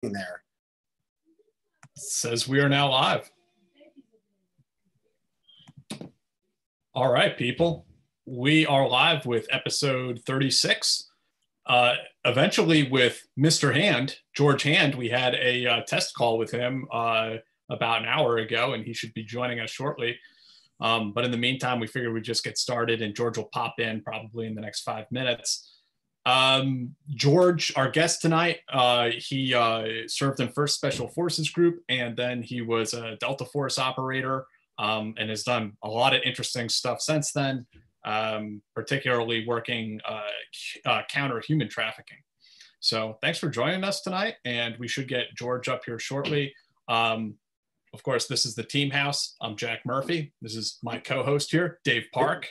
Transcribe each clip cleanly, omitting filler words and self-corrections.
there. Says we are now live. All right, people. We are live with episode 36. Eventually with Mr. Hand, George Hand. We had a test call with him about an hour ago, and he should be joining us shortly. But in the meantime, we figured we'd just get started, and George will pop in probably in the next 5 minutes. George, our guest tonight, he served in 1st Special Forces Group, and then he was a Delta Force operator, and has done a lot of interesting stuff since then, particularly working counter human trafficking. So thanks for joining us tonight, and we should get George up here shortly. Of course, this is the Team House. I'm Jack Murphy. This is my co-host here, Dave Park.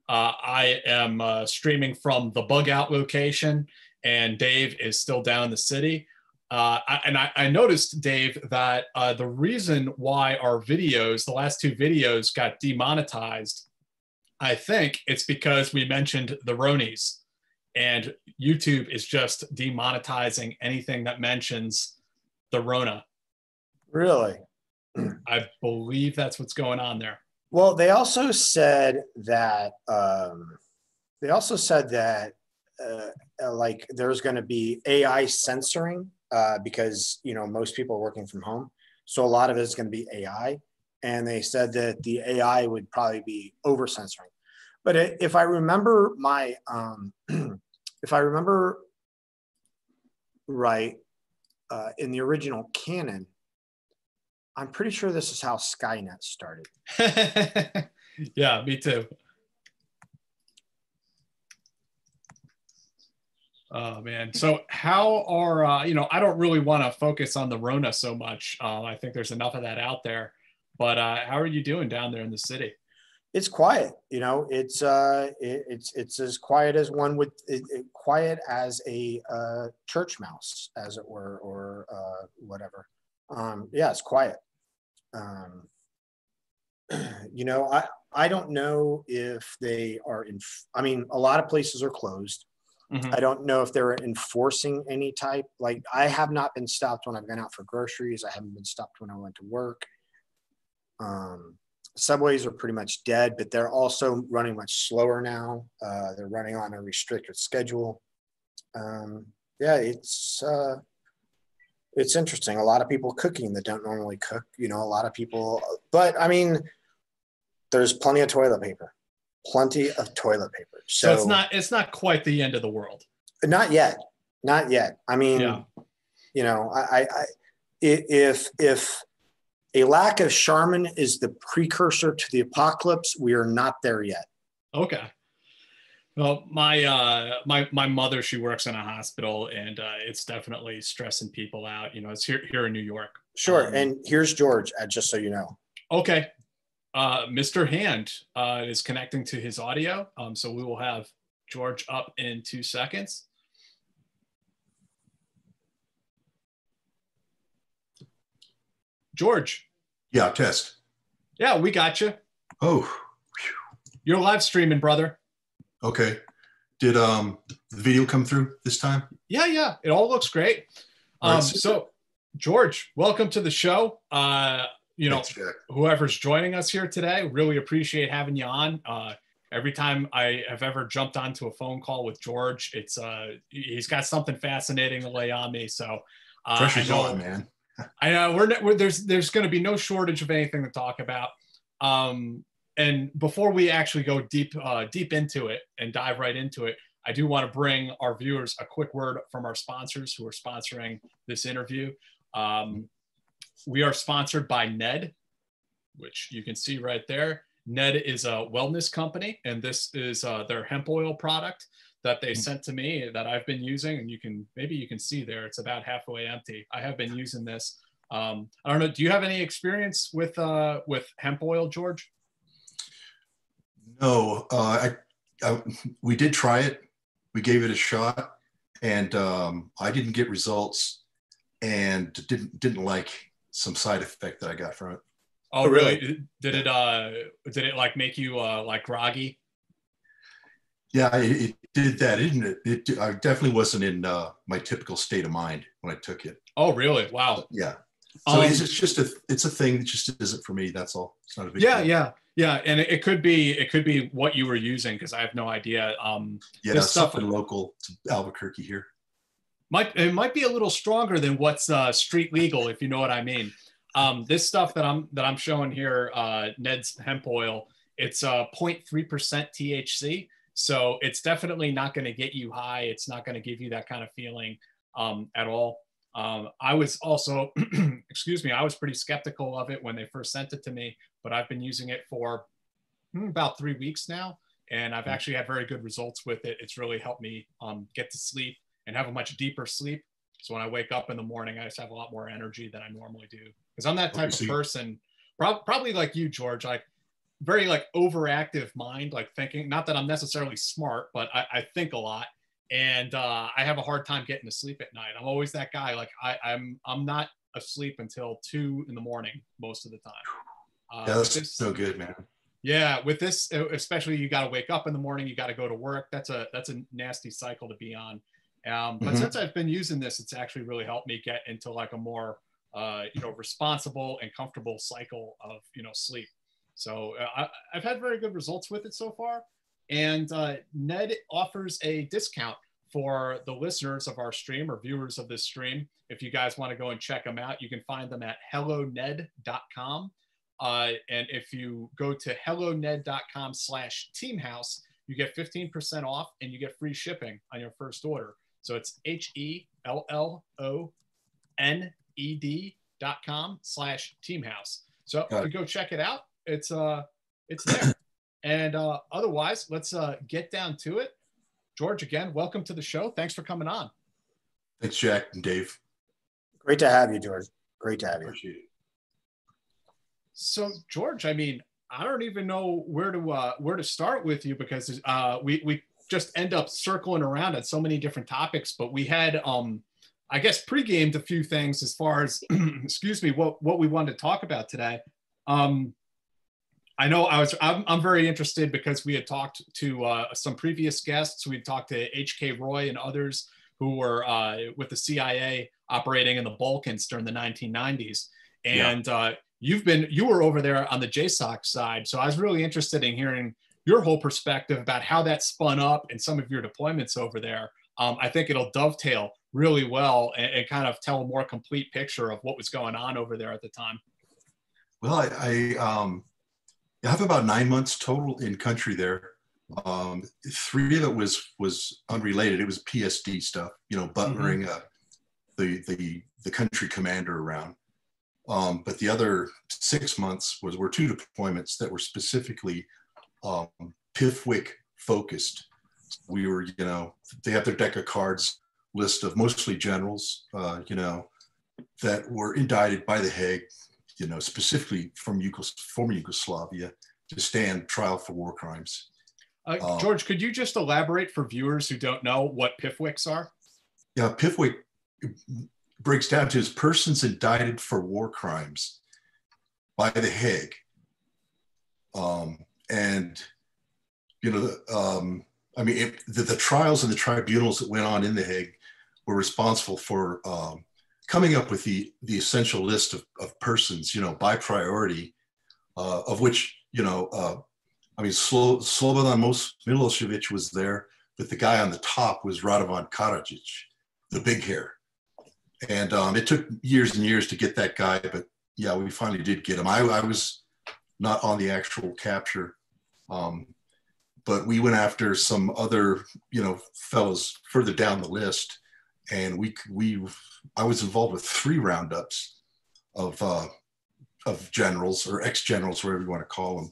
I am streaming from the Bug Out location, and Dave is still down in the city. I noticed, Dave, that the reason why our videos, the last 2 videos, got demonetized, I think it's because we mentioned the Ronies, and YouTube is just demonetizing anything that mentions the Rona. Really? I believe that's what's going on there. Well, they also said that like there's going to be AI censoring because most people are working from home, so a lot of it's going to be AI, and they said that the AI would probably be over censoring. But if I remember right, in the original canon, I'm pretty sure this is how Skynet started. Yeah, me too. Oh, man. So how are, I don't really want to focus on the Rona so much. I think there's enough of that out there. But how are you doing down there in the city? It's quiet. It's as quiet as one would, quiet as a church mouse, as it were, or whatever. Yeah, it's quiet. I don't know if they are a lot of places are closed. Mm-hmm. I don't know if they're enforcing any type, like I have not been stopped when I've gone out for groceries. I haven't been stopped when I went to work. Subways are pretty much dead, but they're also running much slower now. They're running on a restricted schedule. Yeah, it's interesting. A lot of people cooking that don't normally cook, a lot of people, but there's plenty of toilet paper. So it's not quite the end of the world. Not yet. I mean, yeah. If a lack of Charmin is the precursor to the apocalypse, we are not there yet. Okay. Well, my mother, she works in a hospital, and it's definitely stressing people out. It's here in New York. Sure. And here's George, just so you know. Okay. Mr. Hand is connecting to his audio. So we will have George up in 2 seconds. George. Yeah, test. Yeah, we got you. Oh. You're live streaming, brother. Okay. Did the video come through this time? Yeah. It all looks great. So, George, welcome to the show. Thanks, whoever's joining us here today, really appreciate having you on. Every time I have ever jumped onto a phone call with George, it's he's got something fascinating to lay on me. So pressure's on, man. I know there's going to be no shortage of anything to talk about. And before we actually go deep into it and dive right into it, I do want to bring our viewers a quick word from our sponsors who are sponsoring this interview. We are sponsored by Ned, which you can see right there. Ned is a wellness company, and this is their hemp oil product that they sent to me that I've been using, and maybe you can see there, it's about halfway empty. I have been using this. I don't know, do you have any experience with hemp oil, George? No, we did try it. We gave it a shot, and I didn't get results, and didn't like some side effect that I got from it. Oh, really? Did it like make you like groggy? Yeah, it did that, didn't it? I definitely wasn't in my typical state of mind when I took it. Oh, really? Wow. Yeah. So it's just it's a thing that just isn't for me. That's all. It's not a big deal. Yeah. And it could be what you were using, because I have no idea. Yeah, this stuff something local to Albuquerque here. It might be a little stronger than what's street legal, if you know what I mean. This stuff that I'm showing here, Ned's hemp oil, it's 0.3% THC. So it's definitely not going to get you high. It's not going to give you that kind of feeling at all. I was also, excuse me, I was pretty skeptical of it when they first sent it to me, but I've been using it for about 3 weeks now, and I've actually had very good results with it. It's really helped me get to sleep and have a much deeper sleep. So when I wake up in the morning, I just have a lot more energy than I normally do. Because I'm that type of person, probably like you, George, like very like overactive mind, like thinking, not that I'm necessarily smart, but I think a lot. And I have a hard time getting to sleep at night. I'm always that guy. Like I'm not asleep until 2 in the morning most of the time. Yeah, that's so good, man. Yeah, with this, especially, you got to wake up in the morning. You got to go to work. That's a nasty cycle to be on. But since I've been using this, it's actually really helped me get into like a more, responsible and comfortable cycle of, sleep. So I've had very good results with it so far. And Ned offers a discount for the listeners of our stream or viewers of this stream. If you guys want to go and check them out, you can find them at helloned.com. And if you go to helloned.com/teamhouse, you get 15% off and you get free shipping on your first order. So it's helloned.com/teamhouse. So if you go check it out, it's there. And otherwise, let's get down to it. George, again, welcome to the show. Thanks for coming on. Thanks, Jack and Dave. Great to have you, George. Great to have you. Appreciate it. So, George, I mean, I don't even know where to start with you, because we just end up circling around at so many different topics. But we had, I guess, pre-gamed a few things as far as, excuse me, what we wanted to talk about today. I know I'm very interested because we had talked to some previous guests. We talked to H.K. Roy and others who were with the CIA operating in the Balkans during the 1990s. And you were over there on the JSOC side. So I was really interested in hearing your whole perspective about how that spun up and some of your deployments over there. I think it'll dovetail really well and kind of tell a more complete picture of what was going on over there at the time. Well, I have about 9 months total in country there. 3 of it was unrelated. It was PSD stuff, butlering the country commander around. But the other 6 months were 2 deployments that were specifically PIFWIC focused. We were, they have their deck of cards list of mostly generals, that were indicted by the Hague, specifically from former Yugoslavia, to stand trial for war crimes. George, could you just elaborate for viewers who don't know what PIFWICs are? Yeah, PIFWIC breaks down to persons indicted for war crimes by the Hague. The trials and the tribunals that went on in the Hague were responsible for coming up with the essential list of persons, by priority, of which, Slobodan Milosevic was there, but the guy on the top was Radovan Karadzic, the big hair. And it took years and years to get that guy, but yeah, we finally did get him. I was not on the actual capture, but we went after some other, fellows further down the list, and I was involved with 3 roundups of generals or ex-generals, whatever you want to call them.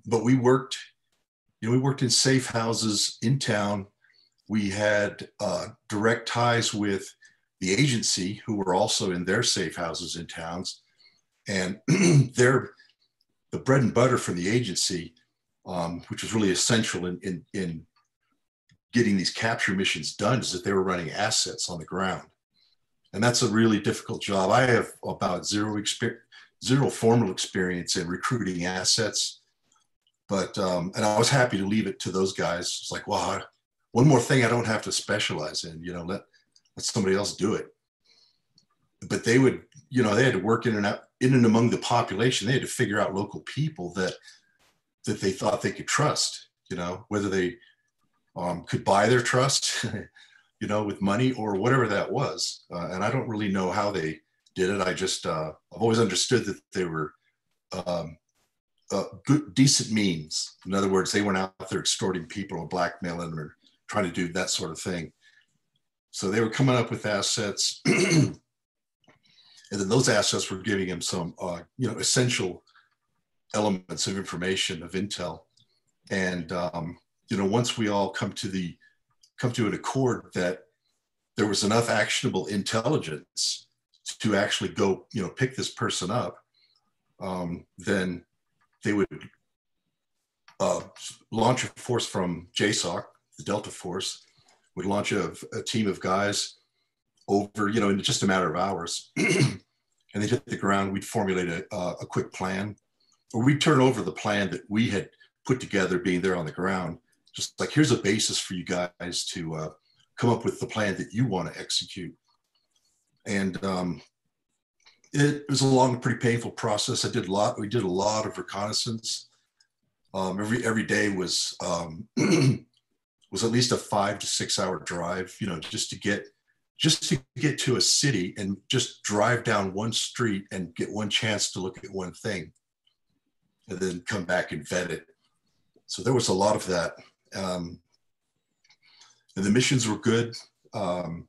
But we worked in safe houses in town. We had direct ties with the agency, who were also in their safe houses in towns. And the bread and butter for the agency, which was really essential in getting these capture missions done, is that they were running assets on the ground. And that's a really difficult job. I have about zero formal experience in recruiting assets, but, and I was happy to leave it to those guys. It's like, well, one more thing I don't have to specialize in, let somebody else do it. but they would, they had to work in and among the population. They had to figure out local people that they thought they could trust, whether they could buy their trust, with money or whatever that was. And I don't really know how they did it. I just, I've always understood that they were good, decent means. In other words, they weren't out there extorting people or blackmailing them or trying to do that sort of thing. So they were coming up with assets, and then those assets were giving him some, essential elements of information, of intel. And, once we all come to an accord that there was enough actionable intelligence to actually go, pick this person up, then they would launch a force from JSOC, the Delta Force, would launch a team of guys over, in just a matter of hours. And they'd hit the ground. We'd formulate a quick plan, or we'd turn over the plan that we had put together being there on the ground. Just like, here's a basis for you guys to come up with the plan that you want to execute. And it was a long, pretty painful process. We did a lot of reconnaissance. Every day was was at least a 5 to 6 hour drive, just to get to a city and just drive down one street and get one chance to look at one thing, and then come back and vet it. So there was a lot of that. And the missions were good. Like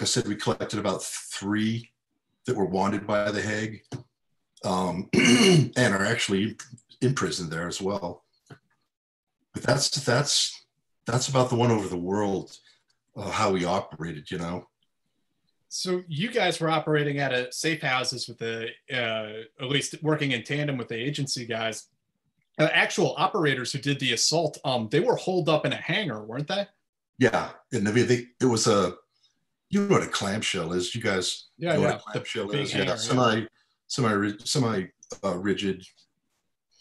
I said, we collected about 3 that were wanted by the Hague, and are actually in prison there as well. But that's about the one over the world, how we operated, So you guys were operating out of safe houses with at least working in tandem with the agency guys. Actual operators who did the assault, they were holed up in a hangar, weren't they? Yeah, and it was you know what a clamshell is. You guys know what a clamshell is? Hangar, Semi rigid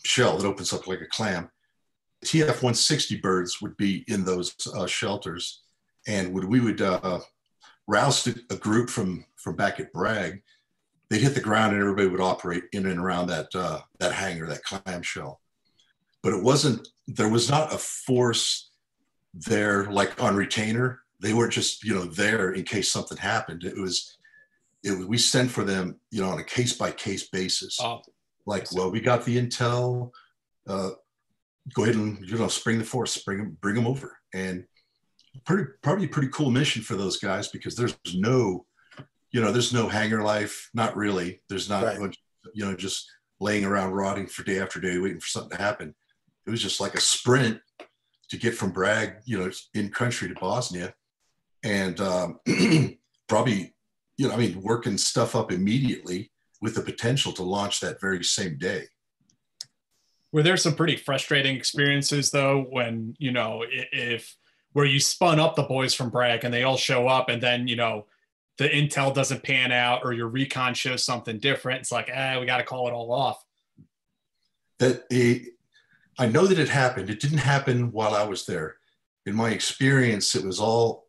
shell that opens up like a clam. TF-160 birds would be in those shelters, and we would rouse a group from back at Bragg. They'd hit the ground, and everybody would operate in and around that hangar, that clamshell. But there was not a force there like on retainer. They weren't just, there in case something happened. We sent for them, on a case by case basis. Oh, well, we got the intel, go ahead and, spring the force, bring them over. And probably a pretty cool mission for those guys, because there's no hangar life. Not really. There's not, right. Just laying around rotting for day after day, waiting for something to happen. It was just like a sprint to get from Bragg, in country to Bosnia. And probably, working stuff up immediately with the potential to launch that very same day. Were there some pretty frustrating experiences though, when, where you spun up the boys from Bragg and they all show up, and then, the intel doesn't pan out, or your recon shows something different? It's like, we got to call it all off. I know that it happened. It didn't happen while I was there. In my experience, it was all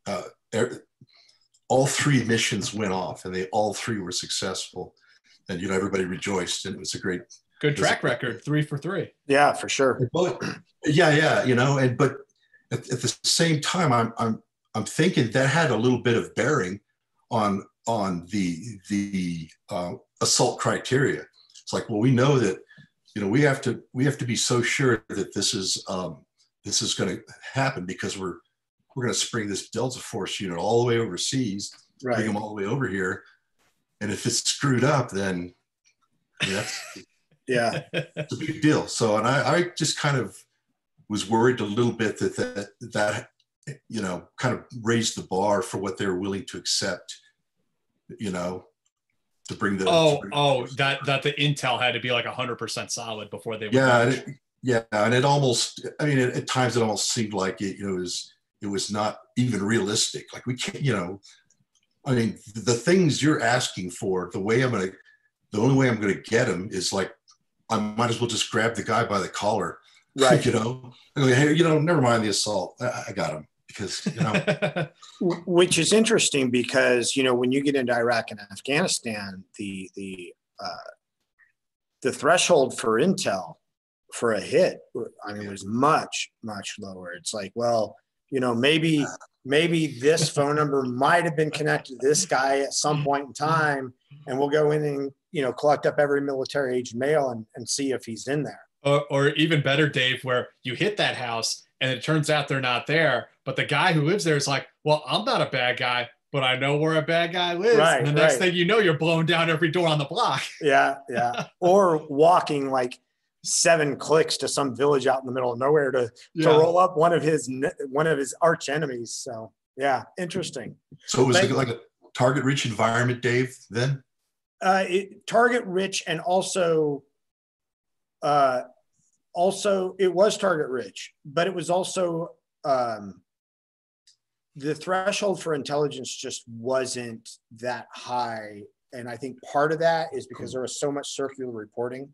3 missions went off, and all 3 were successful, and everybody rejoiced, and it was a great, good track record, 3 for 3. Yeah, for sure. But, yeah, but at the same time, I'm thinking that had a little bit of bearing on the assault criteria. It's like, well, we know that we have to be so sure that this is going to happen, because we're going to spring this Delta Force unit all the way overseas, right. Bring them all the way over here, and if it's screwed up, then that's yeah, it's a big deal. So, and I just kind of was worried a little bit that kind of raised the bar for what they're willing to accept, to bring the that the intel had to be like 100% solid before they would and it almost, at times it almost seemed like it was not even realistic. Like, we can't, the things you're asking for, the only way I'm gonna get them is like, I might as well just grab the guy by the collar, right? I go, hey, never mind the assault, I got him, because, you know, which is interesting because, you know, when you get into Iraq and Afghanistan, the threshold for intel for a hit, I mean, was much, much lower. It's like, well, you know, maybe this phone number might have been connected to this guy at some point in time, and we'll go in and, you know, collect up every military age male and see if he's in there. Or even better, Dave, where you hit that house and it turns out they're not there, but the guy who lives there is like, well, I'm not a bad guy, but I know where a bad guy lives. Right, and the next thing you know, you're blowing down every door on the block. Yeah, yeah. Or walking like 7 clicks to some village out in the middle of nowhere to roll up one of his arch enemies. So yeah, interesting. So it was like a target rich environment, Dave, then? Target rich, and also it was target rich, but it was also the threshold for intelligence just wasn't that high. And I think part of that is because there was so much circular reporting.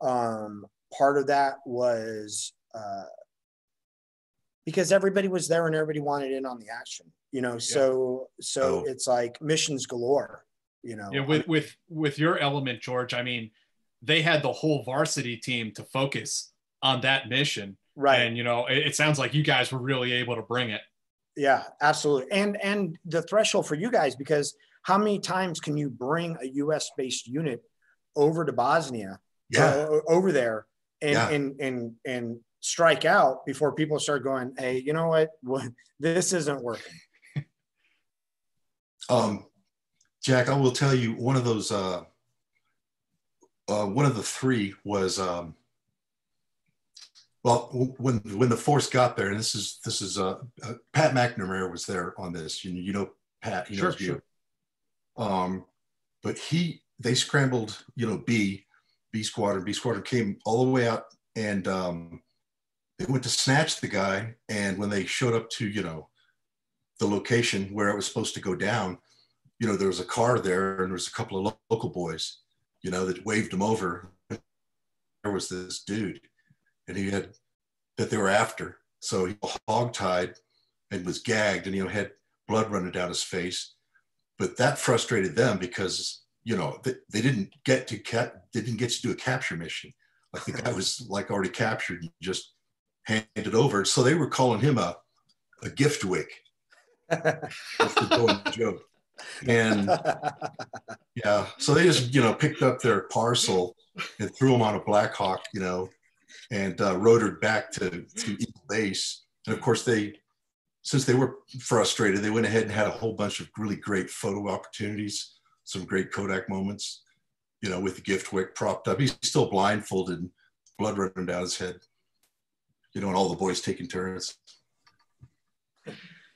Part of that was because everybody was there and everybody wanted in on the action, you know, so it's like missions galore, you know. Yeah, with your element, George, I mean, they had the whole varsity team to focus on that mission. Right. And, you know, it sounds like you guys were really able to bring it. Yeah, absolutely. And the threshold for you guys, because how many times can you bring a US based unit over to Bosnia, over there and strike out before people start going, hey, you know what, this isn't working. Jack, I will tell you, one of those, one of the 3 was, well, when the force got there, and this is Pat McNamara was there on this. You know Pat, he knows you. But they scrambled, you know, B squadron. B squadron came all the way out, and they went to snatch the guy. And when they showed up to, you know, the location where it was supposed to go down, you know, there was a car there, and there was a couple of local boys, you know, that waved him over. There was this dude, and he had that they were after. So he was hogtied and was gagged, and, you know, had blood running down his face. But that frustrated them because, you know, they didn't get to do a capture mission. Like the guy was like already captured and just handed over. So they were calling him a gift wick. That's the going joke. And yeah, so they just, you know, picked up their parcel and threw them on a Black Hawk, you know, and rotored back to Eagle Base. And of course, since they were frustrated, they went ahead and had a whole bunch of really great photo opportunities, some great Kodak moments, you know, with the gift wick propped up. He's still blindfolded and blood running down his head, you know, and all the boys taking turns.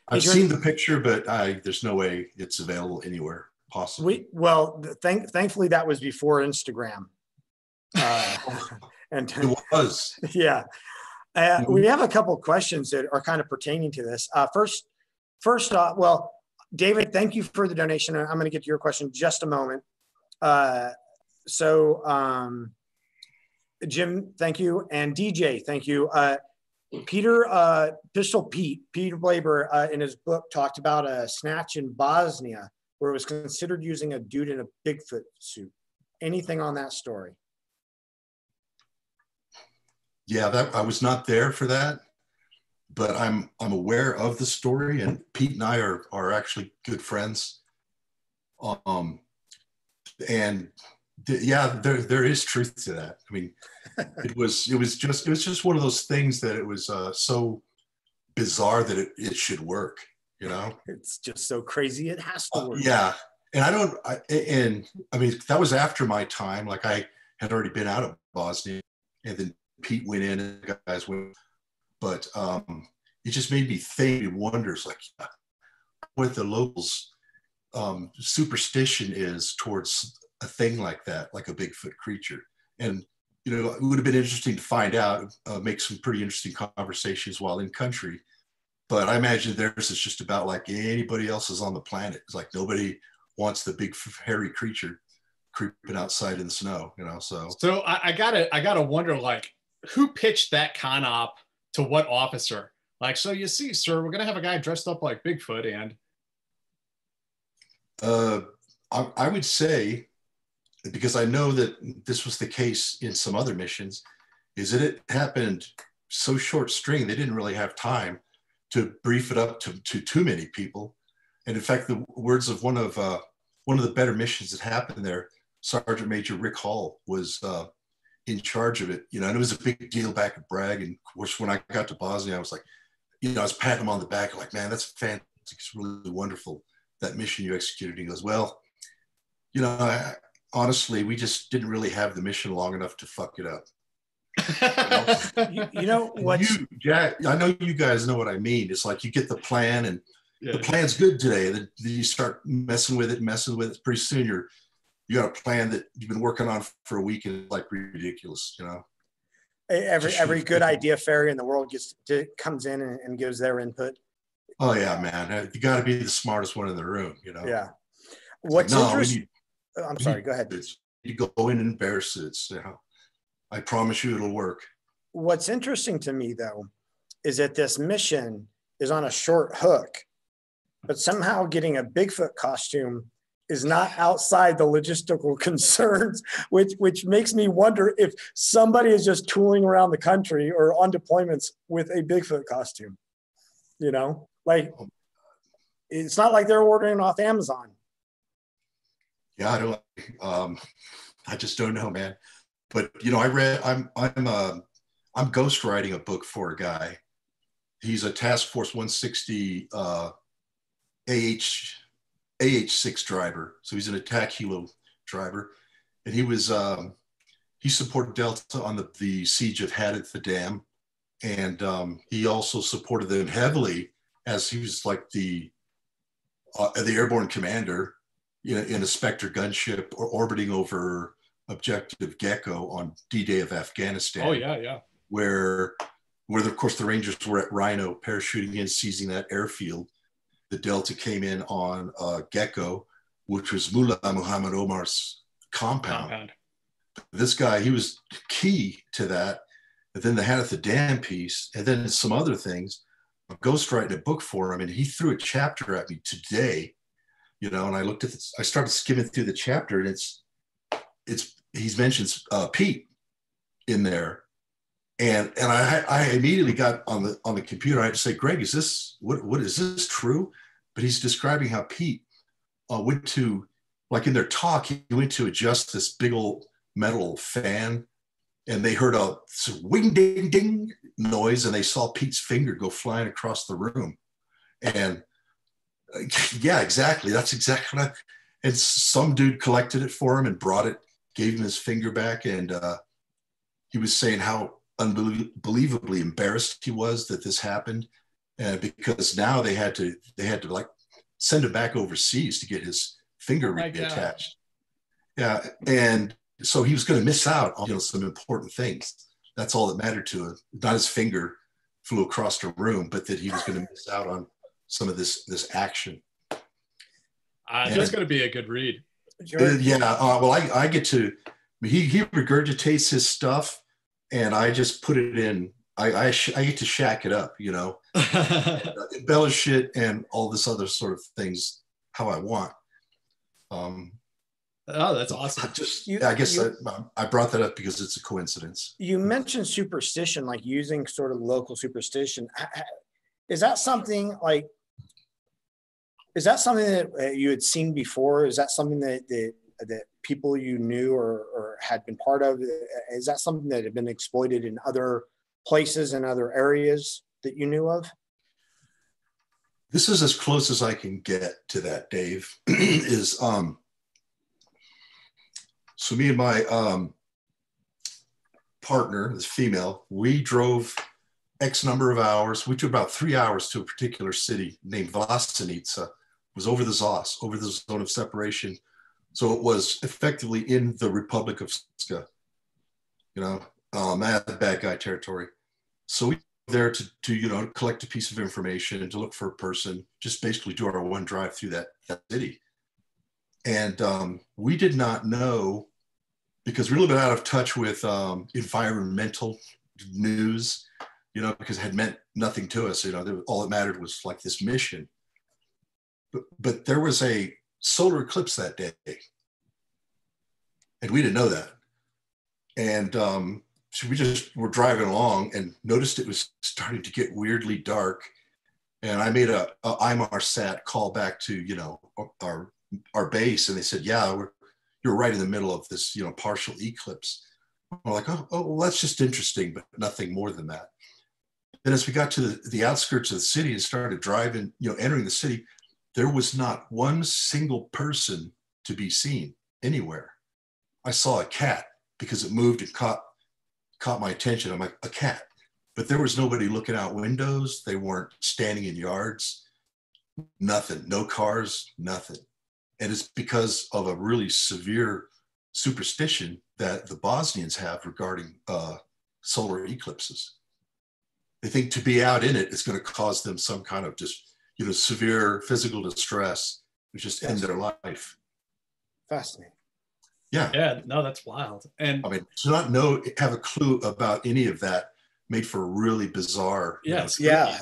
I've seen the picture, but there's no way it's available anywhere possible. Thankfully, that was before Instagram. And it was. Yeah. We have a couple of questions that are kind of pertaining to this. First off, well, David, thank you for the donation. I'm going to get to your question in just a moment. Jim, thank you. And DJ, thank you. Peter Blaber, in his book, talked about a snatch in Bosnia where it was considered using a dude in a Bigfoot suit. Anything on that story? Yeah, I was not there for that, but I'm aware of the story, and Pete and I are actually good friends. And yeah, there is truth to that. I mean, it was just one of those things that it was so bizarre that it should work, you know? It's just so crazy it has to work. Yeah. And I mean, that was after my time. Like, I had already been out of Bosnia, and then Pete went in and the guys went, but it just made me think, it wonders, like, what the locals superstition is towards a thing like that, like a Bigfoot creature. And, you know, it would have been interesting to find out, make some pretty interesting conversations while in country. But I imagine theirs is just about like anybody else's on the planet. It's like nobody wants the big hairy creature creeping outside in the snow, you know. So I gotta wonder, like, who pitched that con op to what officer? Like, so you see, sir, we're going to have a guy dressed up like Bigfoot and. I would say, because I know that this was the case in some other missions, is that it happened so short string, they didn't really have time to brief it up to too many people. And in fact, the words of one of the better missions that happened there, Sergeant Major Rick Hall was in charge of it, you know, and it was a big deal back at Bragg. And of course, when I got to Bosnia, I was like, you know, I was patting him on the back, like, man, that's fantastic. It's really wonderful, that mission you executed. He goes, well, you know, honestly, we just didn't really have the mission long enough to fuck it up. You know what, Jack, I know you guys know what I mean. It's like you get the plan and the plan's good today. Then you start messing with it. Pretty soon you got a plan that you've been working on for a week and it's like ridiculous, you know. Every good idea fairy in the world comes in and gives their input. Oh yeah, man. You got to be the smartest one in the room, you know. Yeah. What's interesting? I'm sorry. Go ahead. You go in and embarrass it. You know, I promise you, it'll work. What's interesting to me though, is that this mission is on a short hook, but somehow getting a Bigfoot costume is not outside the logistical concerns, which makes me wonder if somebody is just tooling around the country or on deployments with a Bigfoot costume. You know, like it's not like they're ordering off Amazon. Yeah, I just don't know, man. But you know, I'm ghostwriting a book for a guy. He's a Task Force 160 AH-6 driver. So he's an attack helo driver. And he supported Delta on the siege of Hadith the Dam. And he also supported them heavily as he was like the airborne commander in a Spectre gunship or orbiting over Objective Gecko on D-Day of Afghanistan. Oh, yeah. Where of course the Rangers were at Rhino parachuting in, seizing that airfield. The Delta came in on Gecko, which was Mullah Muhammad Omar's compound. This guy, he was key to that. And then the Hadith the Dam piece, and then some other things. I'm ghostwriting a book for him, and he threw a chapter at me today, you know, and I started skimming through the chapter, and he mentions Pete in there. And I immediately got on the computer. I had to say, Greg, is this what is this true? But he's describing how Pete went to, like in their talk, he went to adjust this big old metal fan, and they heard a wing ding ding noise, and they saw Pete's finger go flying across the room. And yeah, exactly. That's exactly what and some dude collected it for him and brought it, gave him his finger back, and he was saying how unbelievably embarrassed he was that this happened, because now they had to like send him back overseas to get his finger reattached. Yeah, and so he was going to miss out on some important things. That's all that mattered to him. Not his finger flew across the room, but that he was going to miss out on some of this action. That's going to be a good read. Well, I get to. He regurgitates his stuff, and I just put it in. I get to shack it up, you know, embellish it, and all this other sort of things how I want. Oh, that's awesome. I brought that up because it's a coincidence. You mentioned superstition, like using sort of local superstition. Is that something that you had seen before? Is that something that people you knew or had been part of? Is that something that had been exploited in other places and other areas that you knew of? This is as close as I can get to that, Dave. So me and my partner, this female, we drove X number of hours. We took about 3 hours to a particular city named Vlasenica. It was over the ZOS, over the zone of separation. So it was effectively in the Republic of Srpska, you know, bad guy territory. So we were there to collect a piece of information and to look for a person, just basically do our one drive through that city. And we did not know, because we're a little bit out of touch with environmental news, because it had meant nothing to us. All that mattered was like this mission. But there was a solar eclipse that day, and we didn't know that. And so we just were driving along and noticed it was starting to get weirdly dark. And I made a IMAR-SAT call back to, our base, and they said, yeah, you're right in the middle of this, partial eclipse. We're like, oh, well, that's just interesting, but nothing more than that. Then as we got to the outskirts of the city and started driving, entering the city, there was not one single person to be seen anywhere. I saw a cat because it moved and caught my attention. I'm like, a cat. But there was nobody looking out windows. They weren't standing in yards. Nothing. No cars, nothing. And it's because of a really severe superstition that the Bosnians have regarding solar eclipses. They think to be out in it is going to cause them some kind of just, severe physical distress, which just end their life. Fascinating. Yeah, no, that's wild. And I mean, to not have a clue about any of that made for a really bizarre. Yes. Yeah.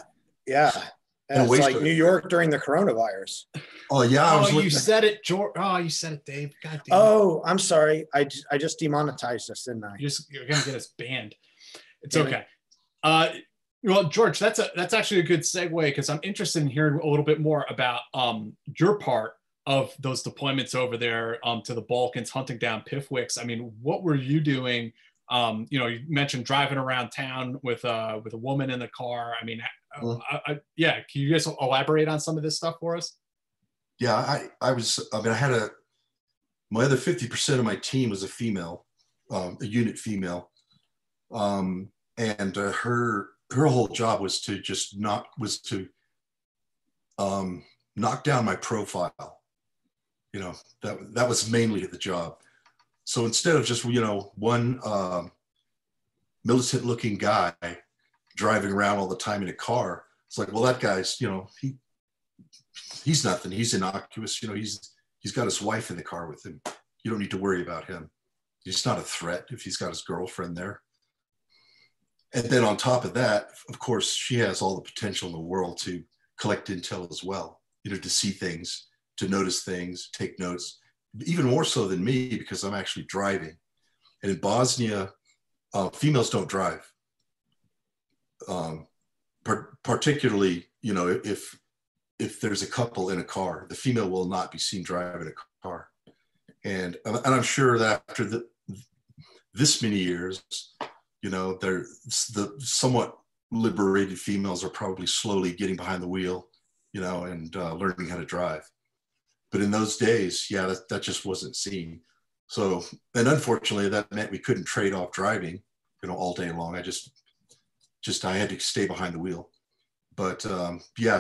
It's like New York during the coronavirus. Oh yeah. You said it, George. Oh, you said it, Dave. God damn. Oh, I'm sorry. I just demonetized us, didn't I? You're gonna get us banned. It's okay. Well, George, that's actually a good segue, because I'm interested in hearing a little bit more about your part of those deployments over there to the Balkans, hunting down PIFWICs. I mean, what were you doing? You mentioned driving around town with a woman in the car. I mean, can you guys elaborate on some of this stuff for us? Yeah, I had my other 50% of my team was a female, a unit female. And her whole job was to knock down my profile. That was mainly the job. So instead of just, one militant looking guy driving around all the time in a car, it's like, well, that guy's, he's nothing. He's innocuous. He's got his wife in the car with him. You don't need to worry about him. He's not a threat if he's got his girlfriend there. And then on top of that, of course, she has all the potential in the world to collect intel as well, to see things, to notice things, take notes, even more so than me, because I'm actually driving. And in Bosnia, females don't drive. Particularly, if there's a couple in a car, the female will not be seen driving a car. And I'm sure that after this many years, the somewhat liberated females are probably slowly getting behind the wheel, and learning how to drive. But in those days, that just wasn't seen. So, and unfortunately, that meant we couldn't trade off driving, all day long. I had to stay behind the wheel. But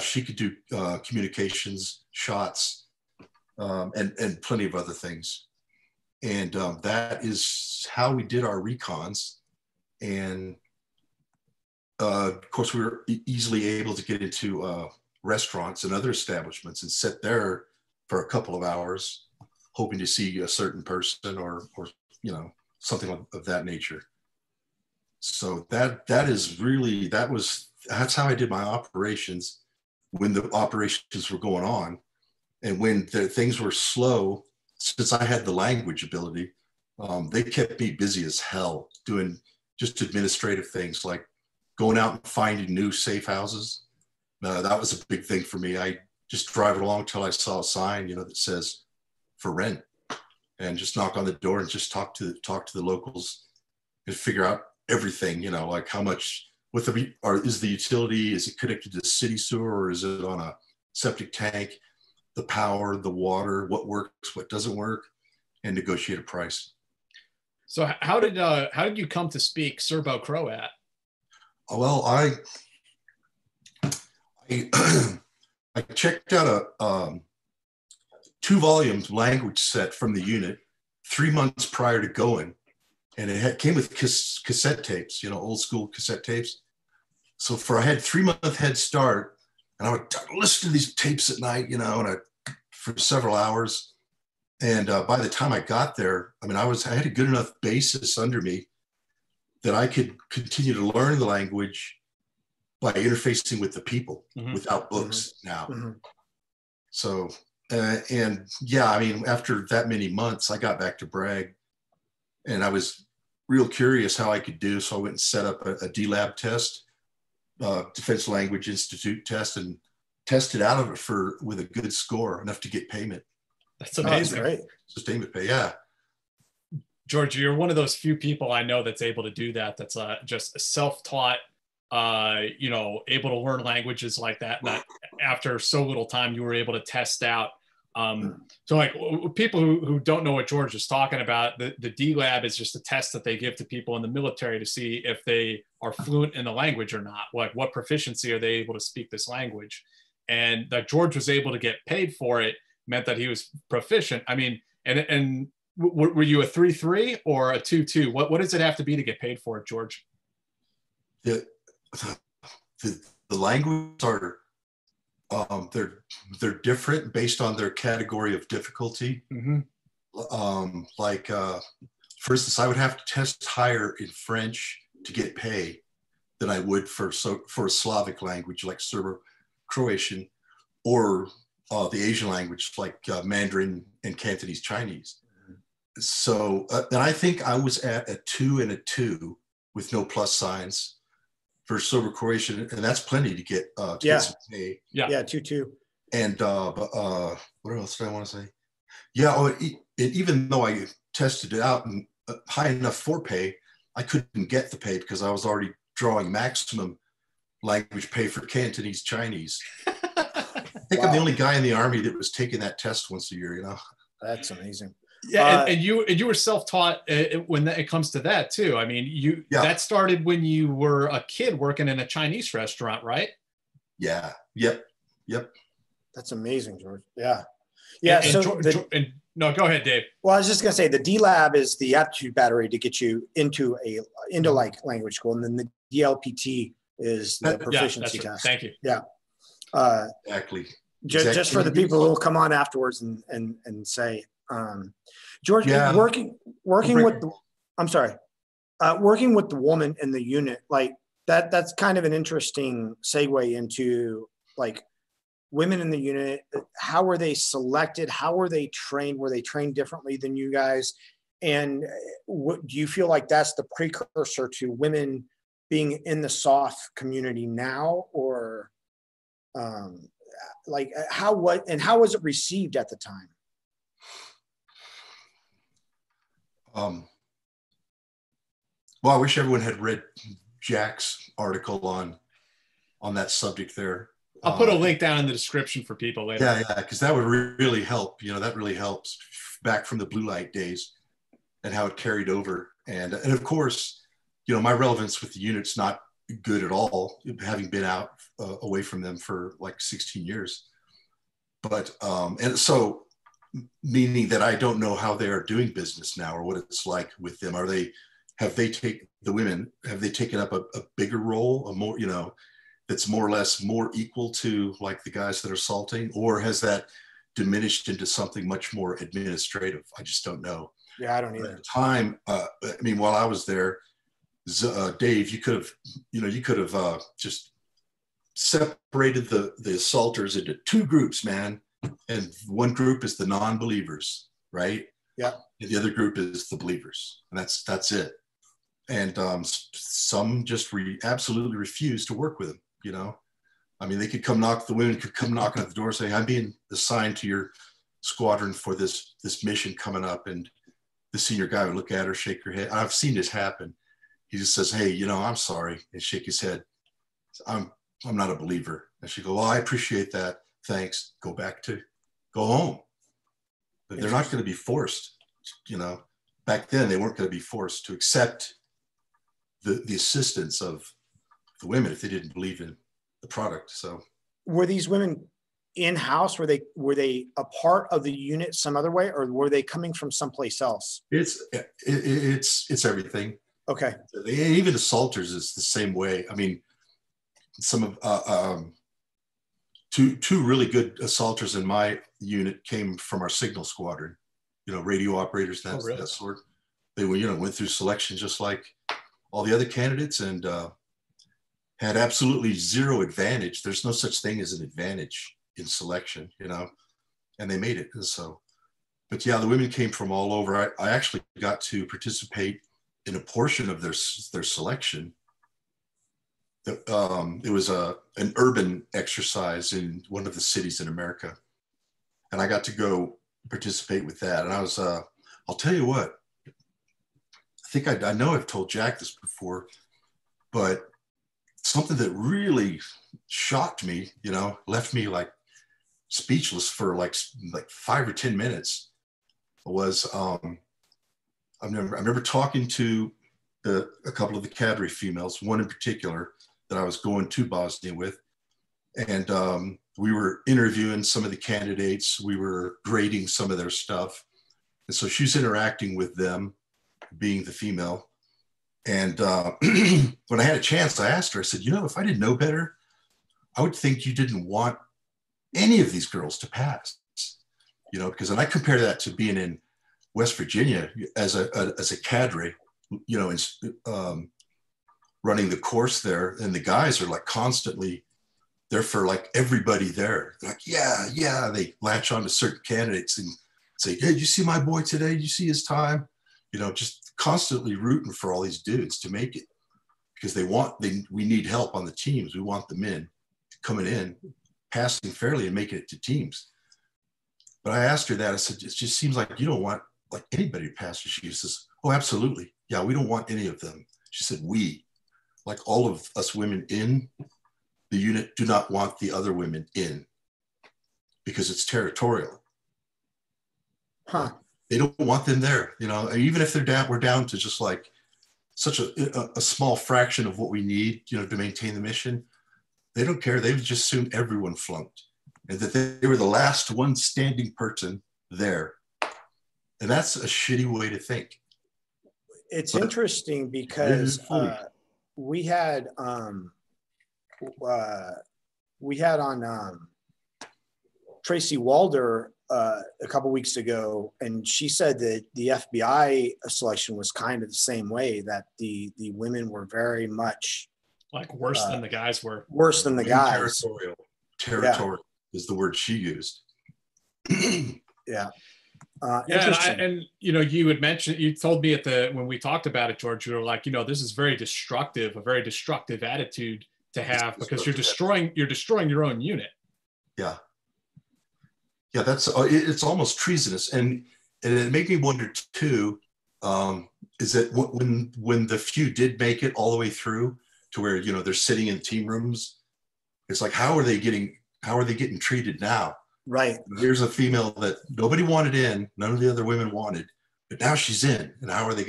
she could do communications, shots, and plenty of other things. And that is how we did our recons. And of course, we were easily able to get into restaurants and other establishments and sit there for a couple of hours, hoping to see a certain person or something of that nature. So that's how I did my operations when the operations were going on. And when things were slow, since I had the language ability, they kept me busy as hell doing just administrative things like going out and finding new safe houses. That was a big thing for me. I just drive it along until I saw a sign, that says for rent, and just knock on the door and just talk to the locals and figure out everything, like how much, is the utility, is it connected to the city sewer, or is it on a septic tank, the power, the water, what works, what doesn't work, and negotiate a price. So how did you come to speak Serbo-Croat? Well, I checked out a 2-volume language set from the unit 3 months prior to going, and it came with cassette tapes, old school cassette tapes. So I had 3-month head start, and I would listen to these tapes at night, for several hours. And by the time I got there, I had a good enough basis under me that I could continue to learn the language by interfacing with the people without books now. So, and yeah, I mean, after that many months, I got back to Bragg, and I was real curious how I could do. So I went and set up a D-Lab test, Defense Language Institute test, and tested out of it with a good score, enough to get payment. That's amazing. Oh, that's Sustainment pay, yeah. George, you're one of those few people I know that's able to do that. That's just self-taught, you know, able to learn languages like that. That after so little time, you were able to test out. So like people who don't know what George is talking about, the D-Lab is just a test that they give to people in the military to see if they are fluent in the language or not. Like what proficiency are they able to speak this language? And that George was able to get paid for it meant that he was proficient. I mean, and were you a 3.3 or a 2.2? What does it have to be to get paid for it, George? The languages are they're different based on their category of difficulty. For instance, I would have to test higher in French to get pay than I would for a Slavic language like Serbo-Croatian, or the Asian language like Mandarin and Cantonese Chinese. So, and I think I was at a 2 and a 2 with no plus signs for Serbo-Croatian, and that's plenty to get get some pay. Yeah, 2.2. And what else did I want to say? Yeah, even though I tested it out and high enough for pay, I couldn't get the pay because I was already drawing maximum language pay for Cantonese Chinese. I think I'm the only guy in the Army that was taking that test once a year, you know? That's amazing. Yeah, and you were self-taught when it comes to that too. I mean, that started when you were a kid working in a Chinese restaurant, right? Yeah. Yep. That's amazing, George. Yeah. Yeah. No, go ahead, Dave. Well, I was just gonna say the D-Lab is the aptitude battery to get you into like language school, and then the DLPT is the proficiency test. Thank you. Yeah. Exactly. Just for the people who will come on afterwards and say, George, working with the woman in the unit, like that's kind of an interesting segue into like women in the unit. How were they selected? How were they trained? Were they trained differently than you guys? And do you feel like that's the precursor to women being in the SOF community now, or how was it received at the time? Well, I wish everyone had read Jack's article on that subject there. I'll put a link down in the description for people later. Yeah, because that would really help. You know, that really helps back from the blue light days and how it carried over. And of course, you know, my relevance with the unit's not good at all, having been out away from them for like 16 years. But, and so meaning that I don't know how they are doing business now or what it's like with them. Have they taken up a bigger role, a more, you know, that's more or less more equal to like the guys that are assaulting, or has that diminished into something much more administrative? I just don't know. Yeah, I don't either. At the time, I mean, while I was there, Dave, you could have just separated the assaulters into two groups, man. And one group is the non-believers, right? Yeah. And the other group is the believers, and that's it. And some just absolutely refuse to work with them. You know, I mean, the women could come knocking at the door and say, "I'm being assigned to your squadron for this mission coming up," and the senior guy would look at her, shake her head. I've seen this happen. He just says, "Hey, you know, I'm sorry," and shake his head. I'm not a believer. And she go, "Well, I appreciate that. Thanks. Go home." But they're not going to be forced. You know, back then they weren't going to be forced to accept the assistance of the women if they didn't believe in the product. So, were these women in-house? Were they a part of the unit some other way, or were they coming from someplace else? It's everything. Okay. Even assaulters is the same way. I mean, some of two really good assaulters in my unit came from our signal squadron. You know, radio operators, that sort. They went through selection just like all the other candidates, and had absolutely zero advantage. There's no such thing as an advantage in selection, you know, and they made it. And so, but yeah, the women came from all over. I actually got to participate in a portion of their selection. It was an urban exercise in one of the cities in America. And I got to go participate with that. And I was, I'll tell you what, I know I've told Jack this before, but something that really shocked me, you know, left me like speechless for like 5 or 10 minutes was, I remember talking to a couple of the cadre females, one in particular that I was going to Bosnia with. And we were interviewing some of the candidates. We were grading some of their stuff. And so she's interacting with them, being the female. And when I had a chance, I asked her, I said, you know, if I didn't know better, I would think you didn't want any of these girls to pass, you know, because, and I compare that to being in West Virginia as a cadre, you know, running the course there. And the guys are like constantly there for like everybody there. They're like, yeah. They latch on to certain candidates and say, hey, did you see my boy today? Did you see his time? You know, just constantly rooting for all these dudes to make it because we need help on the teams. We want them in, coming in, passing fairly and making it to teams. But I asked her that. I said, it just seems like you don't want like anybody to pass. She says, oh, absolutely. Yeah, we don't want any of them. She said, we, like all of us women in the unit, do not want the other women in because it's territorial. Huh. They don't want them there, you know, even if we're down to just like such a small fraction of what we need, you know, to maintain the mission. They don't care. They would just assume everyone flunked and that they were the last one standing person there. And that's a shitty way to think. It's interesting because we had on Tracy Walder a couple weeks ago, and she said that the FBI selection was kind of the same way, that the women were very much like worse than the guys were. Worse than the guys. Territorial is the word she used. Yeah. And you know, you told me when we talked about it, George, you were like, you know, this is a very destructive attitude to have because you're destroying your own unit. Yeah. Yeah, it's almost treasonous. And it made me wonder too, is that when the few did make it all the way through to where, you know, they're sitting in team rooms, it's like, how are they getting treated now? Right. Here's a female that nobody wanted in, none of the other women wanted, but now she's in. And what are they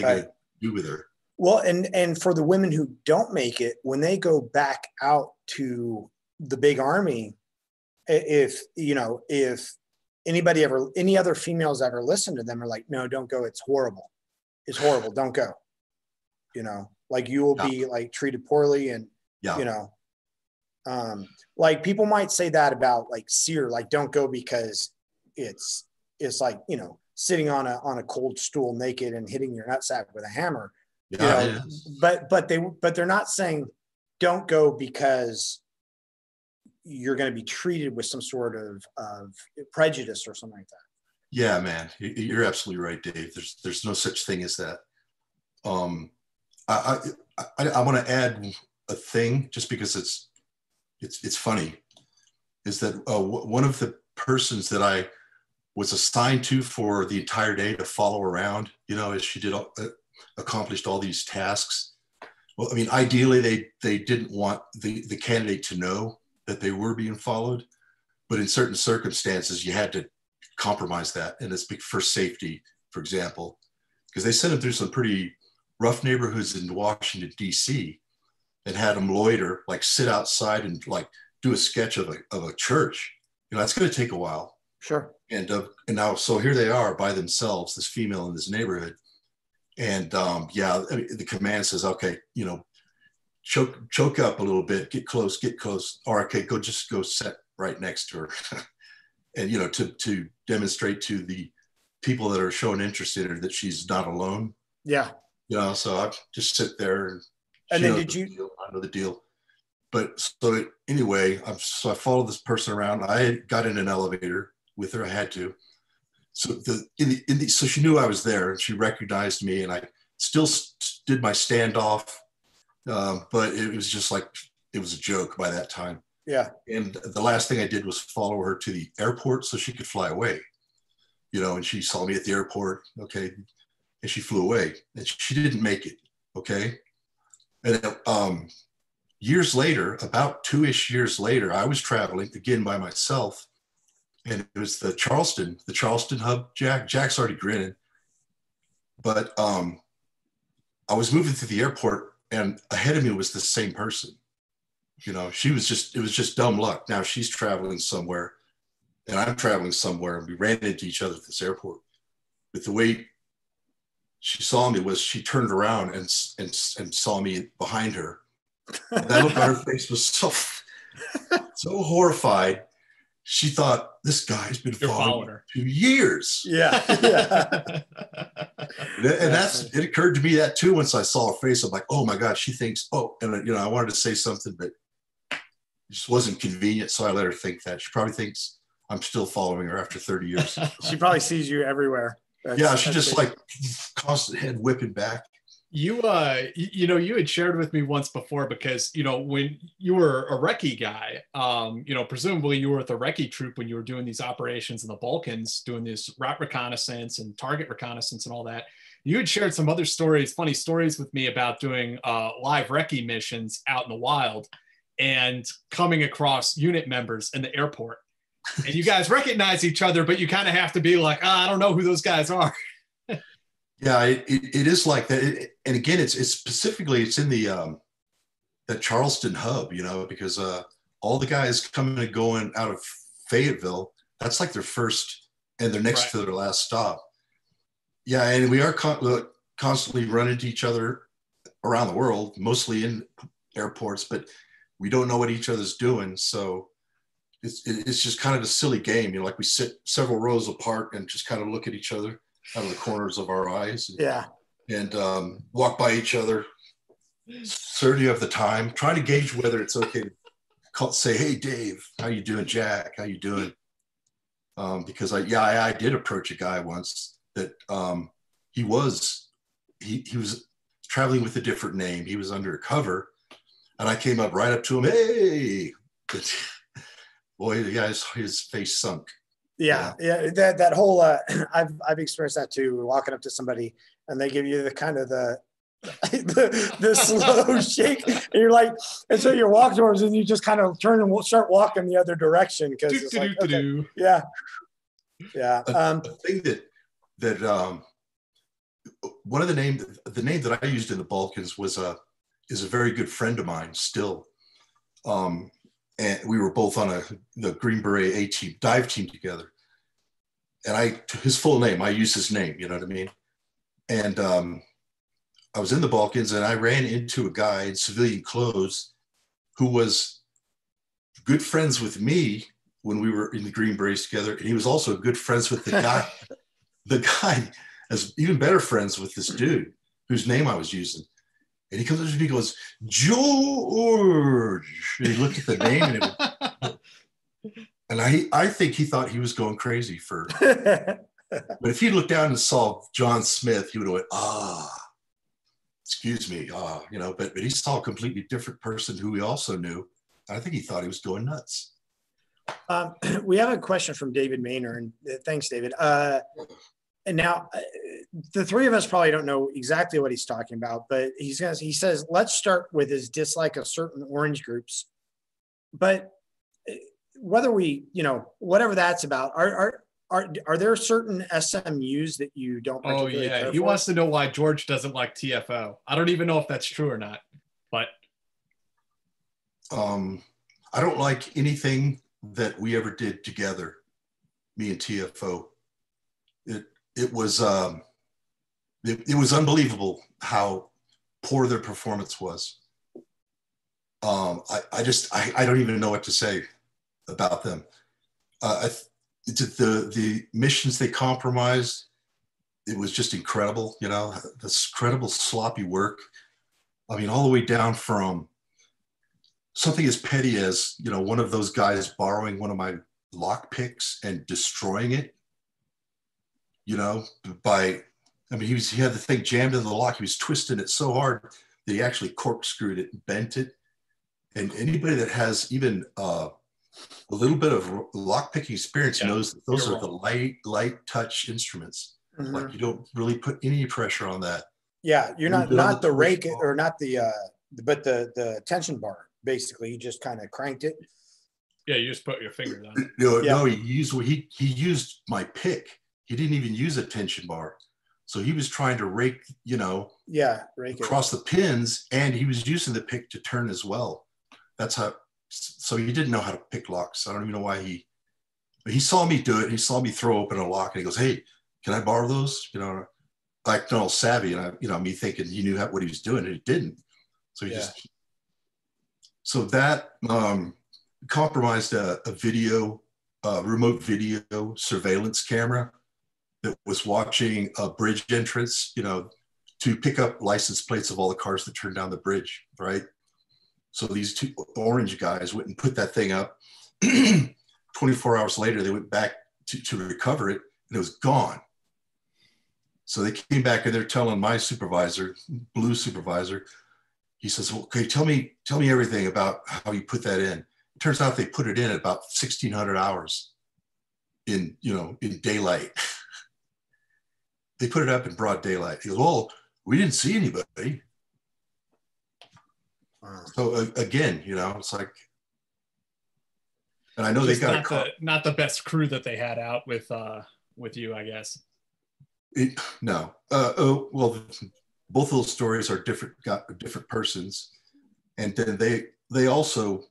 gonna do with her? Well, and for the women who don't make it, when they go back out to the big army, if any other females ever listen to them are like, no, don't go. It's horrible. Don't go. You know, like you will be like treated poorly and, you know, like people might say that about like SEER, like don't go because it's like, you know, sitting on a cold stool naked and hitting your nutsack with a hammer. Yeah, you know? But they're not saying don't go because you're going to be treated with some sort of prejudice or something like that. Yeah, man, you're absolutely right, Dave. There's no such thing as that. I want to add a thing just because it's funny, is that one of the persons that I was assigned to for the entire day to follow around, you know, as she did accomplished all these tasks. Well, I mean, ideally they didn't want the candidate to know that they were being followed, but in certain circumstances you had to compromise that, and it's for safety, for example, because they sent him through some pretty rough neighborhoods in Washington, D.C., and had them loiter, like sit outside and like do a sketch of a church. You know, that's going to take a while. Sure. And now, so here they are by themselves, this female in this neighborhood. And yeah, I mean, the command says, okay, you know, choke up a little bit, get close. Or okay, just go sit right next to her. And, you know, to demonstrate to the people that are showing interest in her that she's not alone. Yeah. You know, so I just sit there. And then know the deal. But so anyway, so I followed this person around. I got in an elevator with her. I had to. So so she knew I was there, and she recognized me, and I still did my standoff. But it was just like, it was a joke by that time. Yeah. And the last thing I did was follow her to the airport so she could fly away, and she saw me at the airport. Okay. And she flew away, and she didn't make it. Okay. And years later, about 2-ish years later, I was traveling again by myself, and it was the Charleston hub. Jack's already grinning, but I was moving through the airport, and ahead of me was the same person. It was just dumb luck. Now she's traveling somewhere, and I'm traveling somewhere, and we ran into each other at this airport. But the way she saw me was she turned around and saw me behind her. And that look on her face was so horrified. She thought, this guy's been following her 2 years. Yeah. And it occurred to me that too, once I saw her face. I'm like, oh my God, she thinks, and I wanted to say something, but it just wasn't convenient. So I let her think that. She probably thinks I'm still following her after 30 years. She probably sees you everywhere. She just like constant head whipping back. You had shared with me once before, because, when you were a recce guy, presumably you were with the recce troop when you were doing these operations in the Balkans, doing this route reconnaissance and target reconnaissance and all that. You had shared some other funny stories with me about doing live recce missions out in the wild and coming across unit members in the airport. And you guys recognize each other, but you kind of have to be like, I don't know who those guys are. Yeah, it is like that. And again, it's specifically, it's in the Charleston hub, because all the guys coming and going out of Fayetteville, that's like their first and their next to their last stop. Yeah, and we are constantly running into each other around the world, mostly in airports, but we don't know what each other's doing. So it's just kind of a silly game. Like we sit several rows apart and just kind of look at each other out of the corners of our eyes. And walk by each other, certainty of the time, trying to gauge whether it's okay to say, hey, Dave, how you doing? Jack, how you doing? Because I did approach a guy once that he was traveling with a different name. He was undercover, and I came up right up to him. Hey, boy, the guy's his face sunk. Yeah. That whole I've experienced that too. Walking up to somebody and they give you the kind of the slow shake, and you're like, and so you walk towards and you just kind of turn and start walking the other direction because it's like, okay. Yeah. The thing that one of the name that I used in the Balkans is a very good friend of mine still. And we were both on the Green Beret A team, dive team together. And his full name, I used his name, you know what I mean? And I was in the Balkans, and I ran into a guy in civilian clothes who was good friends with me when we were in the Green Berets together. And he was also good friends with the guy. The guy is even better friends with this dude whose name I was using. And he comes up to me and goes, George. And he looked at the name, and I think he thought he was going crazy but if he looked down and saw John Smith, he would have went, excuse me, but he saw a completely different person who he also knew. I think he thought he was going nuts. We have a question from David Maynard, and thanks, David. And now the three of us probably don't know exactly what he's talking about, but he says, let's start with his dislike of certain orange groups. But whether whatever that's about, are there certain SMUs that you don't particularly care for? He wants to know why George doesn't like TFO. I don't even know if that's true or not, but. I don't like anything that we ever did together, me and TFO. It was unbelievable how poor their performance was. I don't even know what to say about them. The missions they compromised, it was just incredible. This incredible sloppy work. I mean, all the way down from something as petty as, you know, one of those guys borrowing one of my lock picks and destroying it, you know, by, I mean, he had the thing jammed in the lock. He was twisting it so hard that he actually corkscrewed it and bent it. And anybody that has even a little bit of lock picking experience knows that those are the light touch instruments. Mm-hmm. Like you don't really put any pressure on that. Yeah, you're not the rake or not but the tension bar. Basically, you just kind of cranked it. Yeah, you just put your fingers on it. No, he used my pick. He didn't even use a tension bar. So he was trying to rake, you know, rake across the pins, and he was using the pick to turn as well. That's how. So he didn't know how to pick locks. I don't even know why he saw me do it. He saw me throw open a lock, and he goes, "Hey, can I borrow those?" You know, like all savvy, and me thinking he knew what he was doing, and he didn't. So he just. So that compromised a remote video surveillance camera that was watching a bridge entrance, you know, to pick up license plates of all the cars that turned down the bridge, right? So these two orange guys went and put that thing up. 24 hours later, they went back to recover it, and it was gone. So they came back and they're telling my supervisor, blue supervisor, he says, well, okay, tell me everything about how you put that in. It turns out they put it in at about 1,600 hours in daylight. They put it up in broad daylight. He goes, well, we didn't see anybody. Wow. So again, you know, it's like, and I know just they got not the best crew that they had out with you, I guess. No. Well, both of those stories are different persons. And then they also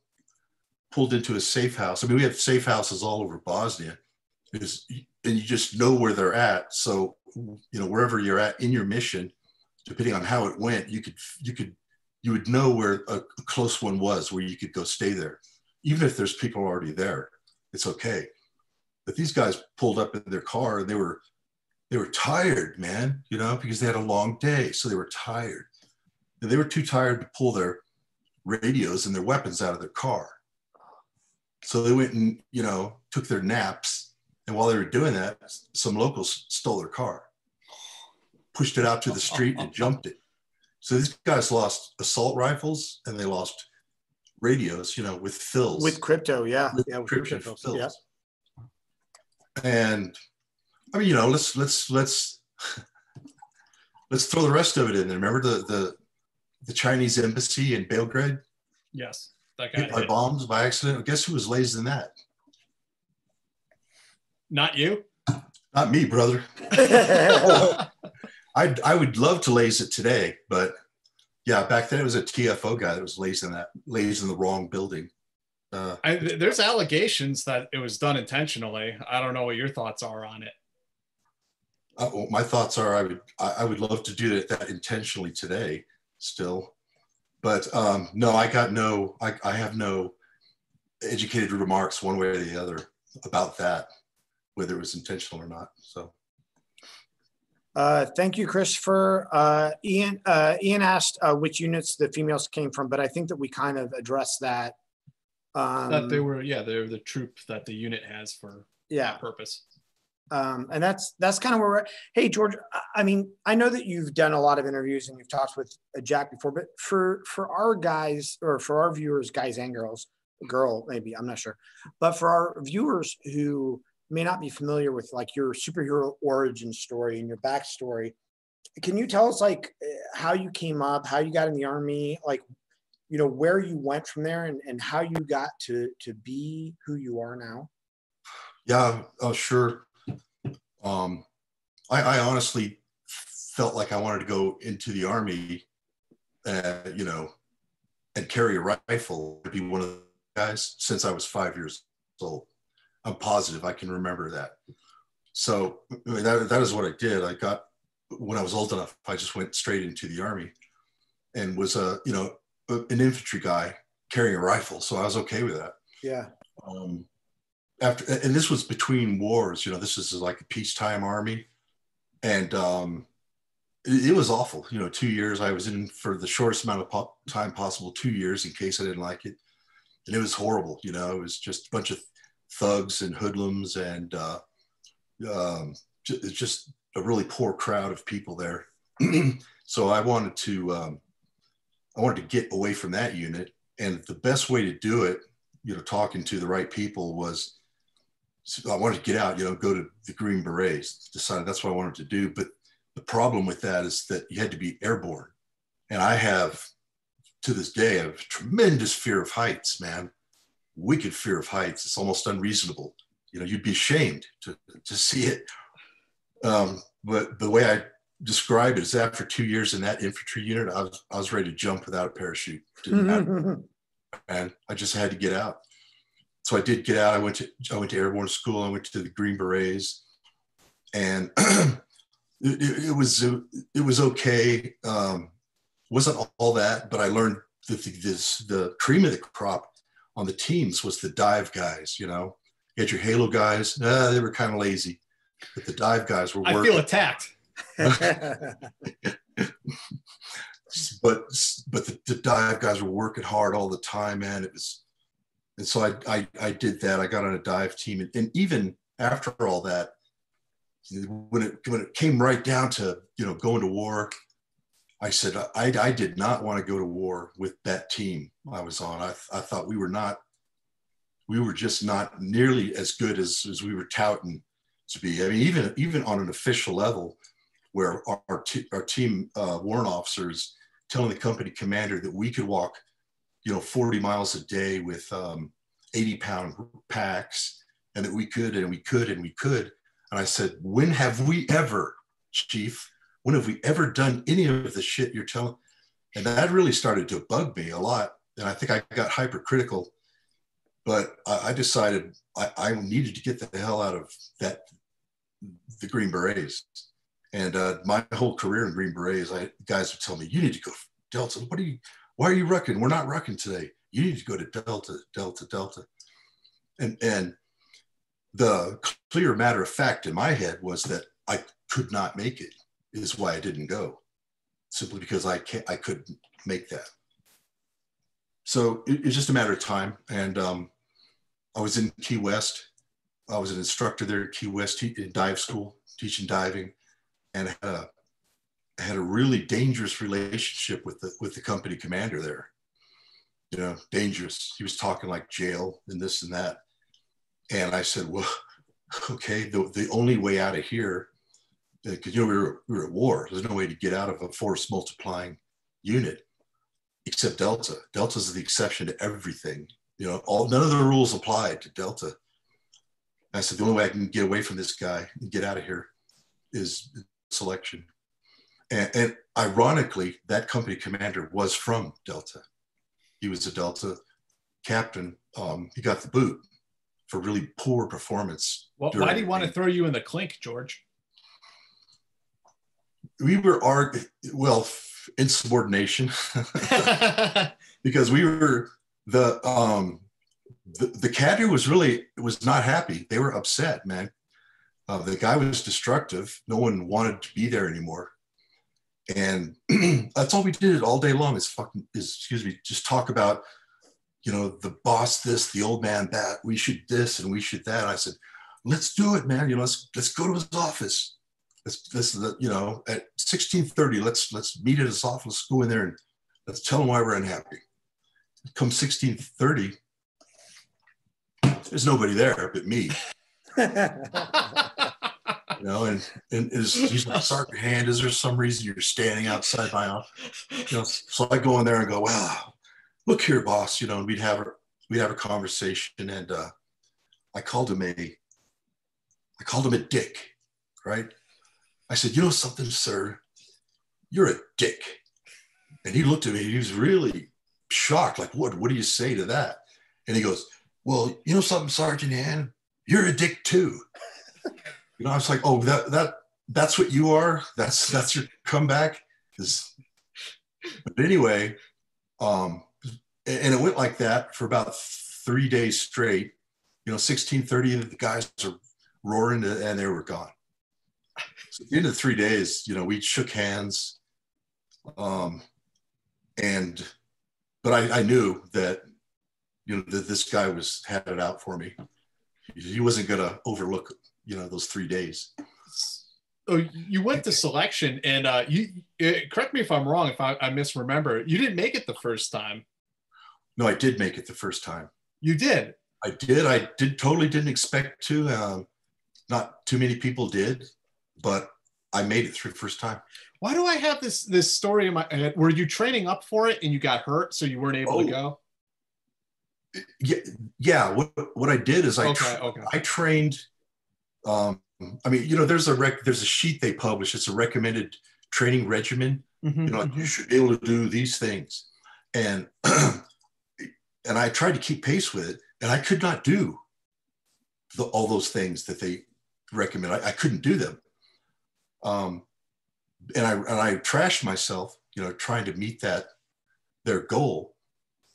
pulled into a safe house. I mean, we have safe houses all over Bosnia, and you just know where they're at. So, you know, wherever you're at in your mission, depending on how it went, you would know where a close one was, where you could go stay there. Even if there's people already there, it's okay. But these guys pulled up in their car, and they were tired, man, you know, because they had a long day. So they were tired. And they were too tired to pull their radios and their weapons out of their car. So they went and, you know, took their naps. And while they were doing that, some locals stole their car, pushed it out to the street and jumped it. So these guys lost assault rifles, and they lost radios, you know, with fills. With crypto, yeah. With crypto fills. Yeah. And I mean, you know, let's throw the rest of it in there. Remember the Chinese embassy in Belgrade? Yes, that got hit by bombs by accident. Guess who was lazed in that? Not you. Not me, brother. I would love to laze it today, but yeah, back then it was a TFO guy that was lazed in the wrong building. There's allegations that it was done intentionally. I don't know what your thoughts are on it. Well, my thoughts are I would love to do that intentionally today still, but no, I have no educated remarks one way or the other about that, whether it was intentional or not. So thank you, Christopher. Ian asked which units the females came from, but I think that we kind of addressed that. That they were the troop that the unit has for that purpose. And that's kind of where we're at. Hey, George, I mean, I know that you've done a lot of interviews and you've talked with Jack before, but for our guys, or for our viewers, guys and girl, maybe, I'm not sure, but for our viewers who may not be familiar with like your superhero origin story and your backstory, can you tell us like how you came up, how you got in the Army, like, you know, where you went from there and how you got to be who you are now? Yeah, sure. I honestly felt like I wanted to go into the Army, you know, and carry a rifle, to be one of the guys since I was 5 years old. I'm positive I can remember that. So I mean, that is what I did. When I was old enough, I just went straight into the Army and was an infantry guy carrying a rifle. So I was okay with that. Yeah. And this was between wars, you know, this is like a peacetime Army. And it was awful. You know, 2 years, I was in for the shortest amount of time possible, 2 years, in case I didn't like it. And it was horrible. You know, it was just a bunch of thugs and hoodlums and just a really poor crowd of people there. So I wanted to get away from that unit. And the best way to do it, you know, talking to the right people, was, so I wanted to get out, you know, go to the Green Berets. Decided that's what I wanted to do. But the problem with that is that you had to be airborne. And I have, to this day, a tremendous fear of heights, man. Wicked fear of heights. It's almost unreasonable. You know, you'd be ashamed to see it. But the way I describe it is, after 2 years in that infantry unit, I was ready to jump without a parachute. Didn't matter. And I just had to get out. So I did get out. I went to airborne school. I went to the Green Berets, and it was okay. Wasn't all that, but I learned that the cream of the crop on the teams was the dive guys. You know, you had your Halo guys. They were kind of lazy, but the dive guys were working. I feel attacked. but the dive guys were working hard all the time, man. And so I did that. I got on a dive team, and even after all that, when it came right down to, you know, going to war, I said I did not want to go to war with that team I was on. I thought we were just not nearly as good as we were touting to be. I mean, even on an official level, where our team warrant officers telling the company commander that we could walk, you know, 40 miles a day with 80-pound packs, and that we could. And I said, when have we ever, Chief? When have we ever done any of the shit you're telling? And that really started to bug me a lot. And I think I got hypercritical, but I decided I needed to get the hell out of the Green Berets. And my whole career in Green Berets, guys would tell me, you need to go Delta. Why are you rucking? We're not rucking today. You need to go to Delta. And the clear matter of fact in my head was that I could not make it, is why I didn't go, simply because I couldn't make that. So it's just a matter of time. And I was in Key West. I was an instructor there at Key West in dive school, teaching diving, and I had a really dangerous relationship with the company commander there. You know, dangerous. He was talking like jail and this and that. And I said, well, okay, the only way out of here, because, you know, we were at war. There's no way to get out of a force multiplying unit except Delta. Delta's the exception to everything. You know, none of the rules apply to Delta. I said, the only way I can get away from this guy and get out of here is selection. And ironically, that company commander was from Delta. He was a Delta captain. He got the boot for really poor performance. Well, why do you want to throw you in the clink, George? We were insubordination, because we were the cadre was not happy. They were upset, man. The guy was destructive. No one wanted to be there anymore. And that's all we did all day long is just talk about, you know, the boss this, the old man that, we should this and we should that. I said, let's do it, man. You know, let's go to his office. Let's you know, at 16:30, let's meet at his office. Let's go in there and let's tell him why we're unhappy. Come 16:30, there's nobody there but me. You know, and he's like, Sergeant Hand, is there some reason you're standing outside my office? You know, so I go in there and go, wow, look here, boss. You know, and we'd have a conversation, and I called him a dick, right? I said, you know something, sir, you're a dick. And he looked at me, he was really shocked, like, what do you say to that? And he goes, well, you know something, Sergeant Hand, you're a dick too. You know, I was like, oh, that's what you are. That's your comeback. But anyway, and it went like that for about 3 days straight. You know, 16:30, the guys are roaring, and they were gone. So at the end of the 3 days, you know, we shook hands, but I knew that, this guy had it out for me. He wasn't going to overlook, those 3 days. Oh, you went to selection, and correct me if I'm wrong, if I misremember, you didn't make it the first time. No, I did make it the first time. You did? I did. Totally didn't expect to. Not too many people did, but I made it through the first time. Why do I have this story in my head? Were you training up for it and you got hurt, so you weren't able to go? Yeah. What I did is I trained. There's a sheet they publish. It's a recommended training regimen. You should be able to do these things, and and I tried to keep pace with it, and I could not do all those things that they recommend. I couldn't do them, and I trashed myself, trying to meet their goal.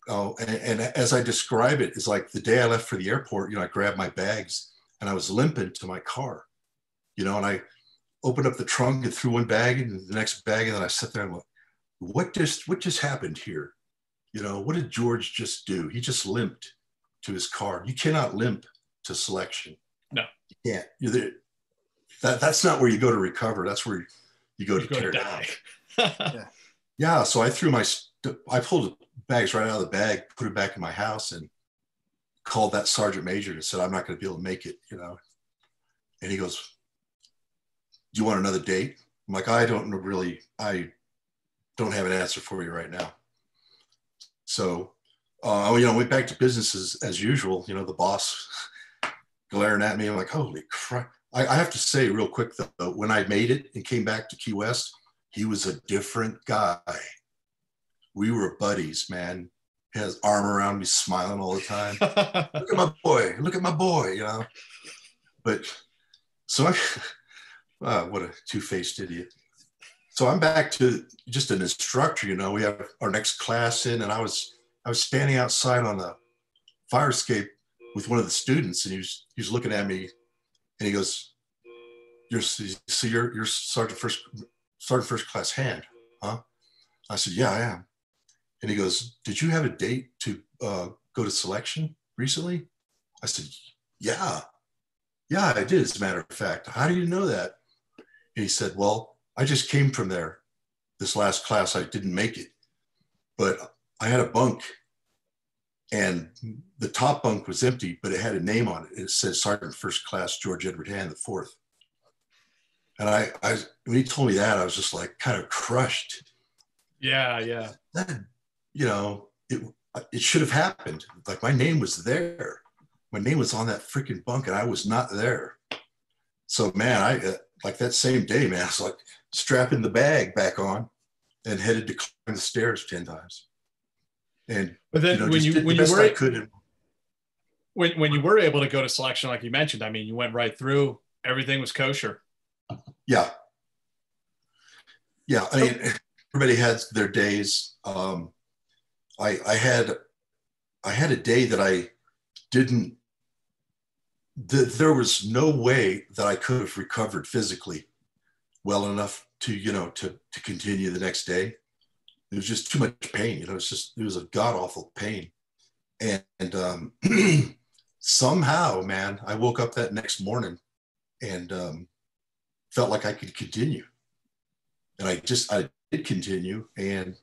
And as I describe it, it's like the day I left for the airport. I grabbed my bags and I was limping to my car, and I opened up the trunk and threw one bag in the next bag, and then I sat there and went, what just happened here? What did George just do? He just limped to his car. You cannot limp to selection. No, you can't. That's not where you go to recover. That's where you go to tear down. Yeah. So I pulled the bags right out of the bag, put it back in my house, and called that sergeant major and said, I'm not going to be able to make it, And he goes, do you want another date? I'm like, I don't have an answer for you right now. So, went back to business as usual, the boss glaring at me. I'm like, holy crap. I have to say real quick though, when I made it and came back to Key West, he was a different guy. We were buddies, man. He has arm around me, smiling all the time. Look at my boy, But so what a two-faced idiot. So I'm back to just an instructor, we have our next class in, and I was standing outside on the fire escape with one of the students, and he was looking at me, and he goes, you're sergeant first class hand, huh? I said, yeah, I am. And he goes, did you have a date to go to selection recently? I said, yeah, I did, as a matter of fact. How do you know that? And he said, well, I just came from there. This last class, I didn't make it, but I had a bunk, and the top bunk was empty, but it had a name on it. It says Sergeant First Class George Edward Hand the Fourth. And I when he told me that, I was just like kind of crushed. Yeah. That, it should have happened. Like, my name was there. My name was on that freaking bunk, and I was not there. So, man, I like that same day, man, I was like strapping the bag back on and headed to climb the stairs 10 times. And but then when you were able to go to selection, like you mentioned, I mean, you went right through. Everything was kosher. Yeah. I mean, everybody has their days. I had a day that I didn't. There was no way that I could have recovered physically well enough to to continue the next day. It was just too much pain. It was a god awful pain, and somehow, man, I woke up that next morning and felt like I could continue, and I did continue. And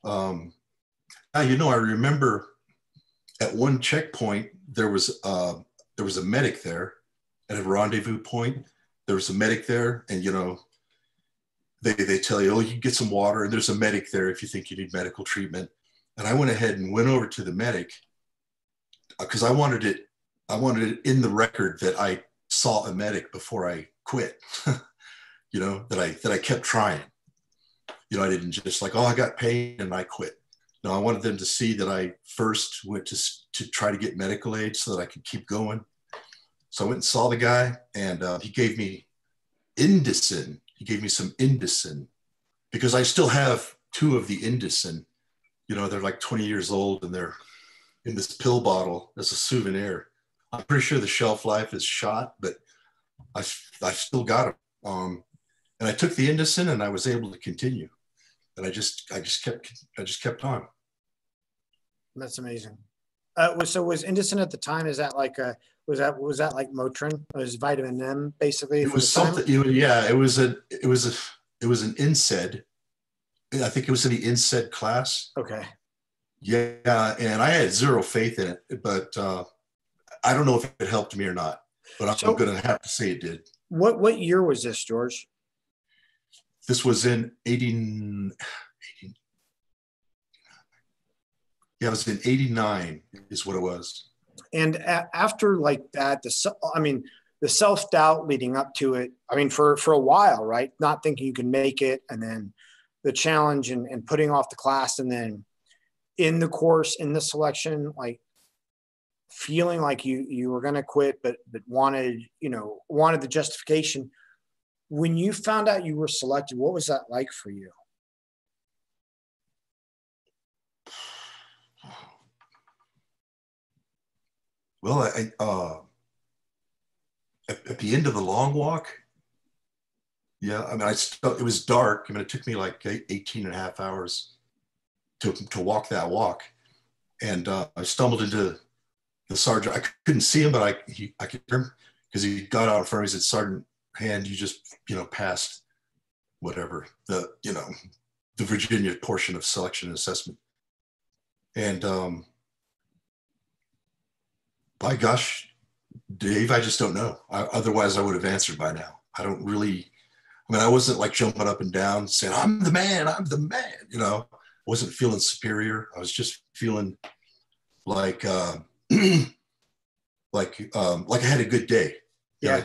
I remember at one checkpoint there was a medic there at a rendezvous point. There was a medic there, and they tell you, oh, you can get some water, and there's a medic there if you think you need medical treatment. And I went ahead and went over to the medic because I wanted it in the record that I saw a medic before I quit. that I kept trying. I didn't just like, oh, I got pain and I quit. No, I wanted them to see that I first went to try to get medical aid so that I could keep going. So I went and saw the guy, and he gave me Indocin. He gave me some Indocin because I still have 2 of the Indocin. They're like 20 years old, and they're in this pill bottle as a souvenir. I'm pretty sure the shelf life is shot, but I've still got them. And I took the Indocin, and I was able to continue. And I just kept on. That's amazing. Was Indocin at the time? Is that like a was that like Motrin? It was vitamin M basically? It was something. Yeah, it was an NSAID. I think it was in the NSAID class. Okay. Yeah, and I had zero faith in it, but I don't know if it helped me or not. But I'm going to have to say it did. What year was this, George? This was in 18. Yeah, it was in 89 is what it was. And after like that, the self-doubt leading up to it, I mean, for a while, right? Not thinking you can make it, and then the challenge and putting off the class, and then in the course, in the selection, like feeling like you were going to quit, but wanted the justification. When you found out you were selected, what was that like for you? Well, at the end of the long walk, yeah, I mean, it was dark. I mean, it took me like 18 and a half hours to walk that walk. And I stumbled into the sergeant. I couldn't see him, but I could hear him because he got out in front of me. He said, "Sergeant Hand, you just, passed whatever, the Virginia portion of selection and assessment." And by gosh, Dave, I just don't know. Otherwise, I would have answered by now. I don't really, I wasn't like jumping up and down saying, I'm the man. I wasn't feeling superior. I was just feeling like, like I had a good day. Yeah. I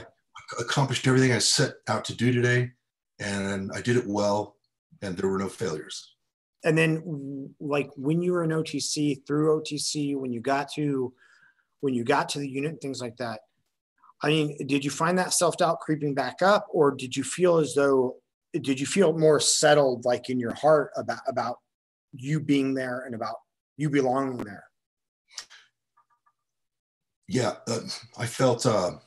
accomplished everything I set out to do today, and I did it well, and there were no failures. And then like when you were in OTC, through OTC, when you got to the unit and things like that, I mean, did you find that self-doubt creeping back up, or did you feel more settled, like in your heart about you being there and about you belonging there? Yeah, I felt, I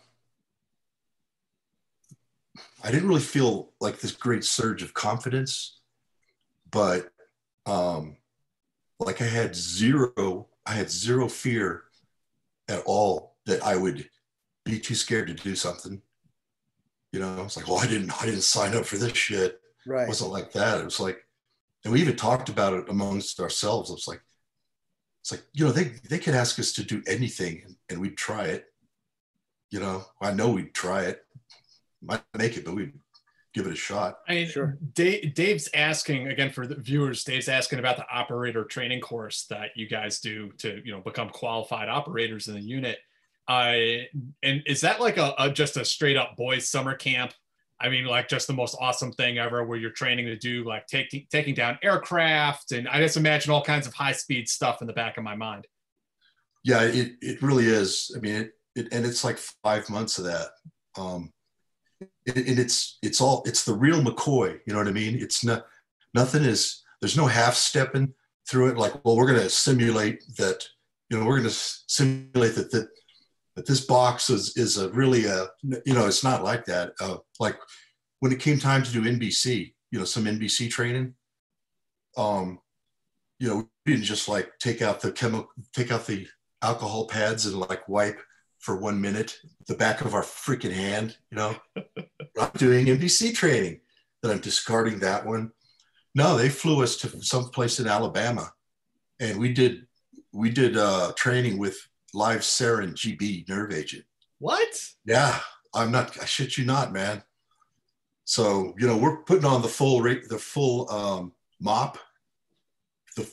didn't really feel like this great surge of confidence, but like I had zero fear at all that I would be too scared to do something. It's like, well, I didn't sign up for this shit. Right. It wasn't like that. It was like, and we even talked about it amongst ourselves. It's like, they could ask us to do anything and we'd try it. I know we'd try it. Might make it, but we'd give it a shot. I mean, sure. Dave's asking, again, for the viewers, Dave's asking about the operator training course that you guys do to, become qualified operators in the unit. And is that like just a straight up boys summer camp? I mean, like just the most awesome thing ever, where you're training to do like taking down aircraft, and I just imagine all kinds of high speed stuff in the back of my mind. Yeah, it really is. I mean, and it's like 5 months of that. It's the real McCoy. You know what I mean? It's not, there's no half stepping through it. Like, well, we're going to simulate that. We're going to simulate that this box is a really it's not like that. Like when it came time to do NBC, some NBC training, we didn't just like take out the alcohol pads and like wipe for 1 minute the back of our freaking hand. I'm doing NBC training, then I'm discarding that one. No, they flew us to some place in Alabama, and we did training with live sarin GB nerve agent. What? Yeah, I shit you not, man. So, we're putting on the full mop, the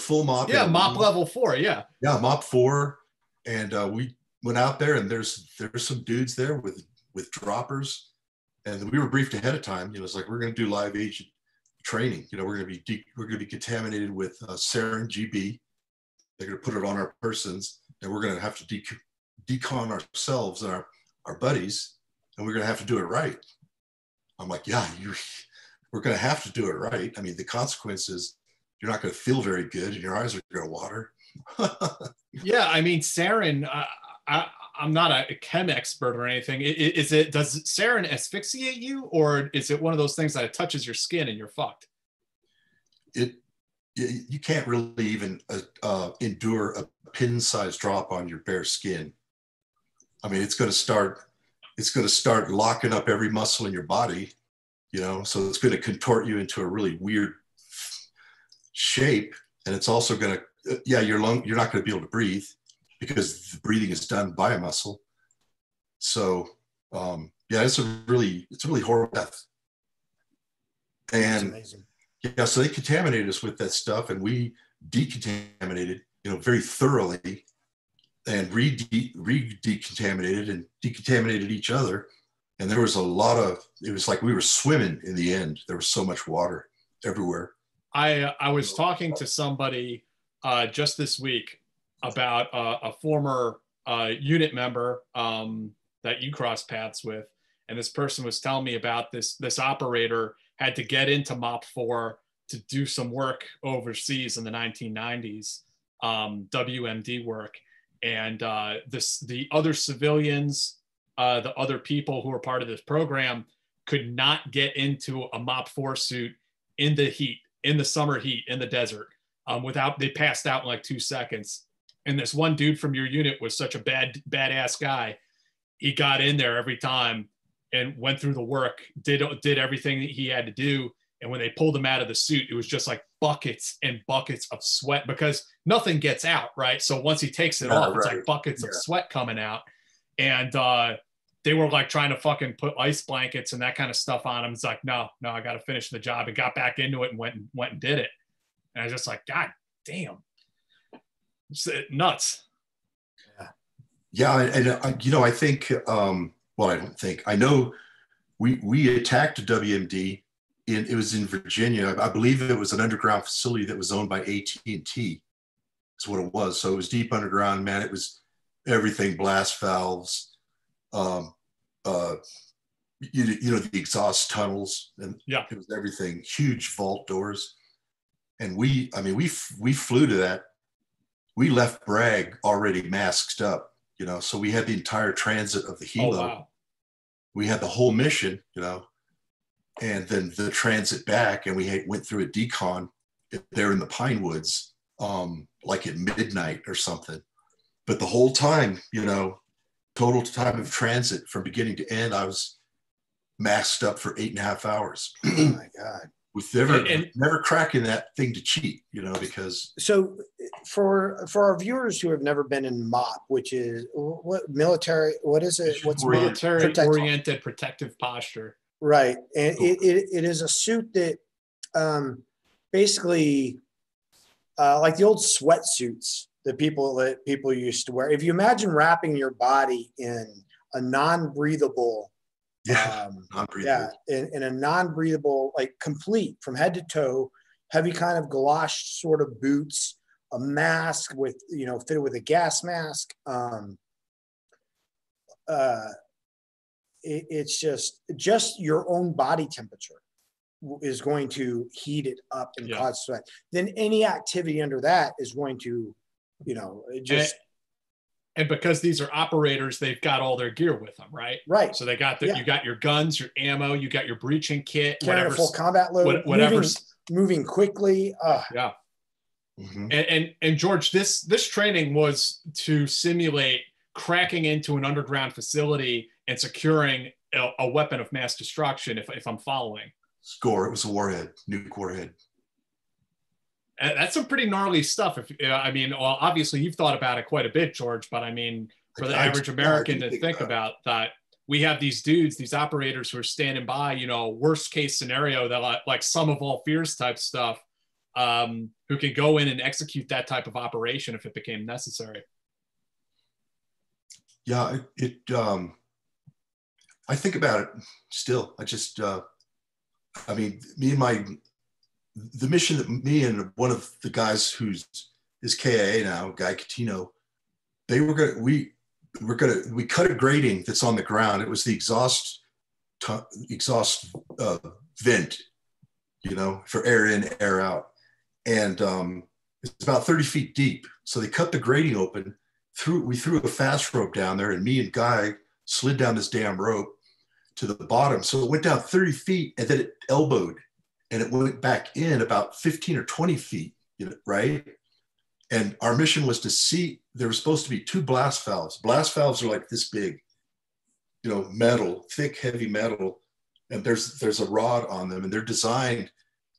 full mop. Yeah, mop level 4. Yeah. Yeah, mop 4. And we went out there, and there's some dudes there with droppers. And we were briefed ahead of time. It's like, we're going to do live agent training. We're going to be contaminated with sarin GB. They're going to put it on our persons, and we're going to have to decon ourselves and our buddies, and we're going to have to do it right. I'm like, yeah, we're going to have to do it right. I mean, the consequences, you're not going to feel very good, and your eyes are going to water. Yeah, I mean, sarin, I'm not a chem expert or anything. Does sarin asphyxiate you, or is it one of those things that it touches your skin and you're fucked? you can't really even endure a pin-sized drop on your bare skin. I mean, it's going to start locking up every muscle in your body, you know, so it's going to contort you into a really weird shape. And it's also going to, you're not going to be able to breathe because the breathing is done by a muscle. So, it's a really horrible death. And so they contaminated us with that stuff, and we decontaminated, you know, very thoroughly, and re-decontaminated and decontaminated each other. And there was it was like we were swimming in the end. There was so much water everywhere. I was talking to somebody just this week about a former unit member that you crossed paths with. And this person was telling me about this operator had to get into MOP 4 to do some work overseas in the 1990s, WMD work. And the other civilians, the other people who were part of this program could not get into a MOP 4 suit in the heat, in the summer heat, in the desert, they passed out in like 2 seconds. And this one dude from your unit was such a badass guy. He got in there every time and went through the work, did everything that he had to do. And when they pulled him out of the suit, it was just like buckets and buckets of sweat because nothing gets out, right? So once he takes it off, it's like buckets of sweat coming out. And they were like trying to fucking put ice blankets and that kind of stuff on him. It's like, no, I got to finish the job, and got back into it and went and did it. And I was just like, God damn. It's nuts. Yeah. And you know, I think, I know we attacked a WMD. It was in Virginia. I believe it was an underground facility that was owned by AT&T. That's what it was. So it was deep underground, man. It was everything, blast valves, you know, the exhaust tunnels, and it was everything, huge vault doors. And we flew to that. We left Bragg already masked up, you know, so we had the entire transit of the helo. Oh, wow. We had the whole mission, you know, and then the transit back, and we went through a decon there in the Pine Woods, like at midnight or something. But the whole time, you know, total time of transit from beginning to end, I was masked up for 8.5 hours. Oh my God. With never cracking that thing to cheat, you know, because. So for our viewers who have never been in MOP, which is what is it? What's military oriented protective posture? Right. And it is a suit that basically like the old sweatsuits that people used to wear. If you imagine wrapping your body in a non-breathable, in a non-breathable, like complete from head to toe, heavy kind of galoshed sort of boots, a mask with, you know, fitted with a gas mask. It's just your own body temperature is going to heat it up and cause sweat. Then any activity under that is going to, you know, And because these are operators, they've got all their gear with them, right? Right. So they got you got your guns, your ammo, you got your breaching kit, carrying a full combat load, moving quickly. Yeah. Mm-hmm. And George, this training was to simulate cracking into an underground facility and securing a weapon of mass destruction. If I'm following. Score. It was a warhead, nuke warhead. That's some pretty gnarly stuff. Obviously you've thought about it quite a bit, George, but I mean, for the average American to think about that, we have these dudes, these operators who are standing by, you know, worst case scenario, that like sum of all fears type stuff, who can go in and execute that type of operation if it became necessary. Yeah, I think about it still. The mission that me and one of the guys who's is KIA now, Guy Catino, we cut a grating that's on the ground. It was the exhaust vent, you know, for air in, air out. And it's about 30 feet deep. So they cut the grating open. We threw a fast rope down there, and me and Guy slid down this damn rope to the bottom. So it went down 30 feet, and then it elbowed, and it went back in about 15 or 20 feet. right? And our mission was to see, there were supposed to be 2 blast valves. Blast valves are like this big, metal, thick, heavy metal. And there's a rod on them, and they're designed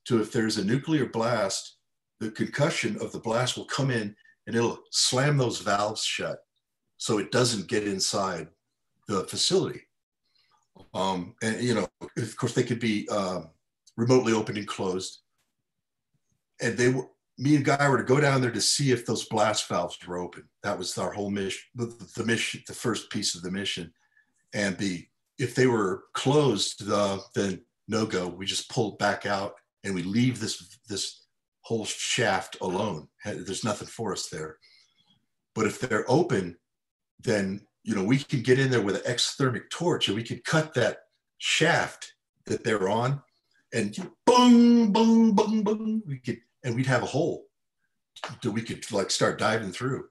to, if there's a nuclear blast, the concussion of the blast will come in and it'll slam those valves shut so it doesn't get inside the facility. And, of course, they could be remotely opened and closed. And me and Guy were to go down there to see if those blast valves were open. That was our whole mission, the mission, the first piece of the mission. And if they were closed, then no go. We just pull back out and we leave this whole shaft alone. There's nothing for us there. But if they're open, then we can get in there with an exothermic torch and we can cut that shaft that they're on, and boom, boom, boom, boom. We'd have a hole that we could like start diving through.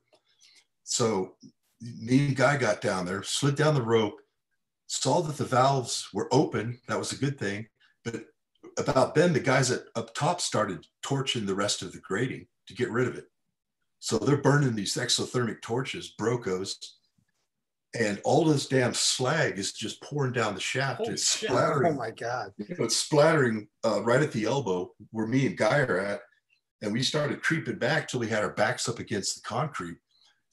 So me and Guy got down there, slid down the rope, saw that the valves were open. That was a good thing. But about then, the guys up top started torching the rest of the grating to get rid of it. So they're burning these exothermic torches, Brocos, and all this damn slag is just pouring down the shaft. It's splattering. Oh my God. It's splattering right at the elbow where me and Guy are at. And we started creeping back till we had our backs up against the concrete,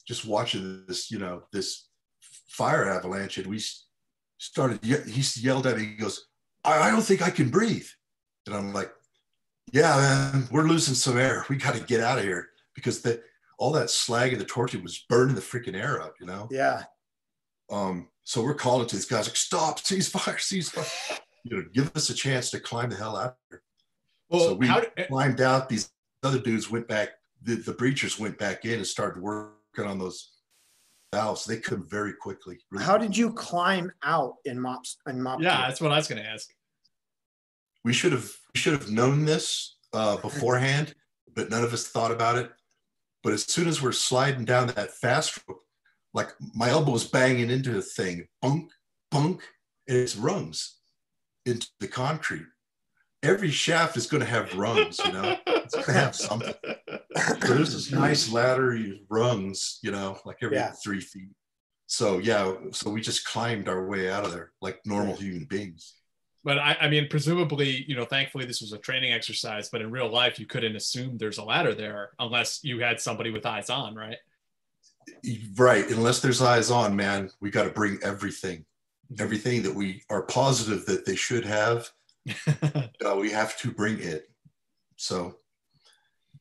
just watching this, this fire avalanche. And we started, he yelled at me, he goes, I don't think I can breathe. And I'm like, yeah, man, we're losing some air. We got to get out of here, because all that slag and the torture was burning the freaking air up, Yeah. So we're calling to these guys like, stop, ceasefire, ceasefire, give us a chance to climb the hell out of here. Well, so we climbed out. These other dudes went back, the breachers went back in and started working on those valves. They come very quickly. Really How quickly. did you climb out in mop? Yeah, that's what I was going to ask. We should have known this beforehand, but none of us thought about it. But as soon as we're sliding down that fast rope, like my elbow was banging into the thing, bunk, bunk, and it's rungs into the concrete. Every shaft is going to have rungs, it's going to have something. So there's this nice ladder rungs, like every 3 feet. So so we just climbed our way out of there like normal human beings. But I mean, presumably, thankfully this was a training exercise, but in real life, you couldn't assume there's a ladder there unless you had somebody with eyes on, right? Right. Unless there's eyes on, man, we got to bring everything that we are positive that they should have. We have to bring it. So,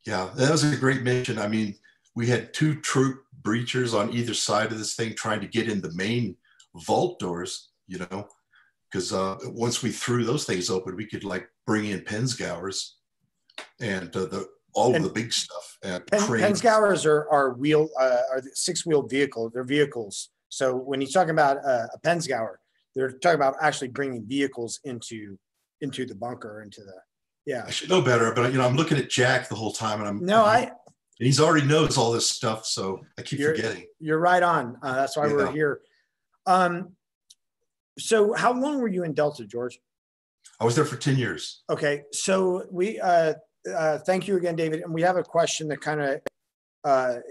yeah, that was a great mission. I mean, we had 2 troop breachers on either side of this thing trying to get in the main vault doors, because once we threw those things open, we could like bring in Pensgowers and all of the big stuff. And Pensgowers are 6-wheeled vehicles. They're vehicles. So when he's talking about a Pensgower, they're talking about actually bringing vehicles into the bunker, I should know better, but I'm looking at Jack the whole time, and he's already knows all this stuff, so I keep forgetting. You're right on. That's why we're here. So how long were you in Delta, George? I was there for 10 years. Okay, so we thank you again, David. And we have a question that kind of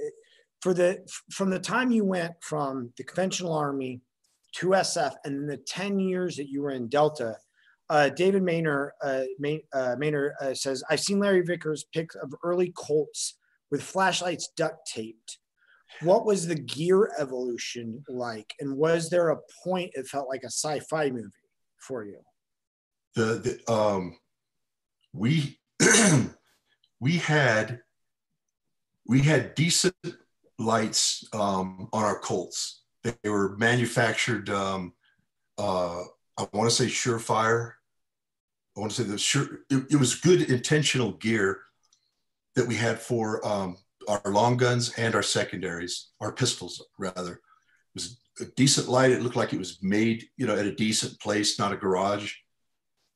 from the time you went from the conventional army to SF, and then the 10 years that you were in Delta. David Maynard says, I've seen Larry Vickers' pics of early Colts with flashlights duct taped. What was the gear evolution like? And was there a point it felt like a sci-fi movie for you? We had decent lights on our Colts. They were manufactured, I want to say Surefire. I want to say it was good intentional gear that we had for our long guns and our secondaries, our pistols rather. It was a decent light. It looked like it was made, at a decent place, not a garage,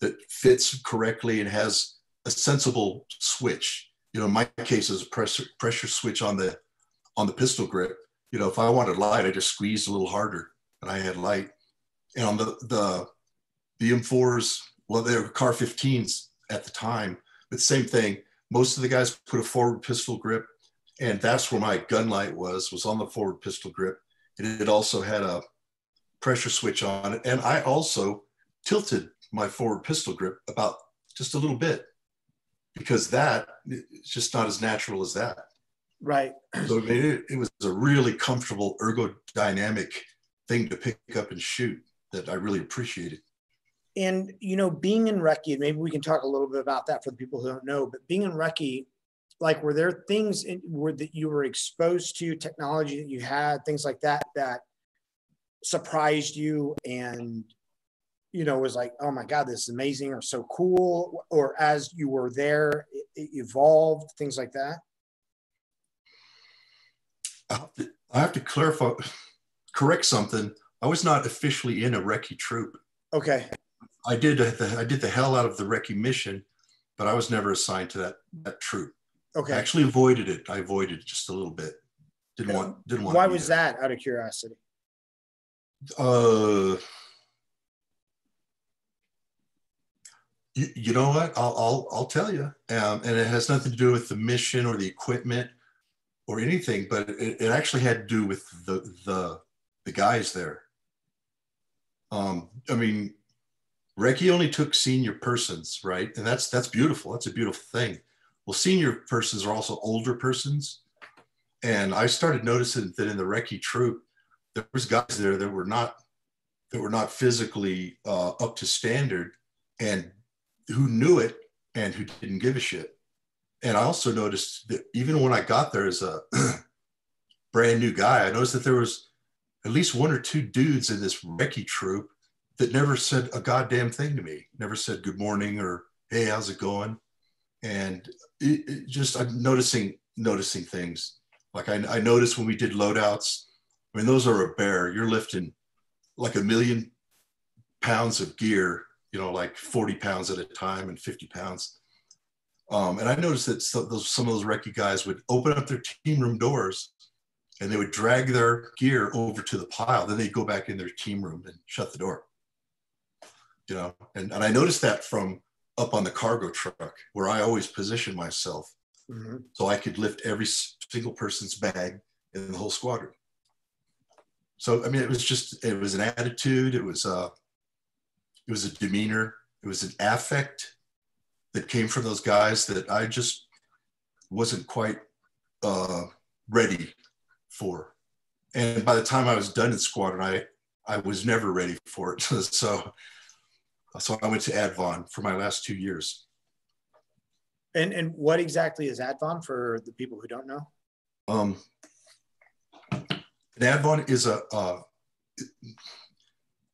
that fits correctly and has a sensible switch. In my case, is a pressure switch on the pistol grip. If I wanted light, I just squeezed a little harder, and I had light. And on the M4s, well, they were Car 15s at the time, but same thing. most of the guys put a forward pistol grip, and that's where my gun light was on the forward pistol grip. And it also had a pressure switch on it. And I also tilted my forward pistol grip about just a little bit, because that is just not as natural as that. Right. So it was a really comfortable ergodynamic thing to pick up and shoot that I really appreciated. And, you know, being in recce, maybe we can talk a little bit about that for the people who don't know, but being in recce, like, were there things that you were exposed to, technology that you had, things like that, that surprised you and, you know, was like, oh my God, this is amazing or so cool? Or as you were there, it evolved, things like that? I have to correct something. I was not officially in a recce troop. Okay. I did the hell out of the recce mission, but I was never assigned to that troop. Okay. I actually avoided it. I avoided it just a little bit. Didn't want. Why was that, out of curiosity? You know what? I'll tell you. And it has nothing to do with the mission or the equipment or anything, but it actually had to do with the guys there. I mean, recce only took senior persons, right? And that's beautiful. That's a beautiful thing. Well, senior persons are also older persons. And I started noticing that in the recce troop, there was guys there that were not physically up to standard, and who knew it and who didn't give a shit. And I also noticed that even when I got there as a brand new guy, I noticed that there was at least one or two dudes in this recce troop that never said a goddamn thing to me, never said good morning or, hey, how's it going? And it just, I'm noticing things. Like I noticed when we did loadouts, I mean, those are a bear. You're lifting like 1 million pounds of gear, you know, like 40 pounds at a time and 50 pounds. And I noticed that some of those recce guys would open up their team room doors and they would drag their gear over to the pile. Then they'd go back in their team room and shut the door. You know, and I noticed that from up on the cargo truck where I always position myself, so I could lift every single person's bag in the whole squadron. So, I mean, it was an attitude. It was a demeanor. It was an affect that came from those guys that I just wasn't quite ready for. And by the time I was done in squadron, I was never ready for it. So I went to Advon for my last 2 years. And what exactly is Advon for the people who don't know? An Advon is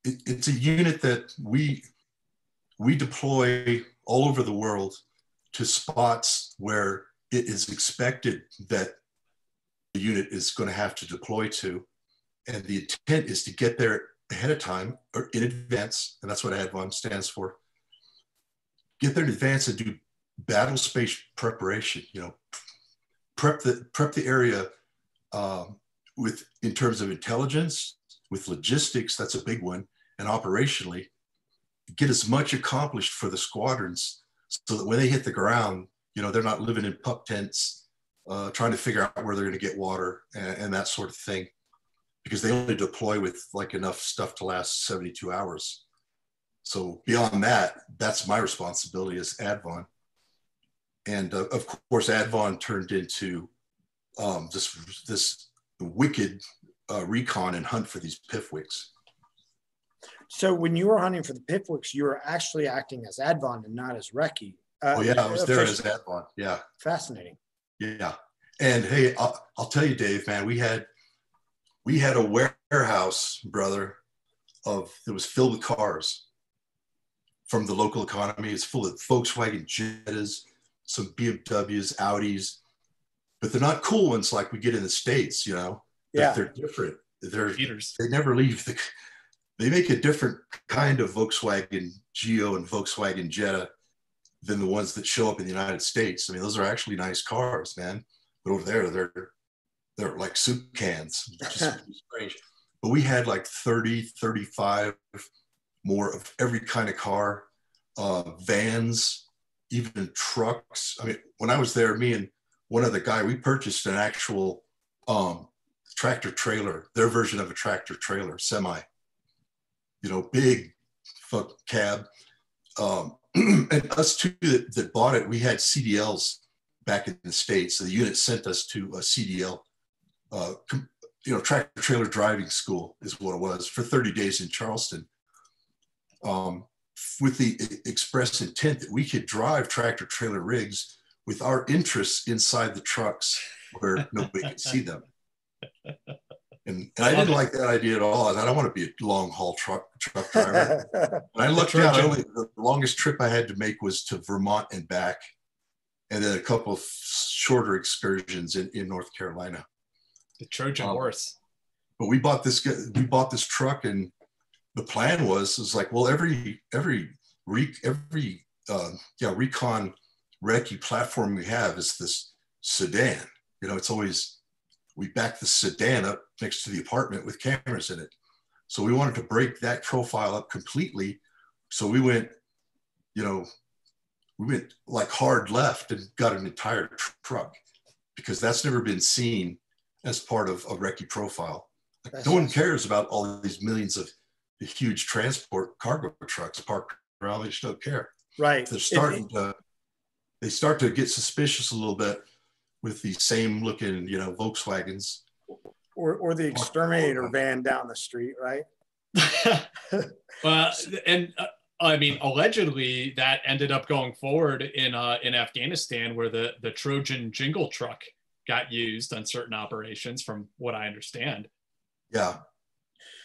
it's a unit that we deploy all over the world to spots where it is expected that the unit is going to have to deploy to. And the intent is to get there ahead of time or in advance. And that's what Advon stands for. Get there in advance and do battle space preparation, you know, prep the area in terms of intelligence, with logistics, that's a big one, and operationally, get as much accomplished for the squadrons so that when they hit the ground, you know, they're not living in pup tents, trying to figure out where they're going to get water and that sort of thing, because they only deploy with like enough stuff to last 72 hours. So beyond that, that's my responsibility as Advon. And of course, Advon turned into this wicked recon and hunt for these pifwicks. So when you were hunting for the pifwicks, you were actually acting as Advon and not as recce. Oh yeah, I was there as Advon. Yeah. Fascinating. Yeah. And hey, I'll tell you, Dave, man, we had a warehouse, brother, that was filled with cars from the local economy. It's full of Volkswagen Jettas, some BMWs, Audis, but they're not cool ones like we get in the States, you know. Yeah. They're different. They never leave they make a different kind of Volkswagen Geo and Volkswagen Jetta than the ones that show up in the United States. I mean, those are actually nice cars, man. But over there, they're like soup cans, which is strange. But we had like 30, 35 more of every kind of car, vans, even trucks. I mean, when I was there, me and one other guy, we purchased an actual tractor trailer, their version of a tractor trailer, semi, you know, big fuck cab. And us two that bought it, we had CDLs back in the States. So the unit sent us to a CDL, you know, tractor trailer driving school is what it was, for 30 days in Charleston, with the express intent that we could drive tractor trailer rigs with our interests inside the trucks where nobody could see them. And I didn't like that idea at all. I don't want to be a long haul truck driver. And I looked out, the longest trip I had to make was to Vermont and back, and then a couple of shorter excursions in North Carolina. The Trojan horse. But we bought this truck, and the plan was like, well, every recon recce platform we have is this sedan. You know, it's always, we back the sedan up next to the apartment with cameras in it. So we wanted to break that profile up completely. So we went, you know, like hard left and got an entire truck, because that's never been seen as part of a recce profile. Like, no one cares about all these millions of the huge transport cargo trucks parked around. They just don't care. Right. They're starting they start to get suspicious a little bit with the same looking, you know, Volkswagens. Or the exterminator van down the street, right? I mean, allegedly that ended up going forward in Afghanistan, where the Trojan jingle truck got used on certain operations, from what I understand. Yeah.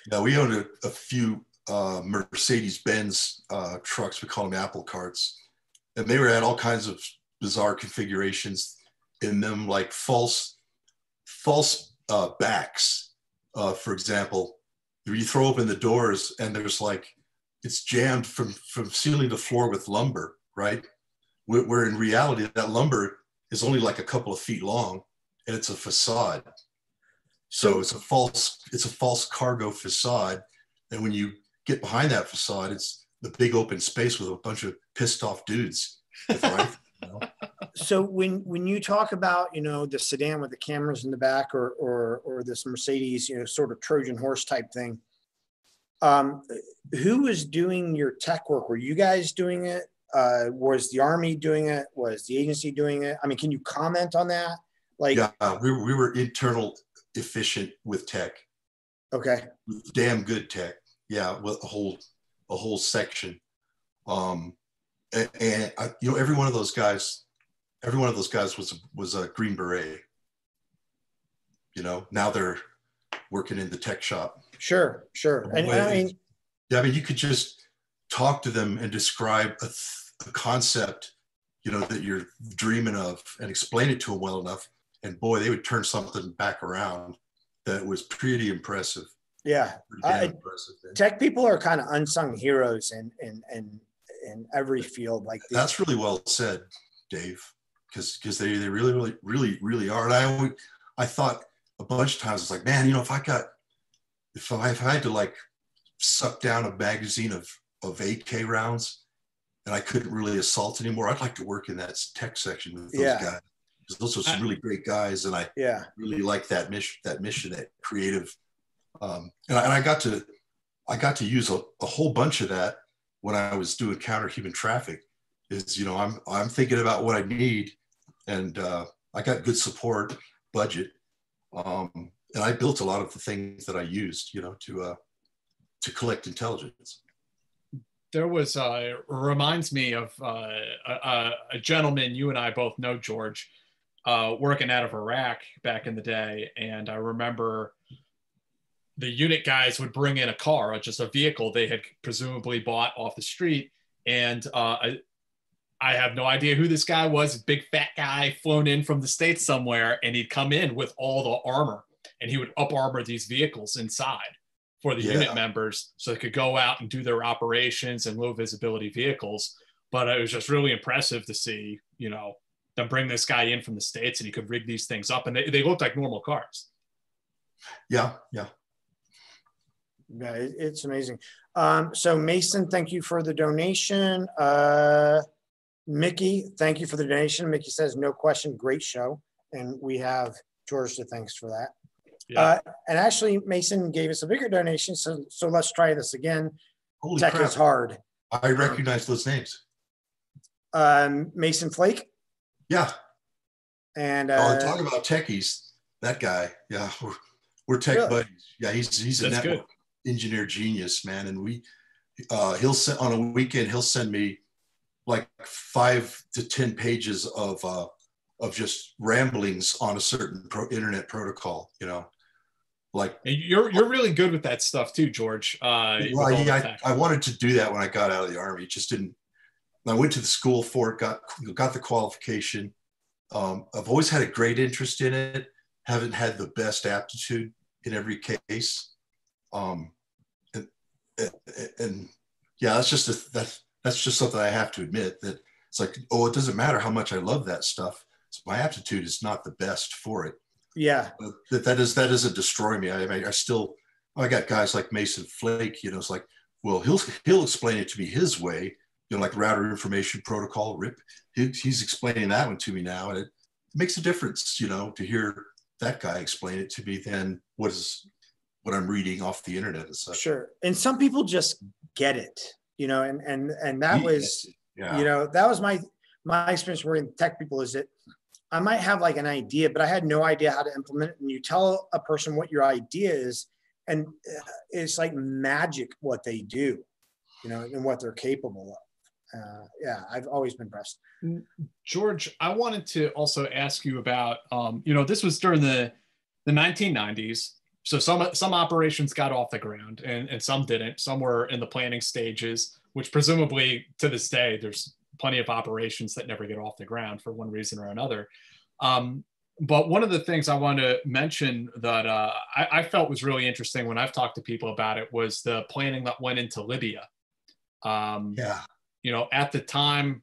Yeah, we owned a few Mercedes-Benz trucks. We call them apple carts. And they had all kinds of bizarre configurations in them, like false backs. For example, you throw open the doors and there's like, it's jammed from ceiling to floor with lumber, right? Where in reality, that lumber is only like a couple of feet long, and it's a facade. So it's a false cargo facade. And when you get behind that facade, it's the big open space with a bunch of pissed off dudes with rifles. You know? So when you talk about, you know, the sedan with the cameras in the back, or this Mercedes, you know, sort of Trojan horse type thing, who was doing your tech work? Were you guys doing it? Was the Army doing it? Was the agency doing it? I mean, can you comment on that? Like, yeah, we were internal efficient with tech. Okay. Damn good tech. Yeah, with a whole section. And you know, every one of those guys was a Green Beret. You know, now they're working in the tech shop. Sure. And I mean, you could just talk to them and describe a concept, you know, that you're dreaming of, and explain it to them well enough, and boy, they would turn something back around that was pretty impressive. Yeah, impressive. Tech people are kind of unsung heroes in every field. Like that's really well said, Dave, because they really are. And I thought a bunch of times, it's like, man, you know, if I had to like suck down a magazine of AK rounds and I couldn't really assault anymore, I'd like to work in that tech section with those guys. Because those are some really great guys, and I really like that mission, that creative. And I got to use a whole bunch of that when I was doing counter human traffic. Is, you know, I'm thinking about what I need, and I got good support budget, and I built a lot of the things that I used, you know, to collect intelligence. There was reminds me of a gentleman you and I both know, George, working out of Iraq back in the day, and I remember the unit guys would bring in a car, just a vehicle they had presumably bought off the street, and I have no idea who this guy was, big fat guy flown in from the States somewhere, and he'd come in with all the armor, and he would up armor these vehicles inside for the unit members so they could go out and do their operations and low visibility vehicles. But it was just really impressive to see, you know, them bring this guy in from the States, and he could rig these things up, and they looked like normal cars. Yeah, it's amazing. So Mason, thank you for the donation. Mickey, thank you for the donation. Mickey says, no question, great show. And we have George to thanks for that. Yeah. And actually, Mason gave us a bigger donation. So let's try this again. Holy Tech crap. is hard. I recognize those names. Mason Flake. Yeah. And talk about techies. That guy. Yeah. We're tech really? buddies. Yeah. He's a That's network good. engineer genius, man. And he'll send on a weekend, he'll send me like 5 to 10 pages of just ramblings on a certain internet protocol, you know, like you're really good with that stuff too, George. I wanted to do that when I got out of the Army. Just didn't. I went to the school for it, got the qualification. I've always had a great interest in it. Haven't had the best aptitude in every case. And yeah, that's just something I have to admit, that it's like, oh, it doesn't matter how much I love that stuff. So my aptitude is not the best for it. Yeah. But that doesn't destroy me. I got guys like Mason Flake, you know, it's like, well, he'll explain it to me his way, you know, like router information protocol, RIP. He's explaining that one to me now. And it makes a difference, you know, to hear that guy explain it to me than what I'm reading off the internet and such. Sure. And some people just get it, you know, and that was, yeah. You know, that was my experience working with tech people, is that I might have like an idea, but I had no idea how to implement it. And you tell a person what your idea is, and it's like magic what they do, you know, and what they're capable of. Yeah, I've always been impressed. George, I wanted to also ask you about, you know, this was during the 1990s. So some operations got off the ground and some didn't. Some were in the planning stages, which presumably to this day, there's plenty of operations that never get off the ground for one reason or another. But one of the things I want to mention that I felt was really interesting when I've talked to people about it was the planning that went into Libya. Yeah. You know, at the time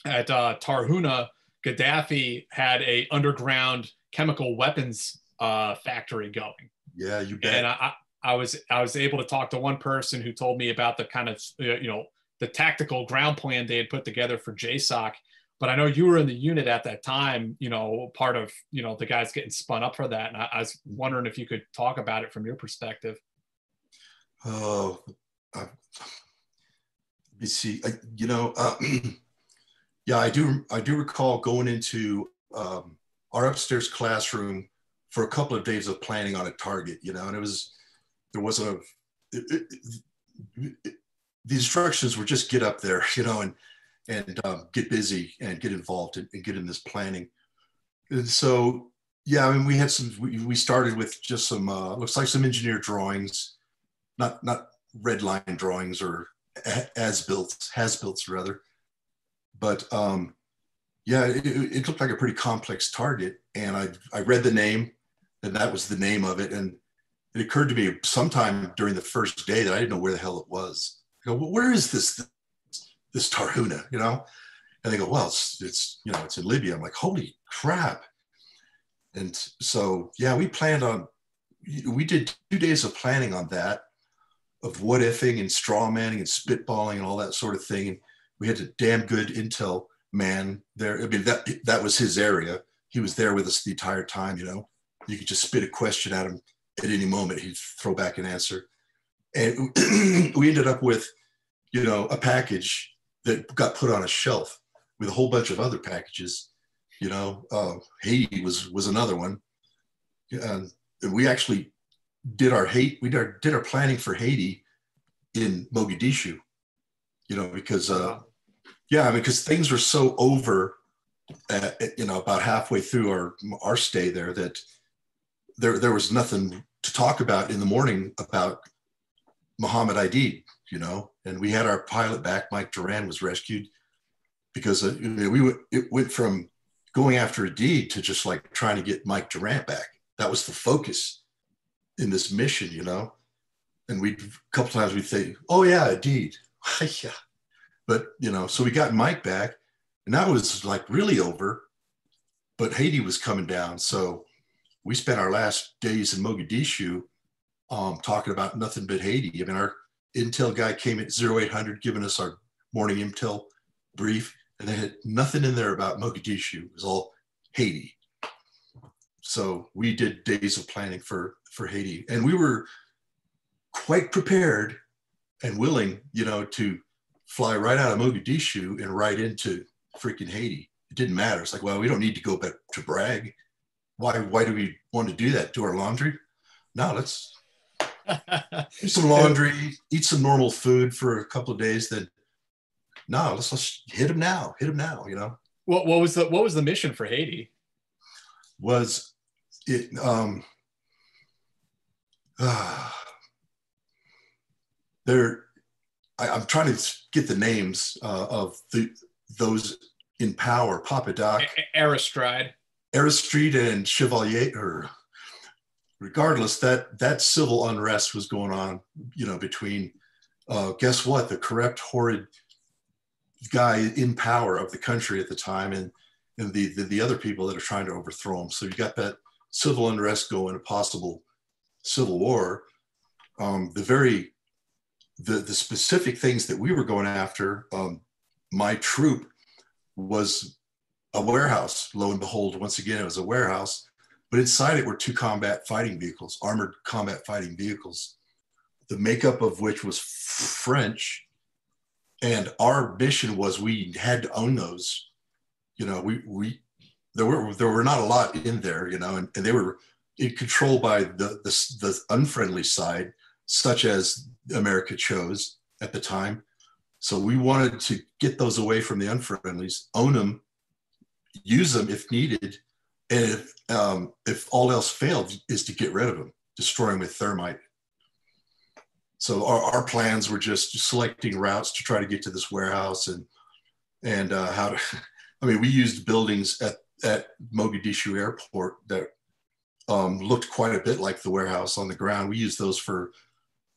at Tarhuna, Gaddafi had a underground chemical weapons factory going. Yeah, you bet. And I was able to talk to one person who told me about the kind of, you know, the tactical ground plan they had put together for JSOC. But I know you were in the unit at that time, you know, part of, you know, the guys getting spun up for that. And I was wondering if you could talk about it from your perspective. Oh, let me see. You know, yeah, I do recall going into our upstairs classroom for a couple of days of planning on a target, you know, and the instructions were just get up there, you know, and get busy and get involved and get in this planning. And so, yeah, I mean, we started with just some, looks like some engineer drawings, not red line drawings or has-built rather. But yeah, it looked like a pretty complex target. And I read the name, and that was the name of it. And it occurred to me sometime during the first day that I didn't know where the hell it was. I go, well, where is this Tarhuna, you know? And they go, well, it's you know, it's in Libya. I'm like, holy crap. And so, yeah, we did 2 days of planning on that, of what ifing and straw manning and spitballing and all that sort of thing. And we had a damn good intel man there. I mean, that was his area. He was there with us the entire time, you know. You could just spit a question at him at any moment. He'd throw back an answer. And we ended up with, you know, a package that got put on a shelf with a whole bunch of other packages. You know, Haiti was another one. And we actually did our planning for Haiti in Mogadishu, you know, because, yeah, I mean, because things were so over, you know, about halfway through our stay there, that there was nothing to talk about in the morning about Muhammad Aidid, you know, and we had our pilot back. Mike Duran was rescued because it went from going after Aidid to just like trying to get Mike Durant back. That was the focus in this mission, you know. And a couple times we'd say, oh yeah, Aidid. Yeah. But, you know, so we got Mike back, and that was like really over, but Haiti was coming down. So we spent our last days in Mogadishu talking about nothing but Haiti. I mean, our intel guy came at 0800 giving us our morning intel brief. and they had nothing in there about Mogadishu. It was all Haiti. So we did days of planning for Haiti, and we were quite prepared and willing, you know, to fly right out of Mogadishu and right into freaking Haiti. It didn't matter. It's like, well, we don't need to go back to brag. Why do we want to do that? Do our laundry? No, let's do some laundry, eat some normal food for a couple of days. Then, no, let's hit them now. Hit them now. You know. What was the mission for Haiti? Was it? I'm trying to get the names of those in power. Papa Doc, Aristide and Chevalier, or regardless, that civil unrest was going on, you know, between guess what, the corrupt, horrid guy in power of the country at the time, and the other people that are trying to overthrow him. So you got that civil unrest going, a possible civil war. The specific things that we were going after, my troop was a warehouse. Lo and behold, once again, it was a warehouse, but inside it were 2 combat fighting vehicles, armored combat fighting vehicles, the makeup of which was French. And our mission was we had to own those. You know, there were not a lot in there, you know, and they were controlled by the unfriendly side, such as America chose at the time. So we wanted to get those away from the unfriendlies, own them, use them if needed, and if all else failed, is to get rid of them, destroy them with thermite. So our plans were just selecting routes to try to get to this warehouse, and how to. I mean, we used buildings at Mogadishu Airport that looked quite a bit like the warehouse on the ground. We used those for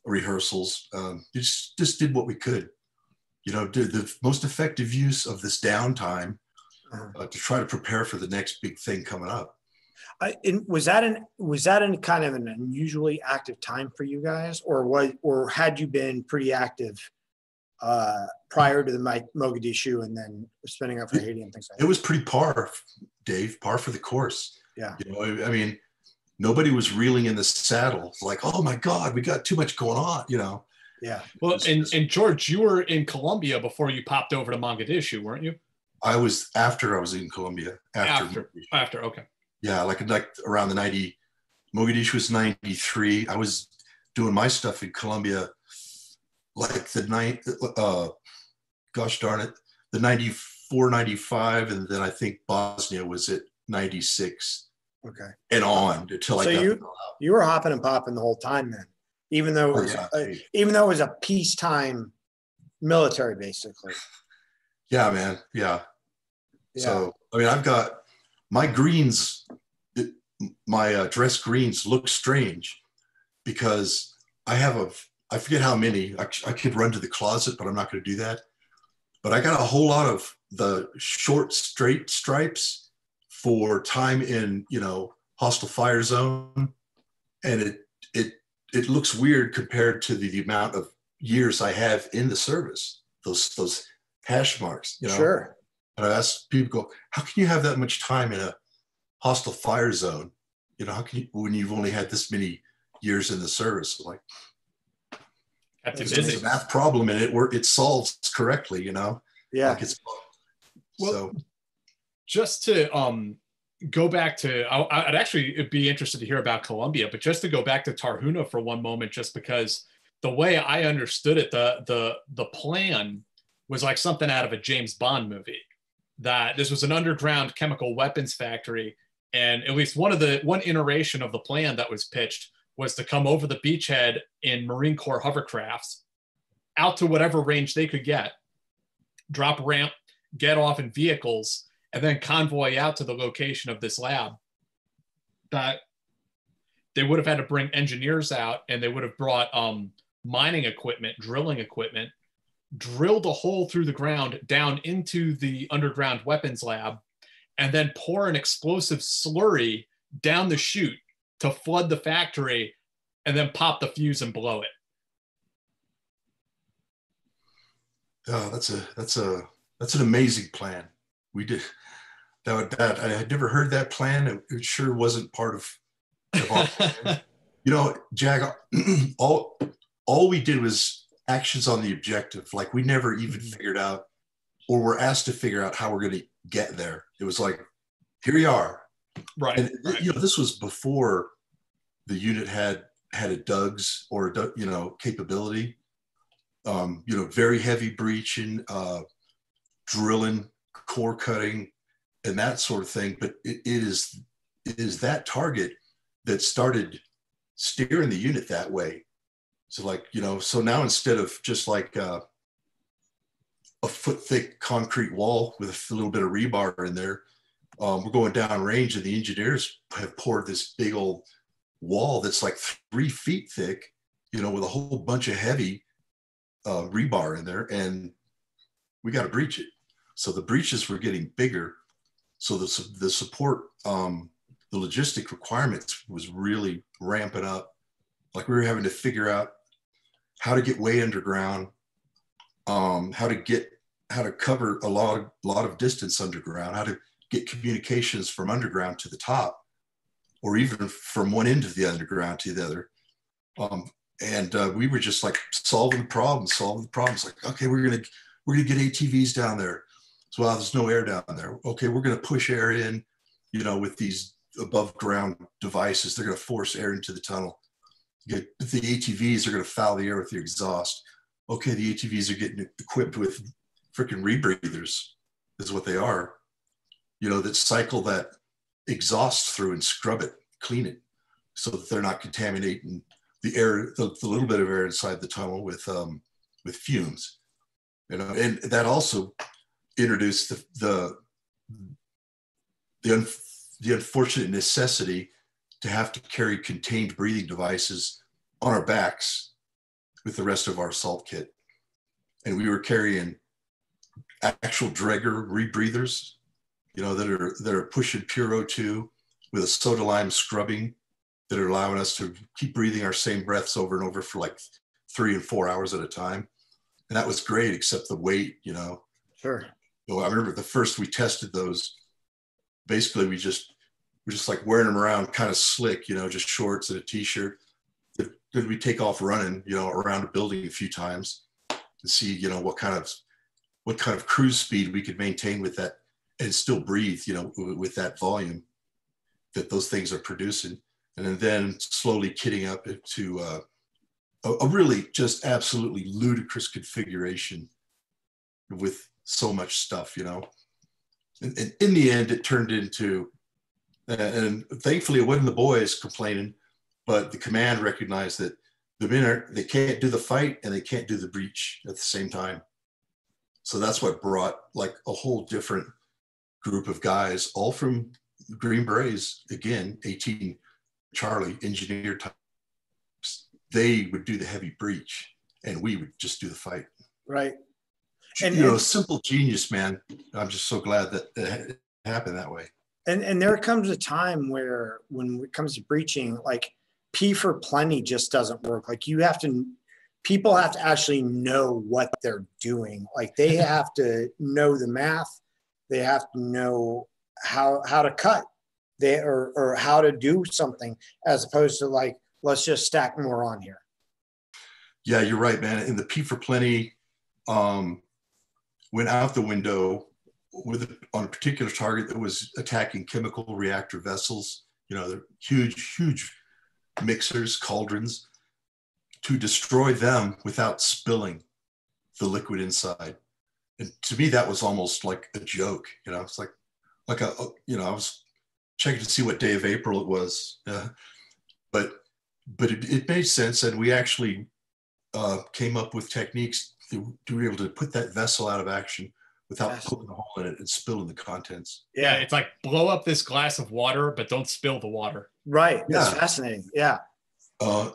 rehearsals. Just did what we could, you know, did the most effective use of this downtime to try to prepare for the next big thing coming up. Was that in kind of an unusually active time for you guys, or had you been pretty active prior to the Mogadishu and then spinning up for Haiti and things like that? It was pretty par, Dave, par for the course. Yeah. You know, I mean, nobody was reeling in the saddle like, oh my God, we got too much going on, you know? Yeah. Well, and George, you were in Colombia before you popped over to Mogadishu, weren't you? I was in Colombia. After, okay. Yeah, like around the Mogadishu was 93. I was doing my stuff in Colombia like gosh darn it, the 94, 95, and then I think Bosnia was at 96. Okay. And on until so you were hopping and popping the whole time then, even though it was a peacetime military, basically. Yeah, man. Yeah. So I mean, I've got my greens, my dress greens look strange because I forget how many. I could run to the closet, but I'm not going to do that. But I got a whole lot of the short, straight stripes for time in, you know, hostile fire zone, and it looks weird compared to the amount of years I have in the service. Those hash marks, you know. Sure. And I asked people, how can you have that much time in a hostile fire zone? You know, how can you, when you've only had this many years in the service? Like, it's a math problem, and it solves correctly, you know. Yeah. Like so just to go back to, I'd actually be interested to hear about Colombia, but just to go back to Tarhuna for one moment, just because the way I understood it, the plan was like something out of a James Bond movie, that this was an underground chemical weapons factory. And at least one iteration of the plan that was pitched was to come over the beachhead in Marine Corps hovercrafts out to whatever range they could get, drop ramp, get off in vehicles, and then convoy out to the location of this lab. That they would have had to bring engineers out, and they would have brought mining equipment, drilling equipment, drilled a hole through the ground down into the underground weapons lab, and then pour an explosive slurry down the chute to flood the factory, and then pop the fuse and blow it. Oh, that's a That's an amazing plan. We did that. I had never heard that plan. It sure wasn't part of our plan. You know, Jack, all we did was actions on the objective. Like we never even figured out, or were asked to figure out how we're going to get there. It was like, here you are. Right. And right. you know, this was before the unit had a DUGS or capability. You know, very heavy breaching, drilling, core cutting, and that sort of thing. But it is that target that started steering the unit that way. So like, you know, so now instead of just like a foot thick concrete wall with a little bit of rebar in there, we're going down range, and the engineers have poured this big old wall that's like 3 feet thick, you know, with a whole bunch of heavy rebar in there, and we got to breach it. So the breaches were getting bigger. So the support, the logistic requirements was really ramping up. Like we were having to figure out how to get way underground, how to cover a lot of distance underground, how to get communications from underground to the top, or even from one end of the underground to the other. And we were just like solving the problems. Like, okay, we're gonna get ATVs down there. So there's no air down there. Okay, we're gonna push air in, you know, with these above ground devices. They're gonna force air into the tunnel. The ATVs are gonna foul the air with the exhaust. Okay, the ATVs are getting equipped with freaking rebreathers, is what they are. You know, that cycle that exhaust through and scrub it, clean it, so that they're not contaminating the air, the little bit of air inside the tunnel with fumes. You know, and that also introduced the unfortunate necessity to have to carry contained breathing devices on our backs with the rest of our assault kit. And we were carrying actual Draeger rebreathers, you know, that are pushing pure O2 with a soda lime scrubbing that are allowing us to keep breathing our same breaths over and over for like 3 and 4 hours at a time. And that was great, except the weight, you know. Sure. You know, I remember the first we tested those, basically we're just like wearing them around kind of slick, you know, just shorts and a t-shirt. Then we take off running, you know, around a building a few times to see, you know, what kind of cruise speed we could maintain with that and still breathe, you know, with that volume that those things are producing. And then slowly kitting up into a really just absolutely ludicrous configuration with so much stuff, you know. And in the end, it turned into, and thankfully it wasn't the boys complaining, but the command recognized that the men they can't do the fight and they can't do the breach at the same time. So that's what brought like a whole different group of guys, all from Green Berets, again, 18 Charlie engineer types. They would do the heavy breach and we would just do the fight. Right. And you know, simple genius, man. I'm just so glad that it happened that way. And there comes a time where when it comes to breaching, like P for plenty just doesn't work. Like people have to actually know what they're doing. Like they have to know the math. They have to know how to cut or how to do something, as opposed to like, let's just stack more on here. Yeah, you're right, man. And the P for plenty went out the window on a particular target that was attacking chemical reactor vessels. You know, they're huge mixers, cauldrons, to destroy them without spilling the liquid inside. And to me, that was almost like a joke. You know, it's like I was checking to see what day of April it was, but it made sense, and we actually came up with techniques to be able to put that vessel out of action without putting a hole in it and spilling the contents. Yeah, it's like blow up this glass of water, but don't spill the water. Right. That's fascinating. Yeah. I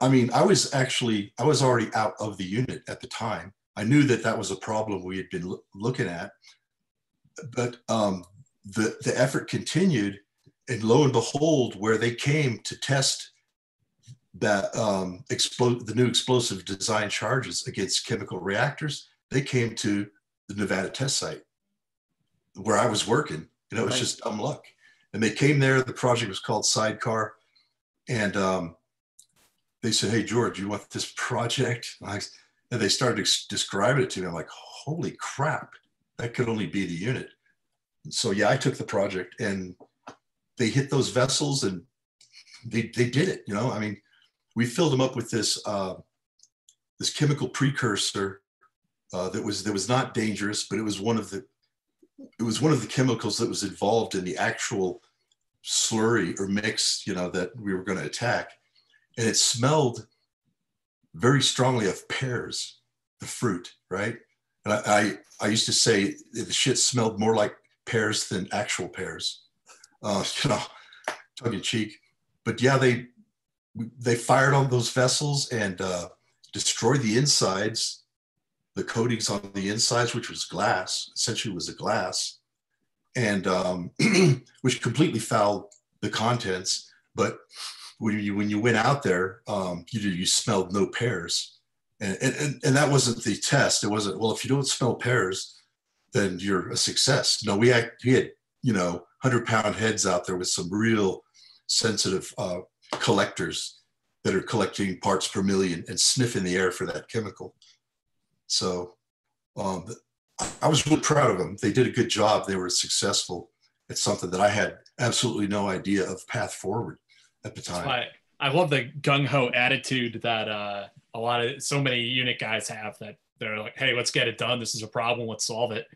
mean, I was already out of the unit at the time. I knew that was a problem we had been looking at, but the effort continued, and lo and behold, where they came to test that the new explosive design charges against chemical reactors, they came to the Nevada test site where I was working. You know, it was just dumb luck. And they came there. The project was called Sidecar. And they said, hey, George, you want this project? And they started describing it to me. I'm like, holy crap, that could only be the unit. And so, yeah, I took the project, and they hit those vessels, and they did it. You know, I mean, we filled them up with this this chemical precursor that was not dangerous, but it was one of the chemicals that was involved in the actual slurry or mix, you know, that we were going to attack. And it smelled very strongly of pears, the fruit, right? And I used to say the shit smelled more like pears than actual pears, you know, tongue in cheek. But yeah, they fired on those vessels and destroyed the insides, the coatings on the insides, which was glass, essentially was a glass, and which completely fouled the contents. But when you went out there, you smelled no pears, and that wasn't the test. It wasn't, well, if you don't smell pears, then you're a success. No, we had, you know, 100-pound heads out there with some real sensitive collectors that are collecting parts per million and sniffing the air for that chemical. So I was really proud of them. They did a good job. They were successful. It's something that I had absolutely no idea of path forward at the time. That's why I love the gung-ho attitude that so many unit guys have, that they're like, hey, let's get it done. This is a problem. Let's solve it.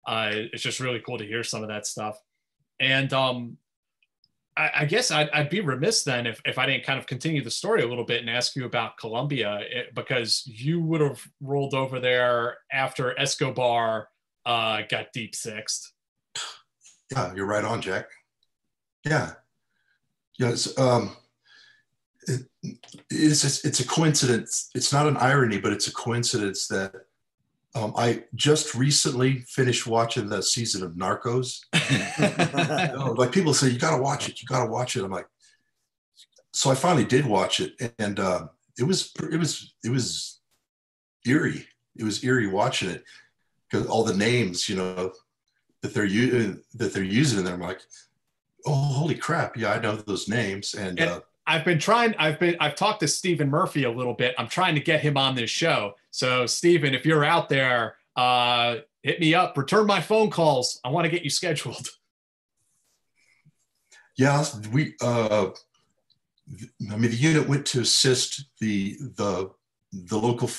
It's just really cool to hear some of that stuff. And I guess I'd be remiss then if I didn't kind of continue the story a little bit and ask you about Colombia, because you would have rolled over there after Escobar got deep sixed. Yeah, you're right on, Jack. Yeah. Yeah, it's a coincidence. It's not an irony, but it's a coincidence that I just recently finished watching the season of Narcos. Like, people say, you got to watch it. You got to watch it. I'm like, so I finally did watch it, and it was eerie. It was eerie watching it, because all the names, you know, that they're using in there. I'm like, oh, holy crap! Yeah, I know those names. And I've talked to Stephen Murphy a little bit. I'm trying to get him on this show. So Stephen, if you're out there, hit me up. Return my phone calls. I want to get you scheduled. Yeah, I mean, the unit went to assist the local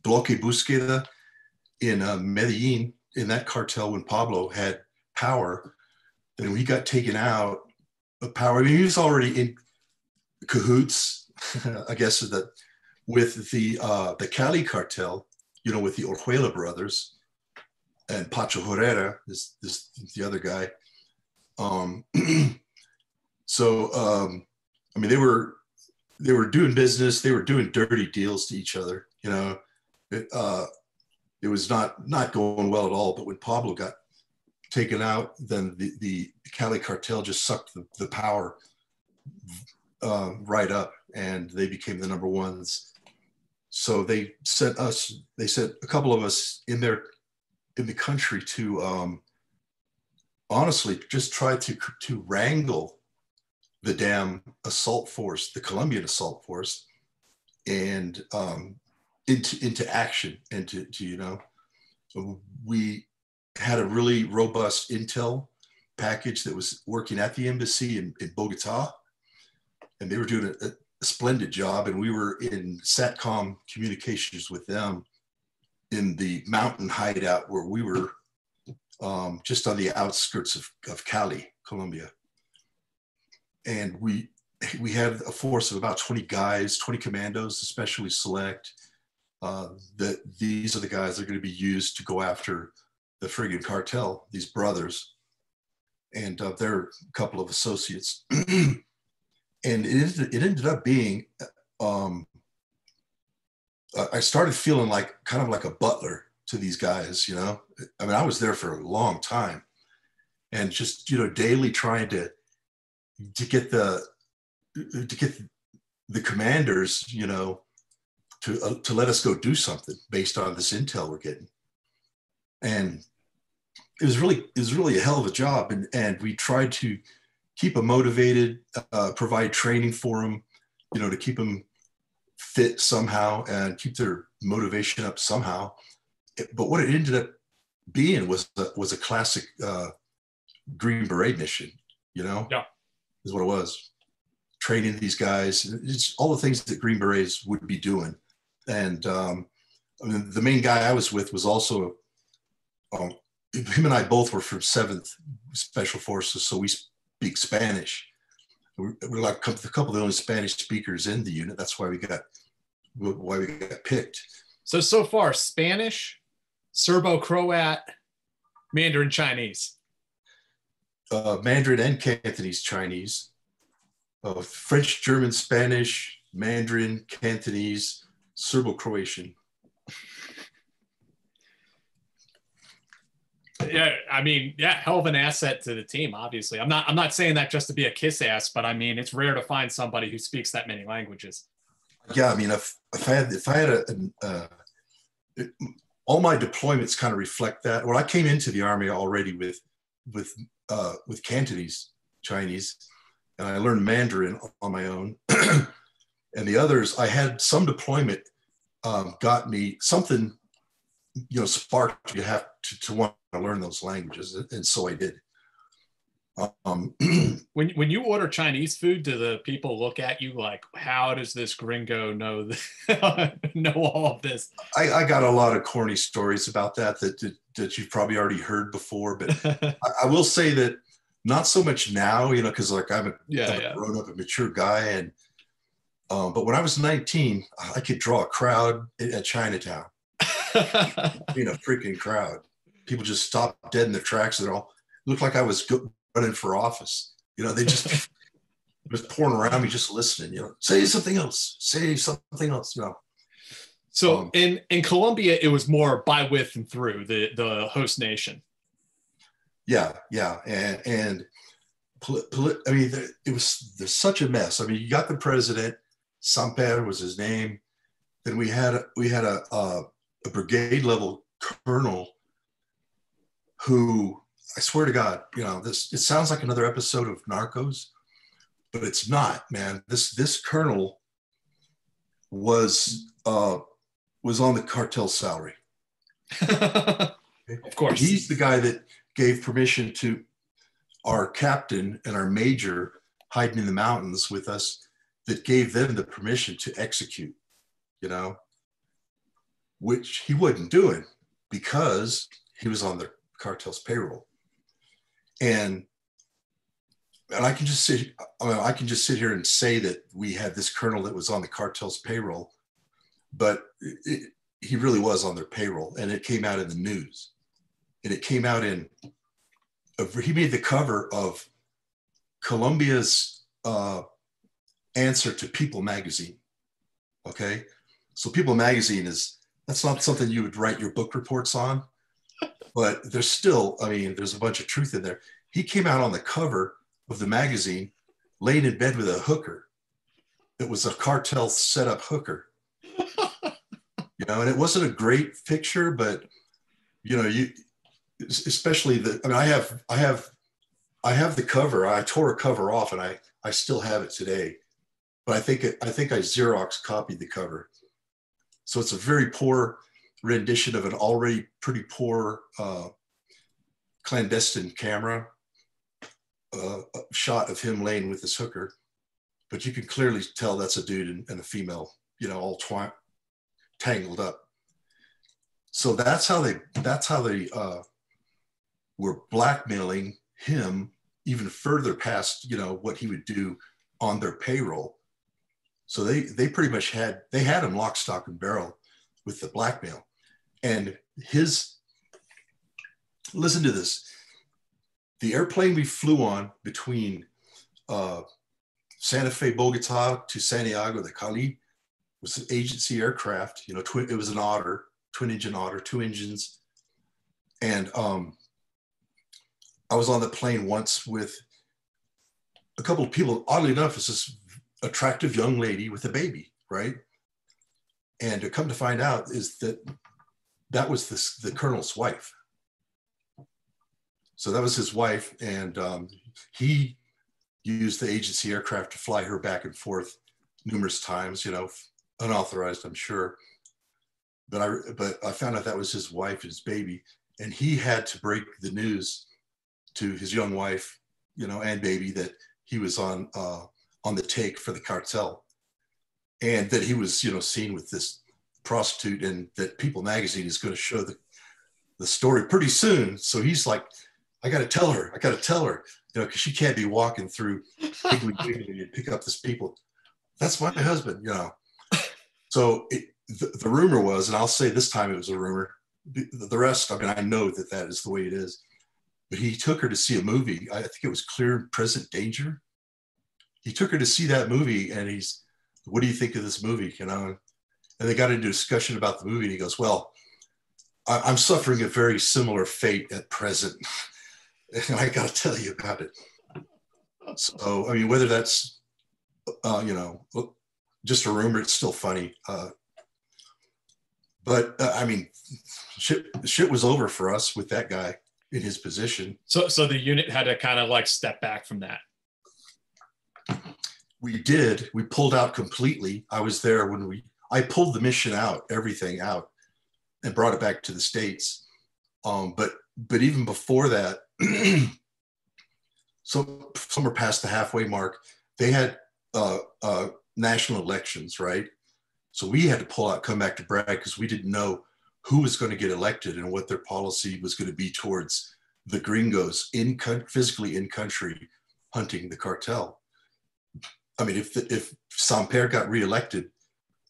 Bloque Búsqueda in Medellin, in that cartel, when Pablo had power. And when he got taken out of power, I mean, he was already in cahoots, I guess, with the Cali cartel, you know, with the Orjuela brothers, and Pacho Herrera is the other guy. I mean, they were doing business. They were doing dirty deals to each other. You know, it was not going well at all. But when Pablo got taken out, then the Cali cartel just sucked the power right up, and they became the number ones. So they sent a couple of us in the country to honestly just try to wrangle the damn assault force, the Colombian assault force, and into action, and to you know, we had a really robust intel package that was working at the embassy in Bogota, and they were doing a splendid job, and we were in SATCOM communications with them in the mountain hideout where we were just on the outskirts of Cali, Colombia. And we had a force of about 20 guys, 20 commandos, especially select, that these are the guys that are going to be used to go after the friggin' cartel, these brothers, and their couple of associates. And it ended up being, I started feeling kind of like a butler to these guys, you know. I mean, I was there for a long time, and just, you know, daily trying to get the commanders, you know, to let us go do something based on this intel we're getting. And it was really a hell of a job. And we tried to keep them motivated, provide training for them, to keep them fit somehow and keep their motivation up somehow. But what it ended up being was a classic Green Beret mission, Yeah. is what it was. Training these guys, it's all the things that Green Berets would be doing. And the main guy I was with was also, him and I both were from 7th Special Forces, so we speak Spanish. We're like a couple of the only Spanish speakers in the unit. That's why we got picked. So far, Spanish, Serbo-Croat, Mandarin Chinese. Mandarin and Cantonese Chinese. French, German, Spanish, Mandarin, Cantonese, Serbo-Croatian. Yeah, I mean, hell of an asset to the team. Obviously, I'm not saying that just to be a kiss ass, but I mean, it's rare to find somebody who speaks that many languages. Yeah, I mean, if I had all my deployments kind of reflect that. Well, I came into the Army already with Cantonese Chinese, and I learned Mandarin on my own. And the others, I had some deployment got me something, sparked. You have to want to learn those languages, and so I did. When you order Chinese food, do the people look at you like, how does this gringo know all of this? I got a lot of corny stories about that you've probably already heard before, but I will say that not so much now, because like I'm a grown up and mature guy, and but when I was 19, I could draw a crowd at Chinatown. Being a freaking crowd, people just stopped dead in their tracks. It all looked like I was running for office. They just was pouring around me, just listening. Say something else. Say something else. So in Colombia, it was more by, with, and through the host nation. Yeah, and I mean, there's such a mess. I mean, you got the president, Samper was his name. Then we had a brigade level colonel who, I swear to God, it sounds like another episode of Narcos, but it's not, man. This colonel was on the cartel salary. Of course. He's the guy that gave permission to our captain and our major hiding in the mountains with us, that gave them the permission to execute, which he wasn't doing because he was on the cartel's payroll. And I can just sit here and say that we had this colonel that was on the cartel's payroll, but he really was on their payroll, and it came out in the news. And it came out he made the cover of Colombia's answer to People magazine. Okay. So People magazine that's not something you would write your book reports on, but there's a bunch of truth in there. He came out on the cover of the magazine, laying in bed with a hooker. That was a cartel set up hooker. And it wasn't a great picture, but especially I have the cover. I tore a cover off, and I still have it today. But I think I Xerox copied the cover. So it's a very poor rendition of an already pretty poor clandestine camera shot of him laying with his hooker. But you can clearly tell that's a dude and a female, all tangled up. So that's how they were blackmailing him even further past, what he would do on their payroll. So they pretty much had him lock, stock, and barrel with the blackmail. And listen to this. The airplane we flew on between Santa Fe, Bogota to Santiago de Cali was an agency aircraft. It was an Otter, twin engine Otter, 2 engines. And I was on the plane once with a couple of people. Oddly enough, it's this attractive young lady with a baby, right? And to come to find out is that was the colonel's wife. So that was his wife, and he used the agency aircraft to fly her back and forth numerous times, you know, unauthorized, I'm sure. But I found out that was his wife, his baby, and he had to break the news to his young wife, you know, and baby, that he was on the take for the cartel, and that he was, you know, seen with this prostitute, and that People magazine is going to show the story pretty soon. So he's like, I got to tell her, you know, because she can't be walking through Piggly Wiggly and pick up this people. That's my husband, you know. So the rumor was, and I'll say this time it was a rumor. The rest, I mean, I know that that is the way it is. But he took her to see a movie. I think it was Clear and Present Danger. He took her to see that movie, and he's, what do you think of this movie? You know, and they got into a discussion about the movie, and he goes, well, I'm suffering a very similar fate at present. And I got to tell you about it. So, I mean, whether that's, you know, just a rumor, it's still funny. But I mean, shit was over for us with that guy in his position. So the unit had to kind of like step back from that. We did. We pulled out completely. I was there when I pulled the mission out, everything out, and brought it back to the States. But even before that, so somewhere past the halfway mark, they had national elections, right? So we had to pull out, come back to Bragg, because we didn't know who was going to get elected and what their policy was going to be towards the gringos physically in country hunting the cartel. I mean, if Samper got reelected,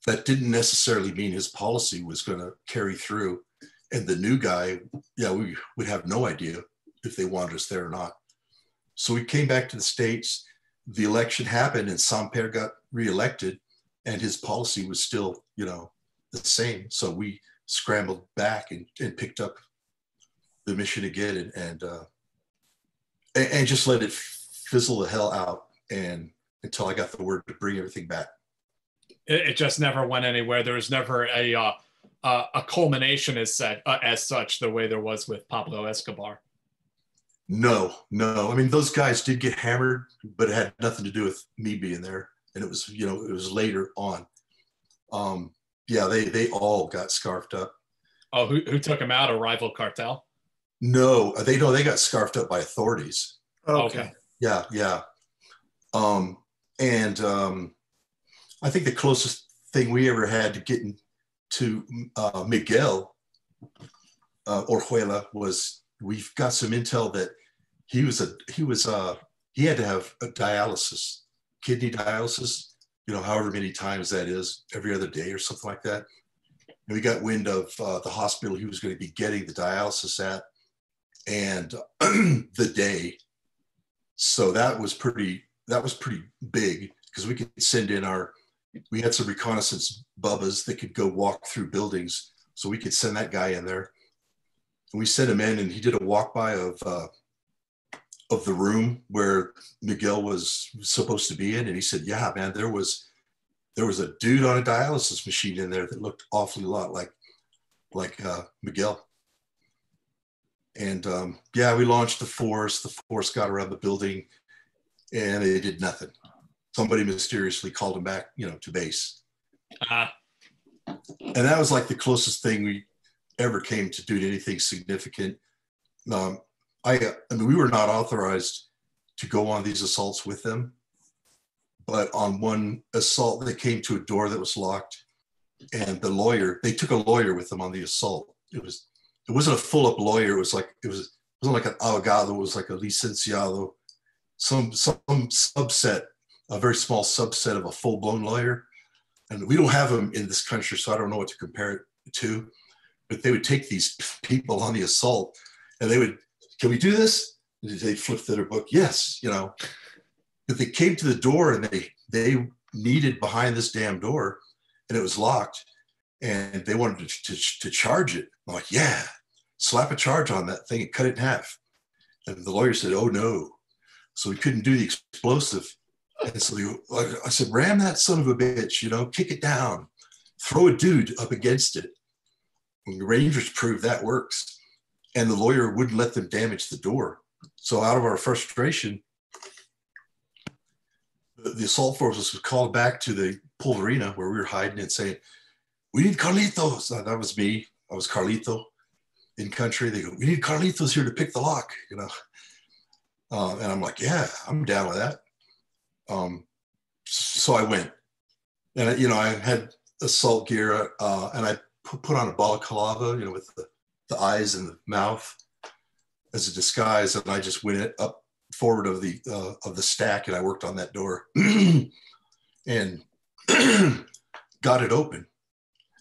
that didn't necessarily mean his policy was going to carry through. And the new guy, yeah, we would have no idea if they wanted us there or not. So we came back to the States. The election happened, and Samper got reelected, and his policy was still, you know, the same. So we scrambled back and picked up the mission again, and just let it fizzle the hell out, and until I got the word to bring everything back. It just never went anywhere. There was never a culmination as such, the way there was with Pablo Escobar. No. I mean, those guys did get hammered, but it had nothing to do with me being there. And it was, you know, it was later on. Yeah, they all got scarfed up. Oh, who took them out? A rival cartel? No, they got scarfed up by authorities. Okay. Yeah. I think the closest thing we ever had to getting to Miguel Orjuela was, we've got some intel that he had to have a dialysis, kidney dialysis, you know, however many times that is, every other day or something like that. And we got wind of the hospital he was going to be getting the dialysis at, and the day. So that was pretty big, because we could send in we had some reconnaissance bubbas that could go walk through buildings. So we could send that guy in there. And we sent him in, and he did a walk by of the room where Miguel was supposed to be in. And he said, yeah, man, there was a dude on a dialysis machine in there that looked awfully a lot like Miguel. And yeah, we launched the force. The force got around the building, and they did nothing. Somebody mysteriously called him back, you know, to base. And that was like the closest thing we ever came to doing anything significant. I mean, we were not authorized to go on these assaults with them, but on one assault, they came to a door that was locked, and they took a lawyer with them on the assault. It wasn't a full-up lawyer. It wasn't like an abogado. It was like a licenciado, some subset, a very small subset of a full-blown lawyer. And we don't have them in this country, so I don't know what to compare it to. But they would take these people on the assault, and they would, can we do this? And they'd flip through their book, yes, you know. But they came to the door, and they needed behind this damn door, and it was locked, and they wanted to charge it. I'm like, yeah, slap a charge on that thing and cut it in half. And the lawyer said, oh no. So we couldn't do the explosive. And so I said, ram that son of a bitch, you know, kick it down, throw a dude up against it. And the Rangers proved that works. And the lawyer wouldn't let them damage the door. So out of our frustration, the assault forces was called back to the Pulverina where we were hiding and saying, "We need Carlitos." That was me. I was Carlito in country. They go, "We need Carlitos here to pick the lock," you know. And I'm like, "Yeah, I'm down with that." So I went, and you know, I had assault gear, and I put on a balaclava, you know, with the eyes and the mouth as a disguise, and I just went up forward of the stack, and I worked on that door and got it open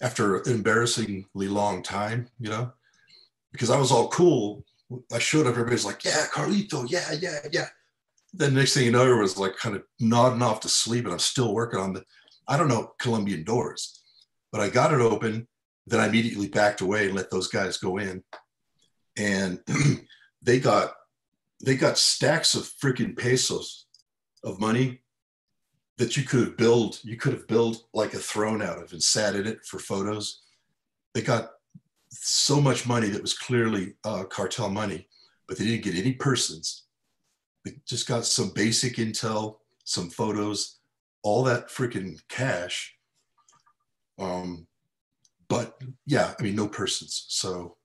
after an embarrassingly long time, you know, because I was all cool. I showed up, everybody's like, "Yeah, Carlito, yeah, yeah, yeah." Then next thing you know, everyone's like kind of nodding off to sleep, and I'm still working on I don't know Colombian doors, but I got it open. Then I immediately backed away and let those guys go in. And they got stacks of freaking pesos of money that you could have built like a throne out of and sat in it for photos. They got so much money that was clearly cartel money, but they didn't get any persons. They just got some basic intel, some photos, all that freaking cash. But yeah, I mean, no persons. So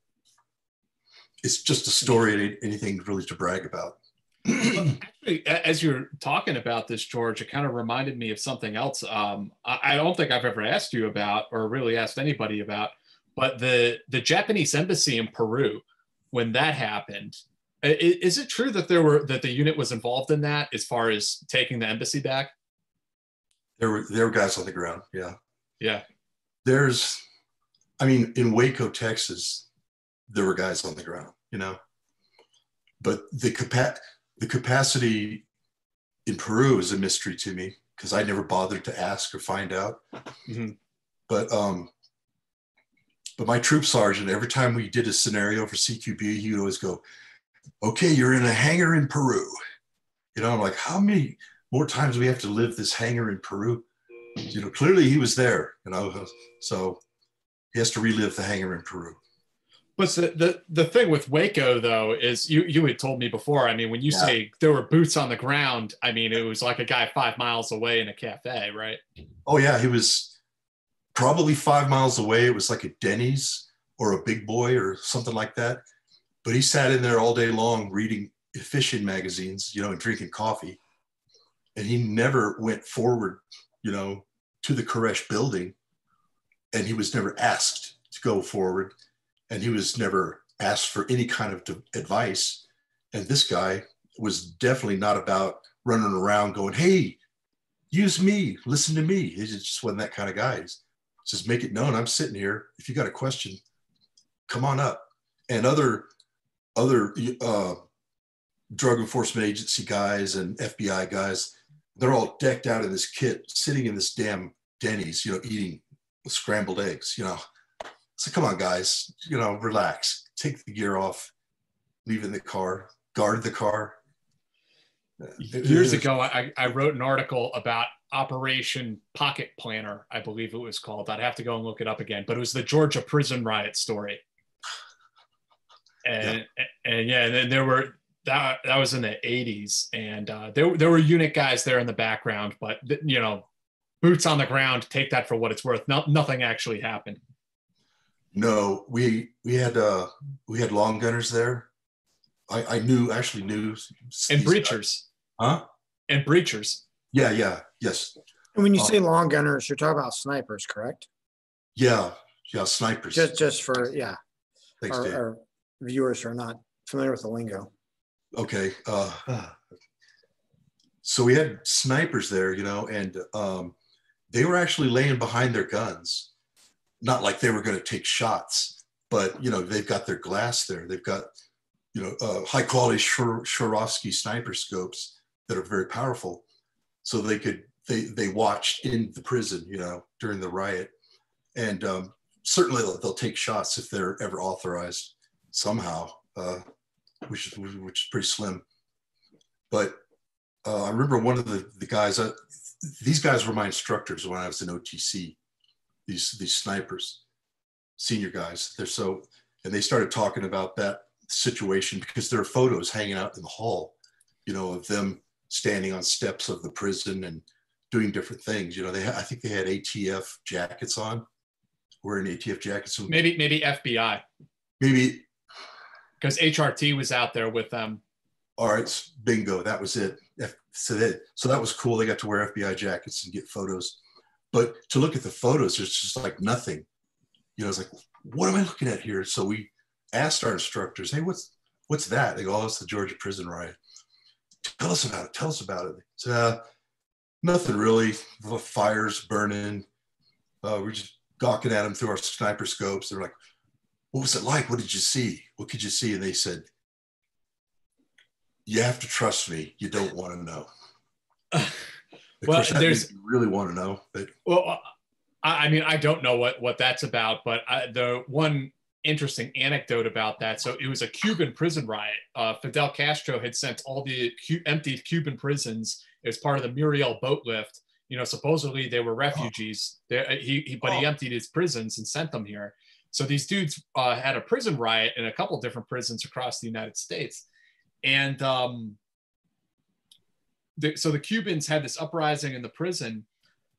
it's just a story, anything really to brag about. Actually, as you're talking about this, George, it kind of reminded me of something else. I don't think I've ever asked you about, or really asked anybody about, but the Japanese embassy in Peru, when that happened, is it true that that the unit was involved in that as far as taking the embassy back? There were guys on the ground. Yeah. Yeah. I mean, in Waco, Texas, there were guys on the ground, you know, but the capacity in Peru is a mystery to me because I never bothered to ask or find out. Mm-hmm. But my troop sergeant, every time we did a scenario for CQB, he would always go, "Okay, you're in a hangar in Peru." You know, I'm like, how many more times do we have to live this hangar in Peru? You know, clearly he was there, you know, so he has to relive the hangar in Peru. But the thing with Waco, though, is you had told me before, I mean, when you say there were boots on the ground, I mean, it was like a guy 5 miles away in a cafe, right? Oh, yeah. He was probably 5 miles away. It was like a Denny's or a Big Boy or something like that. But he sat in there all day long reading fishing magazines, you know, and drinking coffee. And he never went forward, you know, to the Koresh building. And he was never asked to go forward. And he was never asked for any kind of advice. And this guy was definitely not about running around going, "Hey, use me, listen to me." He just wasn't that kind of guy. He's just make it known, I'm sitting here. If you got a question, come on up. And other drug enforcement agency guys and FBI guys, they're all decked out in this kit, sitting in this damn Denny's, you know, eating scrambled eggs, you know. So come on, guys, you know, relax, take the gear off, leave it in the car, guard the car. Years ago, I wrote an article about Operation Pocket Planner, I believe it was called. I'd have to go and look it up again, but it was the Georgia prison riot story. And then there were, that was in the 80s, and there were unit guys there in the background, but you know, boots on the ground, take that for what it's worth. Nothing actually happened. No, we had long gunners there. I actually knew. And breachers. Guys. Huh? And breachers. Yeah, yes. And when you say long gunners, you're talking about snipers, correct? Yeah, snipers. Just for, yeah. Thanks, Dave. Our viewers are not familiar with the lingo. Okay. So we had snipers there, you know, and they were actually laying behind their guns. Not like they were going to take shots, but, you know, they've got their glass there. They've got, you know, high quality Swarovski sniper scopes that are very powerful. So they watched in the prison, you know, during the riot. And certainly they'll take shots if they're ever authorized somehow, which is pretty slim. But I remember one of the guys, these guys were my instructors when I was in OTC. These snipers, senior guys, and they started talking about that situation because there are photos hanging out in the hall, you know, of them standing on steps of the prison and doing different things. You know, I think they had ATF jackets on, wearing ATF jackets. Maybe FBI. Maybe. Because HRT was out there with them. All right, bingo, that was it. So that was cool. They got to wear FBI jackets and get photos. But to look at the photos, there's just like nothing. You know, it's like, what am I looking at here? So we asked our instructors, hey, what's that? They go, oh, it's the Georgia prison riot. Tell us about it. Tell us about it. So nothing really. The fires burning. We're just gawking at them through our sniper scopes. They're like, what was it like? What did you see? What could you see? And they said, you have to trust me. You don't want to know. Of course, there's you really want to know. But well, I mean, I don't know what that's about, but the one interesting anecdote about that. So it was a Cuban prison riot. Fidel Castro had sent all the empty Cuban prisons as part of the Muriel boat lift. You know, supposedly they were refugees. But he emptied his prisons and sent them here. So these dudes had a prison riot in a couple different prisons across the United States. And so the Cubans had this uprising in the prison.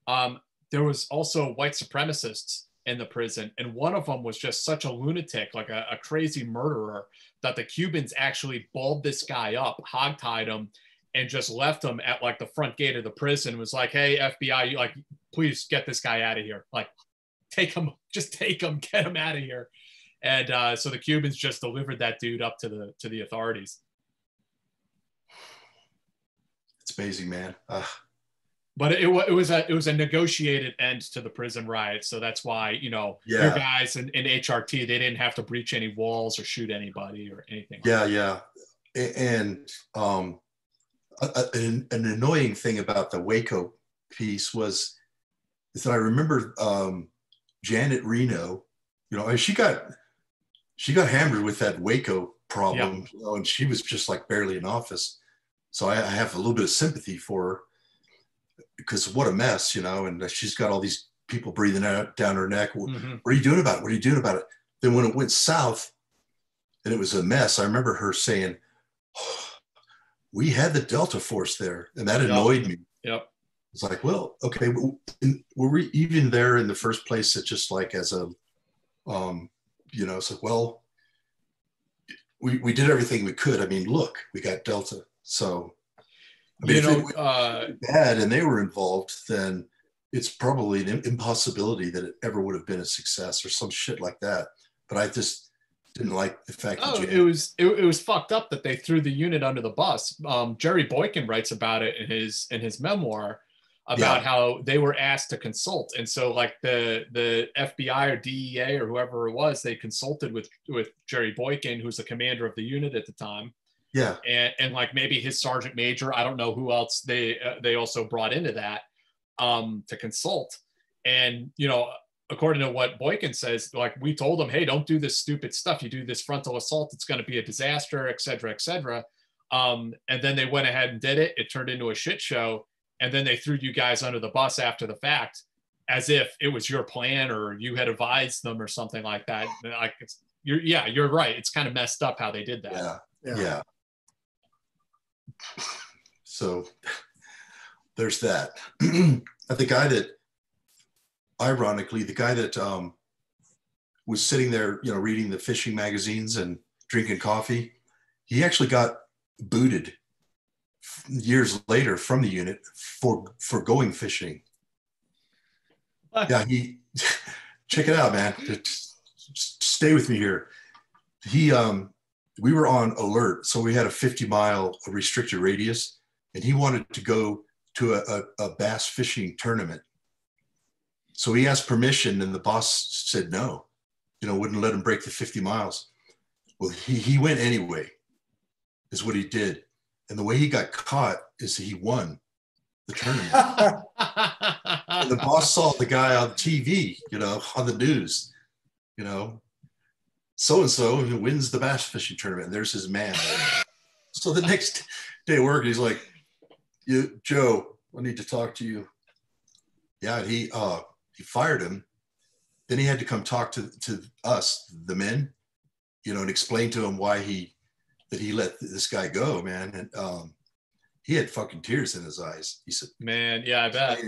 There was also white supremacists in the prison. And one of them was just such a lunatic, like a crazy murderer, that the Cubans actually balled this guy up, hogtied him, and just left him at like the front gate of the prison. Was like, hey, FBI, like, please get this guy out of here. Like, take him, get him out of here. And so the Cubans just delivered that dude up to the authorities. It's amazing, man. But it was a negotiated end to the prison riot, so that's why, you know, your guys in HRT, they didn't have to breach any walls or shoot anybody or anything. Yeah. And an annoying thing about the Waco piece is that I remember Janet Reno, you know, she got hammered with that Waco problem, you know, and she was just like barely in office. So I have a little bit of sympathy for her, because what a mess, you know, and she's got all these people breathing out down her neck. What are you doing about it? What are you doing about it? Then when it went south and it was a mess, I remember her saying, oh, we had the Delta Force there, and that annoyed me. Yep. It's like, well, okay, were we even there in the first place? It's just like as a, you know, it's like, well, we did everything we could. I mean, look, we got Delta. So, I mean, if it was bad and they were involved, then it's probably an impossibility that it ever would have been a success or some shit like that. But I just didn't like the fact that it was fucked up that they threw the unit under the bus. Jerry Boykin writes about it in his memoir about how they were asked to consult, and so like the FBI or DEA or whoever it was, they consulted with Jerry Boykin, who's the commander of the unit at the time. Yeah. And like maybe his sergeant major, I don't know who else they also brought into that to consult. And, you know, according to what Boykin says, like, we told them, hey, don't do this stupid stuff. You do this frontal assault, it's going to be a disaster, et cetera, et cetera. And then they went ahead and did it. It turned into a shit show. And then they threw you guys under the bus after the fact, as if it was your plan or you had advised them or something like that. Like, you're right. It's kind of messed up how they did that. Yeah. So there's that. The guy that was sitting there, you know, reading the fishing magazines and drinking coffee, he actually got booted years later from the unit for going fishing. What? Yeah, check it out, man. Just stay with me here. We were on alert, so we had a 50-mile restricted radius, and he wanted to go to a bass fishing tournament. So he asked permission, and the boss said no, you know, wouldn't let him break the 50 miles. Well, he went anyway, is what he did. And the way he got caught is he won the tournament. And the boss saw the guy on TV, you know, on the news, you know, so-and-so wins the bass fishing tournament, and there's his man. So the next day at work, he's like, Joe, I need to talk to you. Yeah, he fired him. Then he had to come talk to us, the men. and explained to him why he let this guy go, man. And he had fucking tears in his eyes. He said, man, yeah, I bet.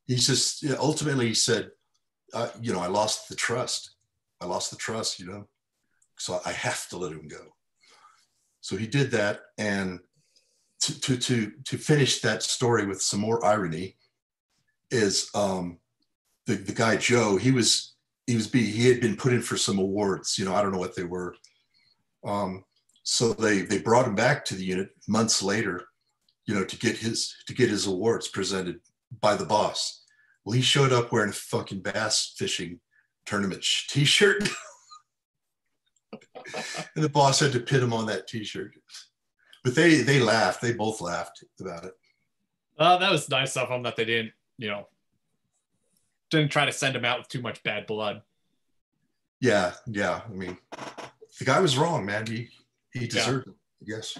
He's just, ultimately he said, I lost the trust. So I have to let him go. So he did that. And to finish that story with some more irony is the guy, Joe, he had been put in for some awards, I don't know what they were. So they brought him back to the unit months later, to get his awards presented by the boss. Well, he showed up wearing a fucking bass fishing tournament t-shirt. And the boss had to pin him on that t-shirt. But they laughed. They both laughed about it. That was nice of them that they didn't try to send him out with too much bad blood. Yeah. I mean, the guy was wrong, man. He deserved it, I guess.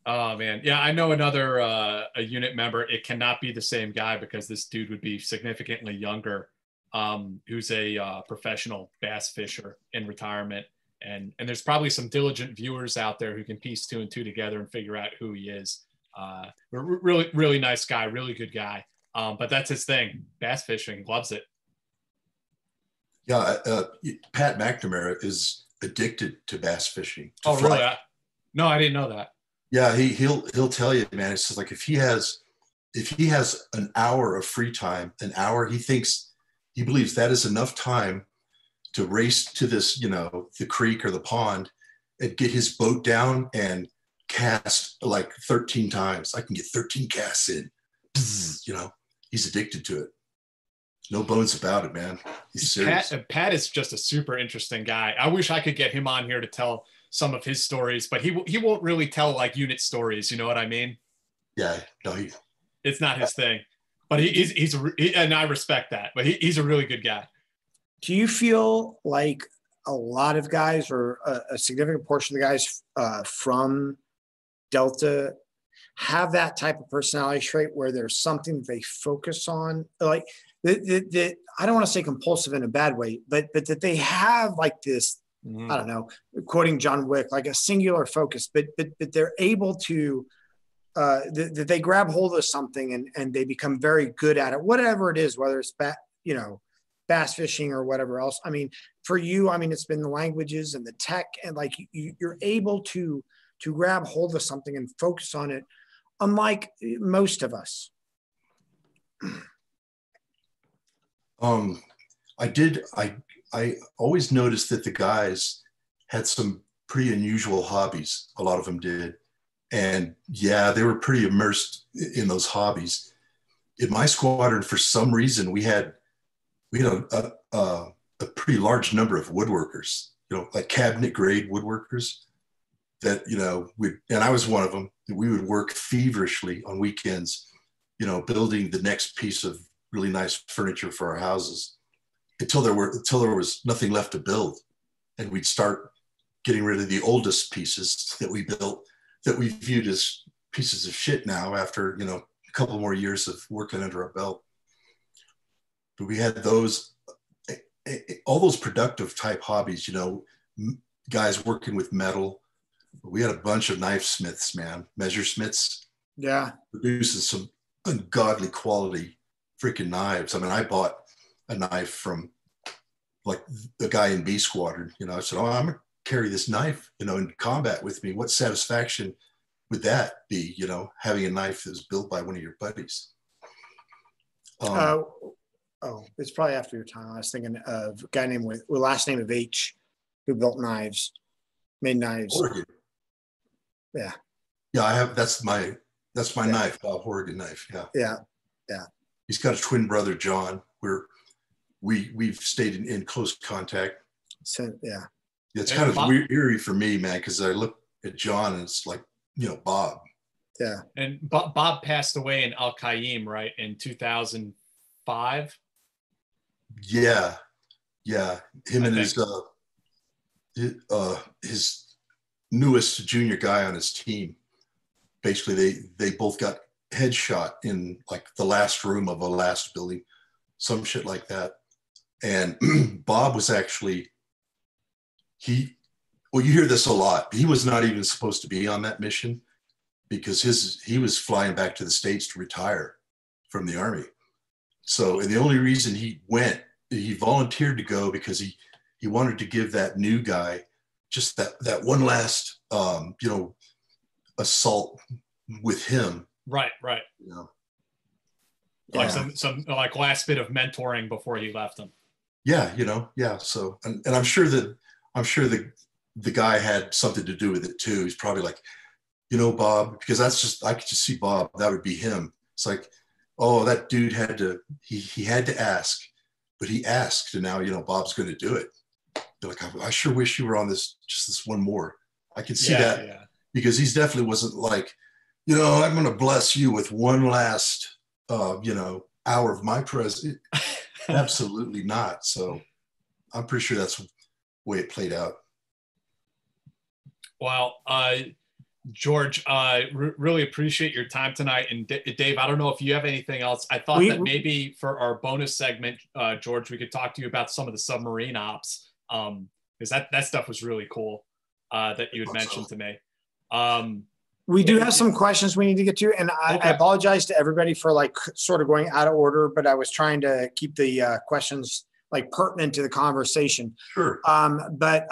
Oh man, yeah, I know another a unit member. It cannot be the same guy because this dude would be significantly younger. Who's a professional bass fisher in retirement, and there's probably some diligent viewers out there who can piece two and two together and figure out who he is. Really, really nice guy, really good guy. But that's his thing, bass fishing, loves it. Yeah, Pat McNamara is addicted to bass fishing. Oh, really? No, I didn't know that. Yeah, he'll tell you, man. It's just like if he has an hour of free time, he believes that is enough time to race to this, the creek or the pond and get his boat down and cast like 13 times. I can get 13 casts in. He's addicted to it. No bones about it, man. He's serious. Pat is just a super interesting guy. I wish I could get him on here to tell some of his stories, but he won't really tell like unit stories. You know what I mean? Yeah, no, it's not his thing. But and I respect that. But he's a really good guy. Do you feel like a lot of guys, or a significant portion of the guys from Delta, have that type of personality trait where there's something they focus on, like that? I don't want to say compulsive in a bad way, but that they have like this. I don't know, quoting John Wick, like a singular focus, but they're able to. That they grab hold of something and they become very good at it, whatever it is, whether it's bass fishing or whatever else. I mean, for you, it's been the languages and the tech, and like you're able to grab hold of something and focus on it, unlike most of us. I always noticed that the guys had some pretty unusual hobbies. A lot of them did. And yeah, they were pretty immersed in those hobbies. In my squadron, for some reason, we had a pretty large number of woodworkers, like cabinet grade woodworkers that, and I was one of them. We would work feverishly on weekends, building the next piece of really nice furniture for our houses until there was nothing left to build. And we'd start getting rid of the oldest pieces that we built, that we viewed as pieces of shit now after, a couple more years of working under our belt. But we had all those productive type hobbies, guys working with metal. We had a bunch of knife smiths, man, measure smiths. Yeah. Producing some ungodly quality freaking knives. I bought a knife from like the guy in B Squadron, I said, oh, I'm going to carry this knife, in combat with me. What satisfaction would that be, having a knife that was built by one of your buddies? It's probably after your time. I was thinking of a guy named with last name of H, who built knives, made knives. Horrigan. Yeah. Yeah, I have. That's my knife, Bob Horrigan knife. Yeah. Yeah. He's got a twin brother, John. We've stayed in close contact. So yeah. It's kind of weird, eerie for me, man, because I look at John and it's like, Bob. Yeah. And Bob passed away in Al Qaim, right, in 2005. Yeah. Him and his newest junior guy on his team. Basically, they both got headshot in like the last room of a last building, some shit like that. And Bob was actually well, you hear this a lot. He was not even supposed to be on that mission because he was flying back to the States to retire from the Army. So, and the only reason he volunteered to go because he wanted to give that new guy just that one last, assault with him. Right. Like some like last bit of mentoring before he left him. Yeah. So, and I'm sure the guy had something to do with it too. He's probably like, Bob, because I could just see Bob, that would be him. It's like, oh, that dude he had to ask, but he asked, and now, Bob's going to do it. They're like, I sure wish you were on this one more. I can see that because he's definitely wasn't like, I'm going to bless you with one last, hour of my presence. Absolutely not. So I'm pretty sure that's the way it played out. Well, George, really appreciate your time tonight. And Dave, I don't know if you have anything else. I thought that maybe for our bonus segment, George, we could talk to you about some of the submarine ops, because that stuff was really cool that you had mentioned to me. We do have some questions we need to get to, and I apologize to everybody for like sort of going out of order, but I was trying to keep the questions like pertinent to the conversation. Sure. But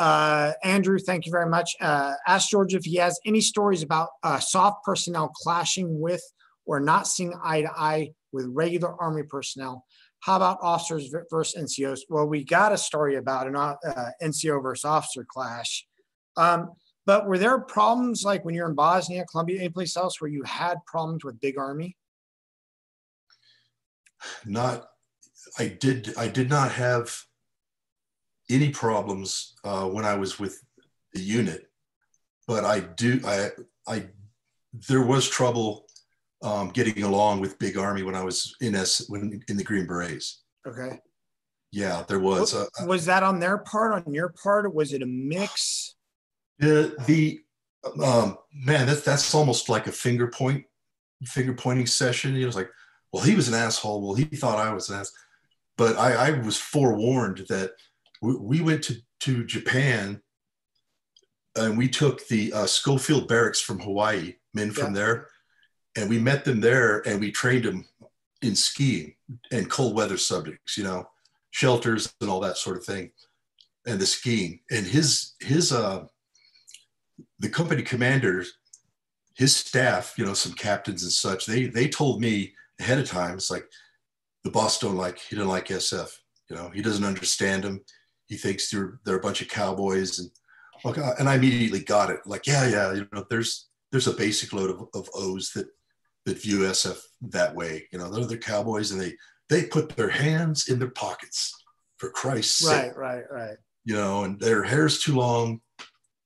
Andrew, thank you very much. Ask George if he has any stories about soft personnel clashing with or not seeing eye to eye with regular Army personnel. How about officers versus NCOs? Well, we got a story about an NCO versus officer clash. But were there problems like when you're in Bosnia, Colombia, any place else where you had problems with big Army? I did not have any problems when I was with the unit, but there was trouble getting along with big Army when I was in the Green Berets. Okay. Yeah, there was. Was that on their part, on your part, or was it a mix? Man, that's almost like a finger pointing session. It's like, well, he was an asshole. Well, he thought I was an asshole. But I was forewarned that we went to Japan, and we took the Schofield Barracks from Hawaii, men from there, and we met them there, and we trained them in skiing and cold weather subjects, shelters and all that sort of thing, and the skiing. And the company commanders, his staff, some captains and such, they told me ahead of time, it's like, the boss he doesn't like SF. He doesn't understand them. He thinks they're a bunch of cowboys. And I immediately got it. Like, there's a basic load of O's that view SF that way. They're cowboys, and they put their hands in their pockets, for Christ's sake. Right. And their hair's too long.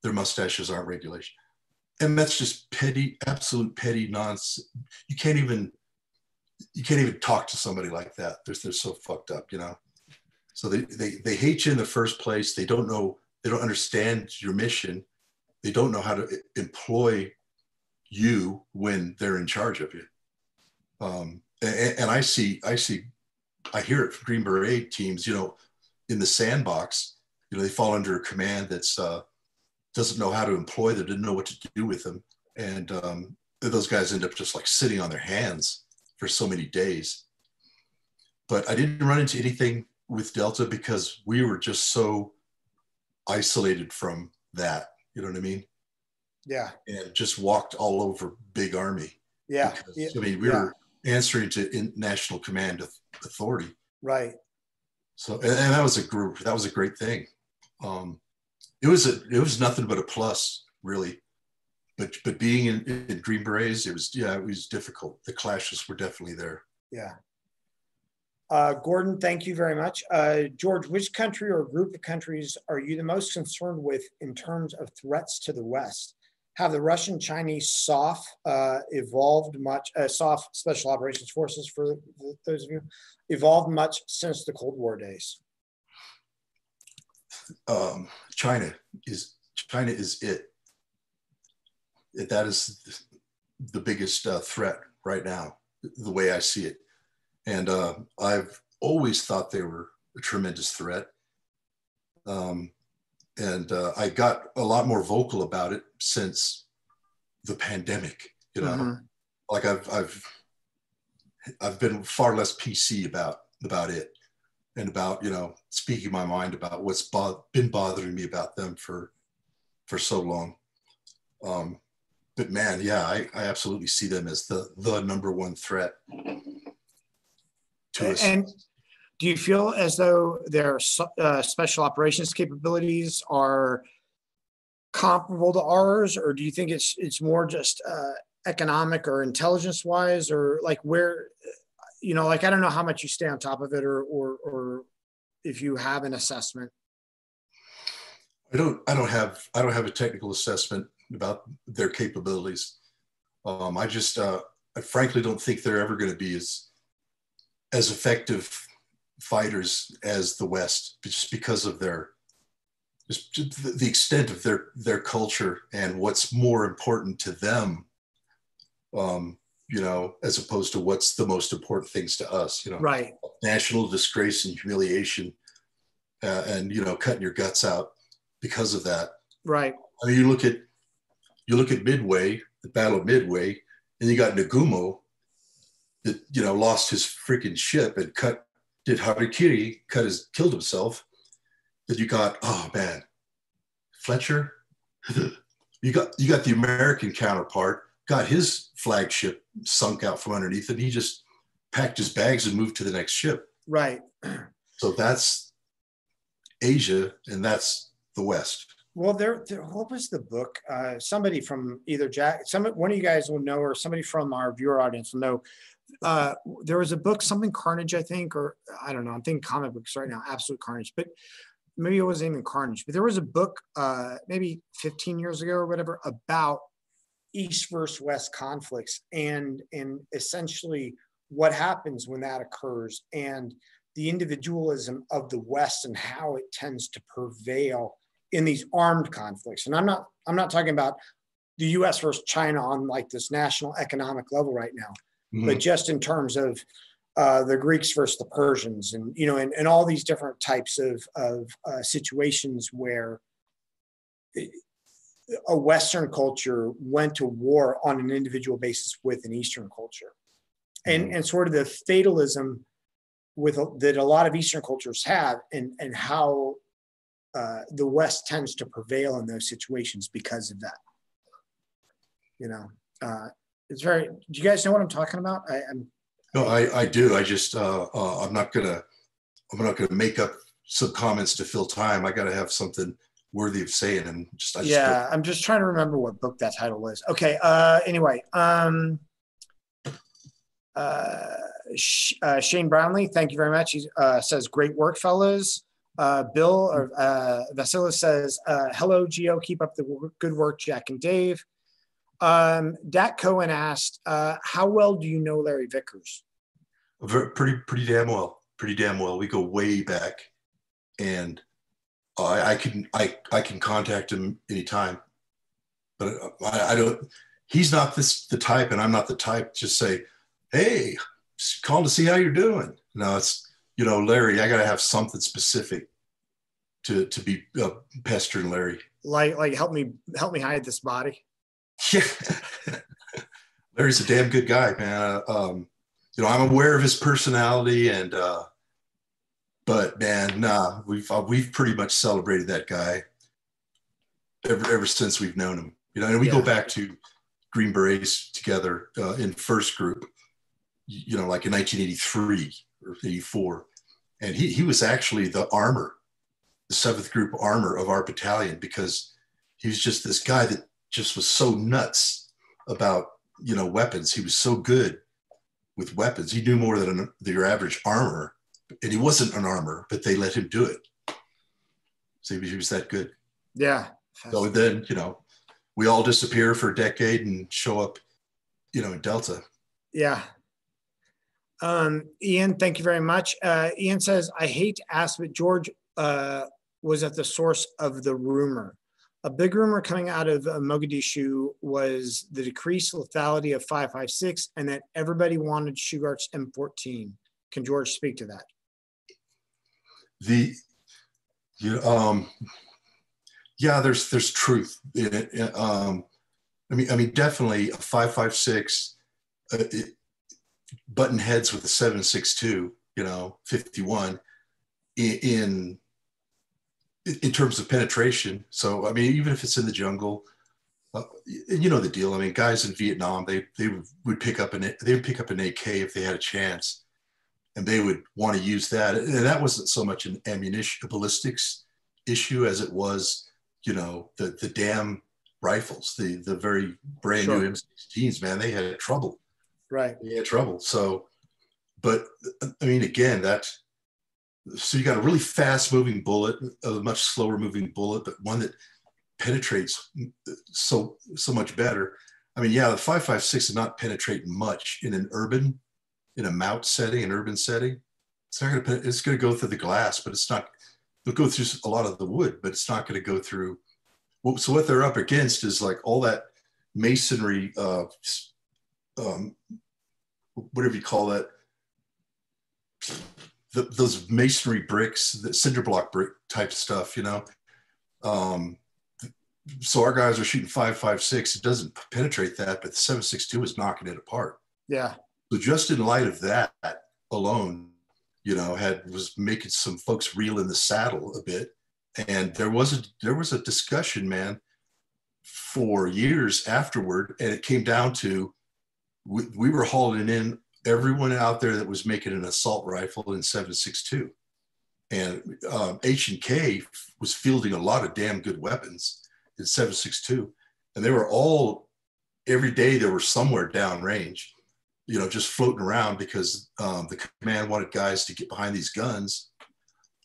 Their mustaches aren't regulation. And that's just petty, absolute petty nonsense. You can't even talk to somebody like that. They're so fucked up, So they hate you in the first place. They don't understand your mission. They don't know how to employ you when they're in charge of you. And I hear it from Green Beret teams, in the sandbox, they fall under a command that's doesn't know how to employ them, didn't know what to do with them. And those guys end up just like sitting on their hands for so many days. But I didn't run into anything with Delta because we were just so isolated from that. You know what I mean? Yeah. And just walked all over big Army. Yeah. Because, we were answering to national command authority. Right. So, and that was a great thing. It was nothing but a plus, really. But being in Green Berets, it was difficult. The clashes were definitely there. Yeah. Gordon, thank you very much. George, which country or group of countries are you the most concerned with in terms of threats to the West? Have the Russian-Chinese SOF evolved much, SOF Special Operations Forces for those of you, evolved much since the Cold War days? China is it. That is the biggest threat right now, the way I see it. And I've always thought they were a tremendous threat. And I got a lot more vocal about it since the pandemic, you know. Mm-hmm. Like I've been far less PC about it, and about, you know, speaking my mind about what's been bothering me about them for so long. But man, yeah, I absolutely see them as the number one threat to us. And do you feel as though their special operations capabilities are comparable to ours, or do you think it's more just economic or intelligence wise, or like where, you know, like I don't know how much you stay on top of it, or if you have an assessment. I don't have a technical assessment about their capabilities. I frankly don't think they're ever going to be as effective fighters as the West, just because of the extent of their culture and what's more important to them, you know, as opposed to what's the most important things to us, you know. Right. National disgrace and humiliation, and, you know, cutting your guts out because of that. Right. I mean, you look at Midway, the Battle of Midway, and you got Nagumo that, you know, lost his freaking ship and did harakiri, killed himself. That you got, oh man, Fletcher. you got the American counterpart, got his flagship sunk out from underneath, and he just packed his bags and moved to the next ship. Right. So that's Asia, and that's the West. Well, there what was the book? Somebody from either one of you guys will know, or somebody from our viewer audience will know. There was a book, something Carnage, I think, or I don't know. I'm thinking comic books right now, Absolute Carnage, but maybe it wasn't even Carnage. But there was a book, maybe 15 years ago or whatever, about East versus West conflicts, and essentially what happens when that occurs, and the individualism of the West and how it tends to prevail in these armed conflicts. And I'm not talking about the US versus China on like this national economic level right now, mm-hmm. but just in terms of the Greeks versus the Persians, and, you know, and all these different types of situations where a Western culture went to war on an individual basis with an Eastern culture, mm-hmm. and sort of the fatalism that a lot of Eastern cultures have, and how the West tends to prevail in those situations because of that. You know, it's very. Do you guys know what I'm talking about? I do. I just I'm not gonna make up some comments to fill time. I got to have something worthy of saying, and I'm just trying to remember what book that title was. Okay. Anyway, Shane Brownlee, thank you very much. He says, "Great work, fellas." Bill or Vasilis says, "Hello, Gio. Keep up the good work, Jack and Dave." Dak Cohen asked, "How well do you know Larry Vickers?" Pretty damn well. Pretty damn well. We go way back, and I can contact him anytime. But I don't. He's not the type, and I'm not the type to just say, "Hey, call to see how you're doing." No, it's, you know, Larry, I got to have something specific to be pestering Larry. Like help me hide this body. Yeah. Larry's a damn good guy, man. You know, I'm aware of his personality, and but man, nah, we've pretty much celebrated that guy ever since we've known him. You know, and we go back to Green Berets together in first group, you know, like in 1983 or 84. And he was actually the 7th group armor of our battalion, because he was just this guy that just was so nuts about, you know, weapons. He was so good with weapons. He knew more than your average armor, and he wasn't an armor, but they let him do it. So he was that good. Yeah. So then, you know, we all disappear for a decade and show up, you know, in Delta. Yeah. Ian, thank you very much. Ian says, "I hate to ask, but George was at the source of the rumor. A big rumor coming out of Mogadishu was the decreased lethality of 5.56, and that everybody wanted Shugart's M14. Can George speak to that?" Yeah, there's truth in it. I mean, definitely a 5.56 button heads with a 7.62, 51 in terms of penetration. So I mean, even if it's in the jungle, you know the deal. I mean, guys in Vietnam, they would pick up an AK if they had a chance, and they would want to use that. And that wasn't so much an ammunition, a ballistics issue as it was, the damn rifles, the very brand new M16s, man. They had trouble. Right. They had trouble. So, but I mean, again, so you got a really fast moving bullet, a much slower moving bullet, but one that penetrates so much better. I mean, yeah, the 5.56 is not penetrating much in an urban setting. It's not going to, it's going to go through the glass, but it's not, it'll go through a lot of the wood, but it's not going to go through. So what they're up against is like all that masonry, whatever you call that, those masonry bricks, the cinder block brick type stuff, so our guys are shooting 5.56. It doesn't penetrate that, but the 7.62 is knocking it apart. Yeah. So just in light of that alone, was making some folks reel in the saddle a bit. And there was a discussion, man, for years afterward, and it came down to we were hauling in everyone out there that was making an assault rifle in 7.62, and H&K was fielding a lot of damn good weapons in 7.62, and they were all, every day they were somewhere downrange, just floating around because the command wanted guys to get behind these guns,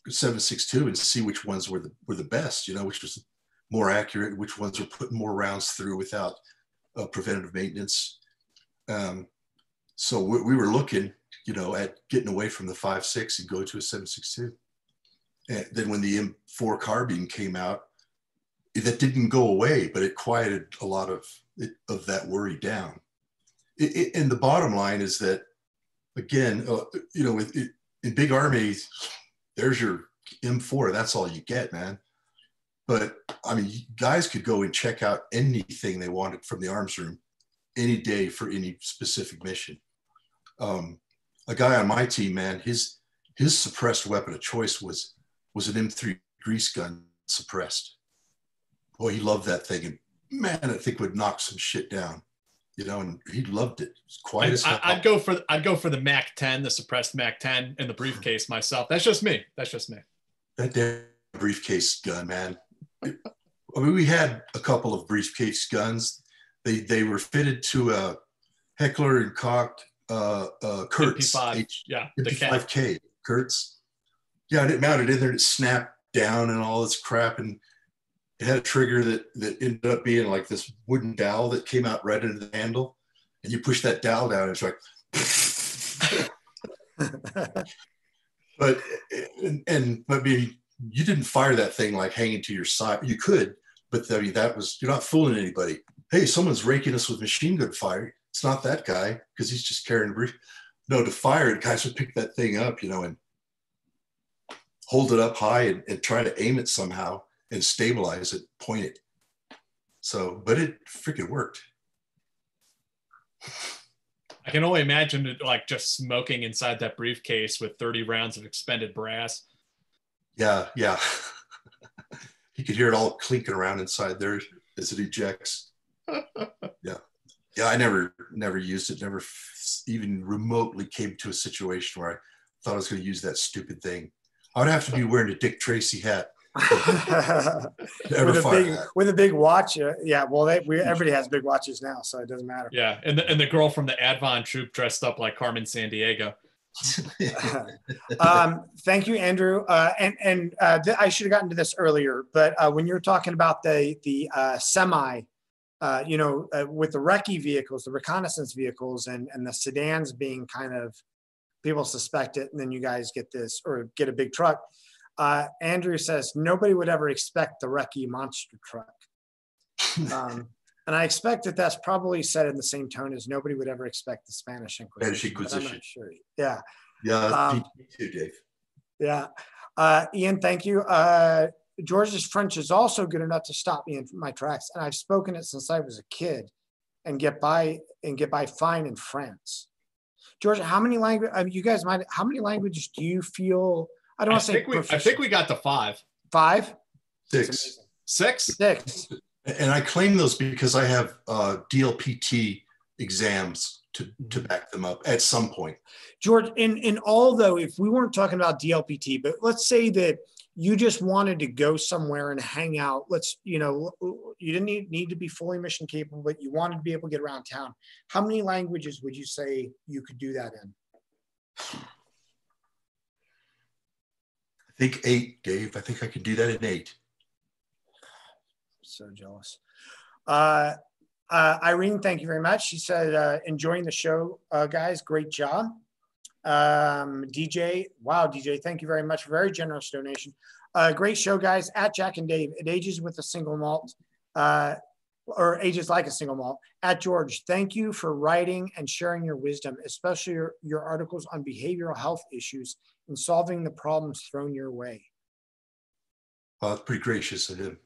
7.62, and see which ones were the best, which was more accurate, which ones were putting more rounds through without preventative maintenance. So we were looking, at getting away from the 5.6 and go to a 7.62. And then when the M4 carbine came out, that didn't go away, but it quieted a lot of that worry down. And the bottom line is that, again, in big armies, there's your M4. That's all you get, man. But I mean, guys could go and check out anything they wanted from the arms room any day for any specific mission. A guy on my team, man, his suppressed weapon of choice was an M3 grease gun suppressed. Boy, he loved that thing, and man, I think would knock some shit down, and he loved it. It's quiet as hell. I'd go for the Mac 10, the suppressed Mac 10 in the briefcase myself. That's just me. That damn briefcase gun, man. I mean, we had a couple of briefcase guns. They were fitted to a Heckler and Koch Kurtz. MP5K Kurtz. Yeah, and it mounted in there and it snapped down and all this crap, and it had a trigger that ended up being like this wooden dowel that came out right into the handle, and you push that dowel down and it's like but I mean, you didn't fire that thing like hanging to your side. You could, but I mean, you're not fooling anybody. Hey, someone's raking us with machine gun fire. It's not that guy because he's just carrying a brief. No, to fire it, guys would pick that thing up, and hold it up high and try to aim it somehow and stabilize it, point it. So, but it freaking worked. I can only imagine it like just smoking inside that briefcase with 30 rounds of expended brass. Yeah. You could hear it all clinking around inside there as it ejects. Yeah, I never used it, never even remotely came to a situation where I thought I was going to use that stupid thing. I would have to be wearing a Dick Tracy hat. with a big watch. Yeah, well, everybody has big watches now, so it doesn't matter. Yeah, and the girl from the Advon Troop dressed up like Carmen Sandiego. Thank you, Andrew. I should have gotten to this earlier, but when you're talking about the semi, with the recce vehicles, the reconnaissance vehicles, and the sedans being kind of, people suspect it, and then you guys get this or get a big truck. Andrew says nobody would ever expect the recce monster truck. And I expect that that's probably said in the same tone as nobody would ever expect the Spanish Inquisition. I'm not sure. Yeah. Yeah, me too, Dave. Yeah. Ian, thank you. George's French is also good enough to stop me in my tracks, and I've spoken it since I was a kid, and get by fine in France. George, how many languages? I mean, you guys might. How many languages do you feel? I don't want to say proficient. I think we got to 5. 5? 6. 6? 6. And I claim those because I have DLPT exams to back them up at some point. George, in all though, if we weren't talking about DLPT, but let's say that you just wanted to go somewhere and hang out. You didn't need to be fully mission capable, but you wanted to be able to get around town. How many languages would you say you could do that in? I think 8, Dave. I think I could do that in 8. So jealous. Irene, thank you very much. She said, enjoying the show, guys. Great job. DJ, wow, DJ, thank you very much. Very generous donation. Great show, guys. At Jack and Dave, it ages with a single malt, or ages like a single malt. At George, thank you for writing and sharing your wisdom, especially your articles on behavioral health issues and solving the problems thrown your way. Well, that's pretty gracious of him.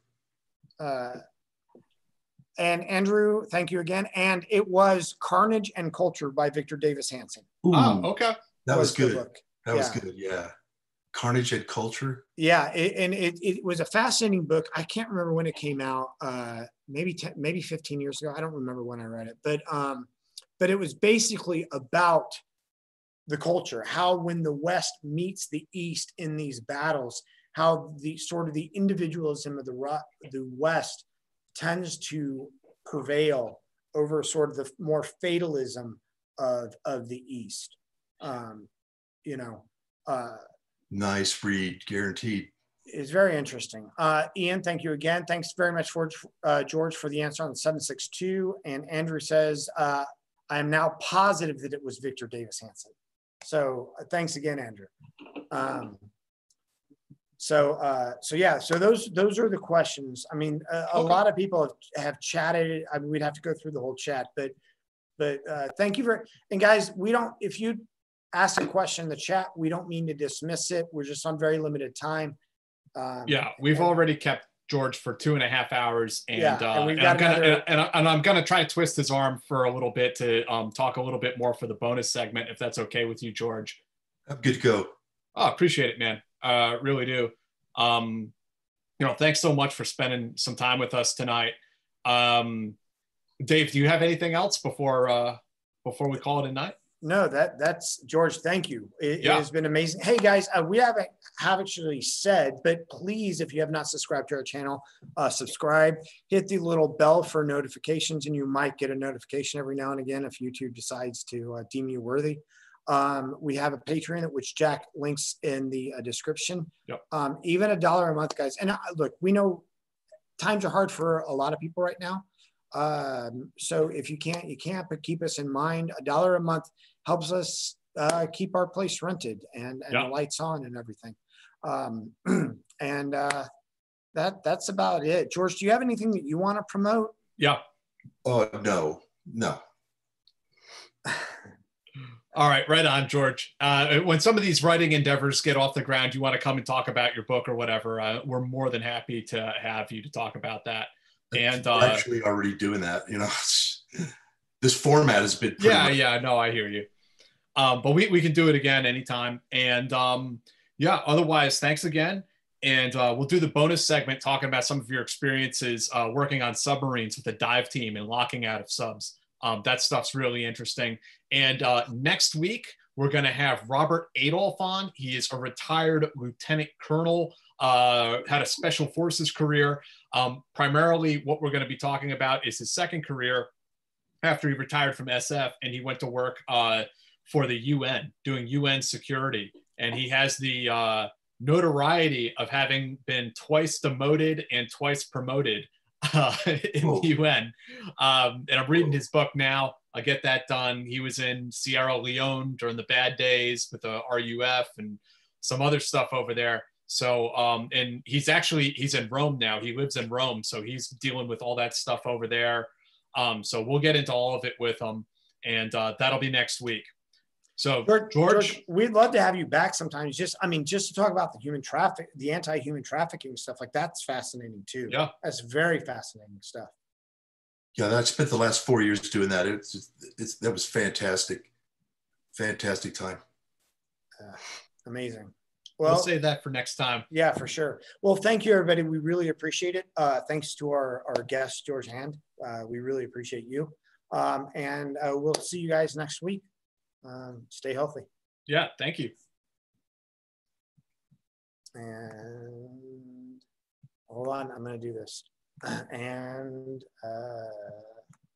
And Andrew, thank you again. And it was Carnage and Culture by Victor Davis Hanson. Ooh, oh, okay. That was good. That was good. Yeah. Carnage and Culture. Yeah. It was a fascinating book. I can't remember when it came out. Maybe 15 years ago. I don't remember when I read it, but it was basically about the culture, how when the West meets the East in these battles, how the sort of the individualism of the West tends to prevail over sort of the more fatalism of the East. Nice read, guaranteed. It's very interesting. Ian, thank you again. Thanks very much for George for the answer on 762. And Andrew says, I am now positive that it was Victor Davis Hanson. So thanks again, Andrew. So those are the questions. I mean, a lot of people have chatted. I mean, we'd have to go through the whole chat, but thank you and guys, if you ask a question in the chat, we don't mean to dismiss it. We're just on very limited time. Yeah, we've already kept George for 2.5 hours, and I'm gonna try to twist his arm for a little bit to talk a little bit more for the bonus segment, if that's okay with you, George. I'm good to go. Oh, appreciate it, man. Really do. Thanks so much for spending some time with us tonight. Dave, do you have anything else before we call it a night? No, that's George. Thank you. It has been amazing. Hey guys, we haven't actually said, but please, if you have not subscribed to our channel, subscribe, hit the little bell for notifications, and you might get a notification every now and again if YouTube decides to deem you worthy. We have a Patreon, which Jack links in the description. Yep. Even $1 a month, guys. And look, we know times are hard for a lot of people right now. So if you can't, but keep us in mind. $1 a month helps us keep our place rented and the lights on and everything. That's about it. George, do you have anything that you want to promote? Yeah. Oh, no. All right, right on, George. When some of these writing endeavors get off the ground, you want to come and talk about your book or whatever, we're more than happy to have you to talk about that. And we're actually already doing that. This format has been no, I hear you. But we can do it again anytime. And otherwise, thanks again. And we'll do the bonus segment talking about some of your experiences working on submarines with the dive team and locking out of subs. That stuff's really interesting. And next week, we're going to have Robert Adolph on. He is a retired lieutenant colonel, had a special forces career. Primarily, what we're going to be talking about is his second career after he retired from SF, and he went to work for the UN, doing UN security. And he has the notoriety of having been twice demoted and twice promoted in the UN. And I'm reading his book now. I'll get that done. He was in Sierra Leone during the bad days with the RUF and some other stuff over there. So, and he's in Rome now. He lives in Rome. So he's dealing with all that stuff over there. So we'll get into all of it with him, and that'll be next week. So George, we'd love to have you back sometimes. Just to talk about the anti-human trafficking stuff. Like that's fascinating too. Yeah, that's very fascinating stuff. Yeah, I spent the last 4 years doing that. That was fantastic time. Amazing. Well, we'll save that for next time. Yeah, for sure. Well, thank you, everybody. We really appreciate it. Thanks to our guest, George Hand. We really appreciate you. And we'll see you guys next week. Stay healthy. Yeah, thank you. And hold on, I'm going to do this. And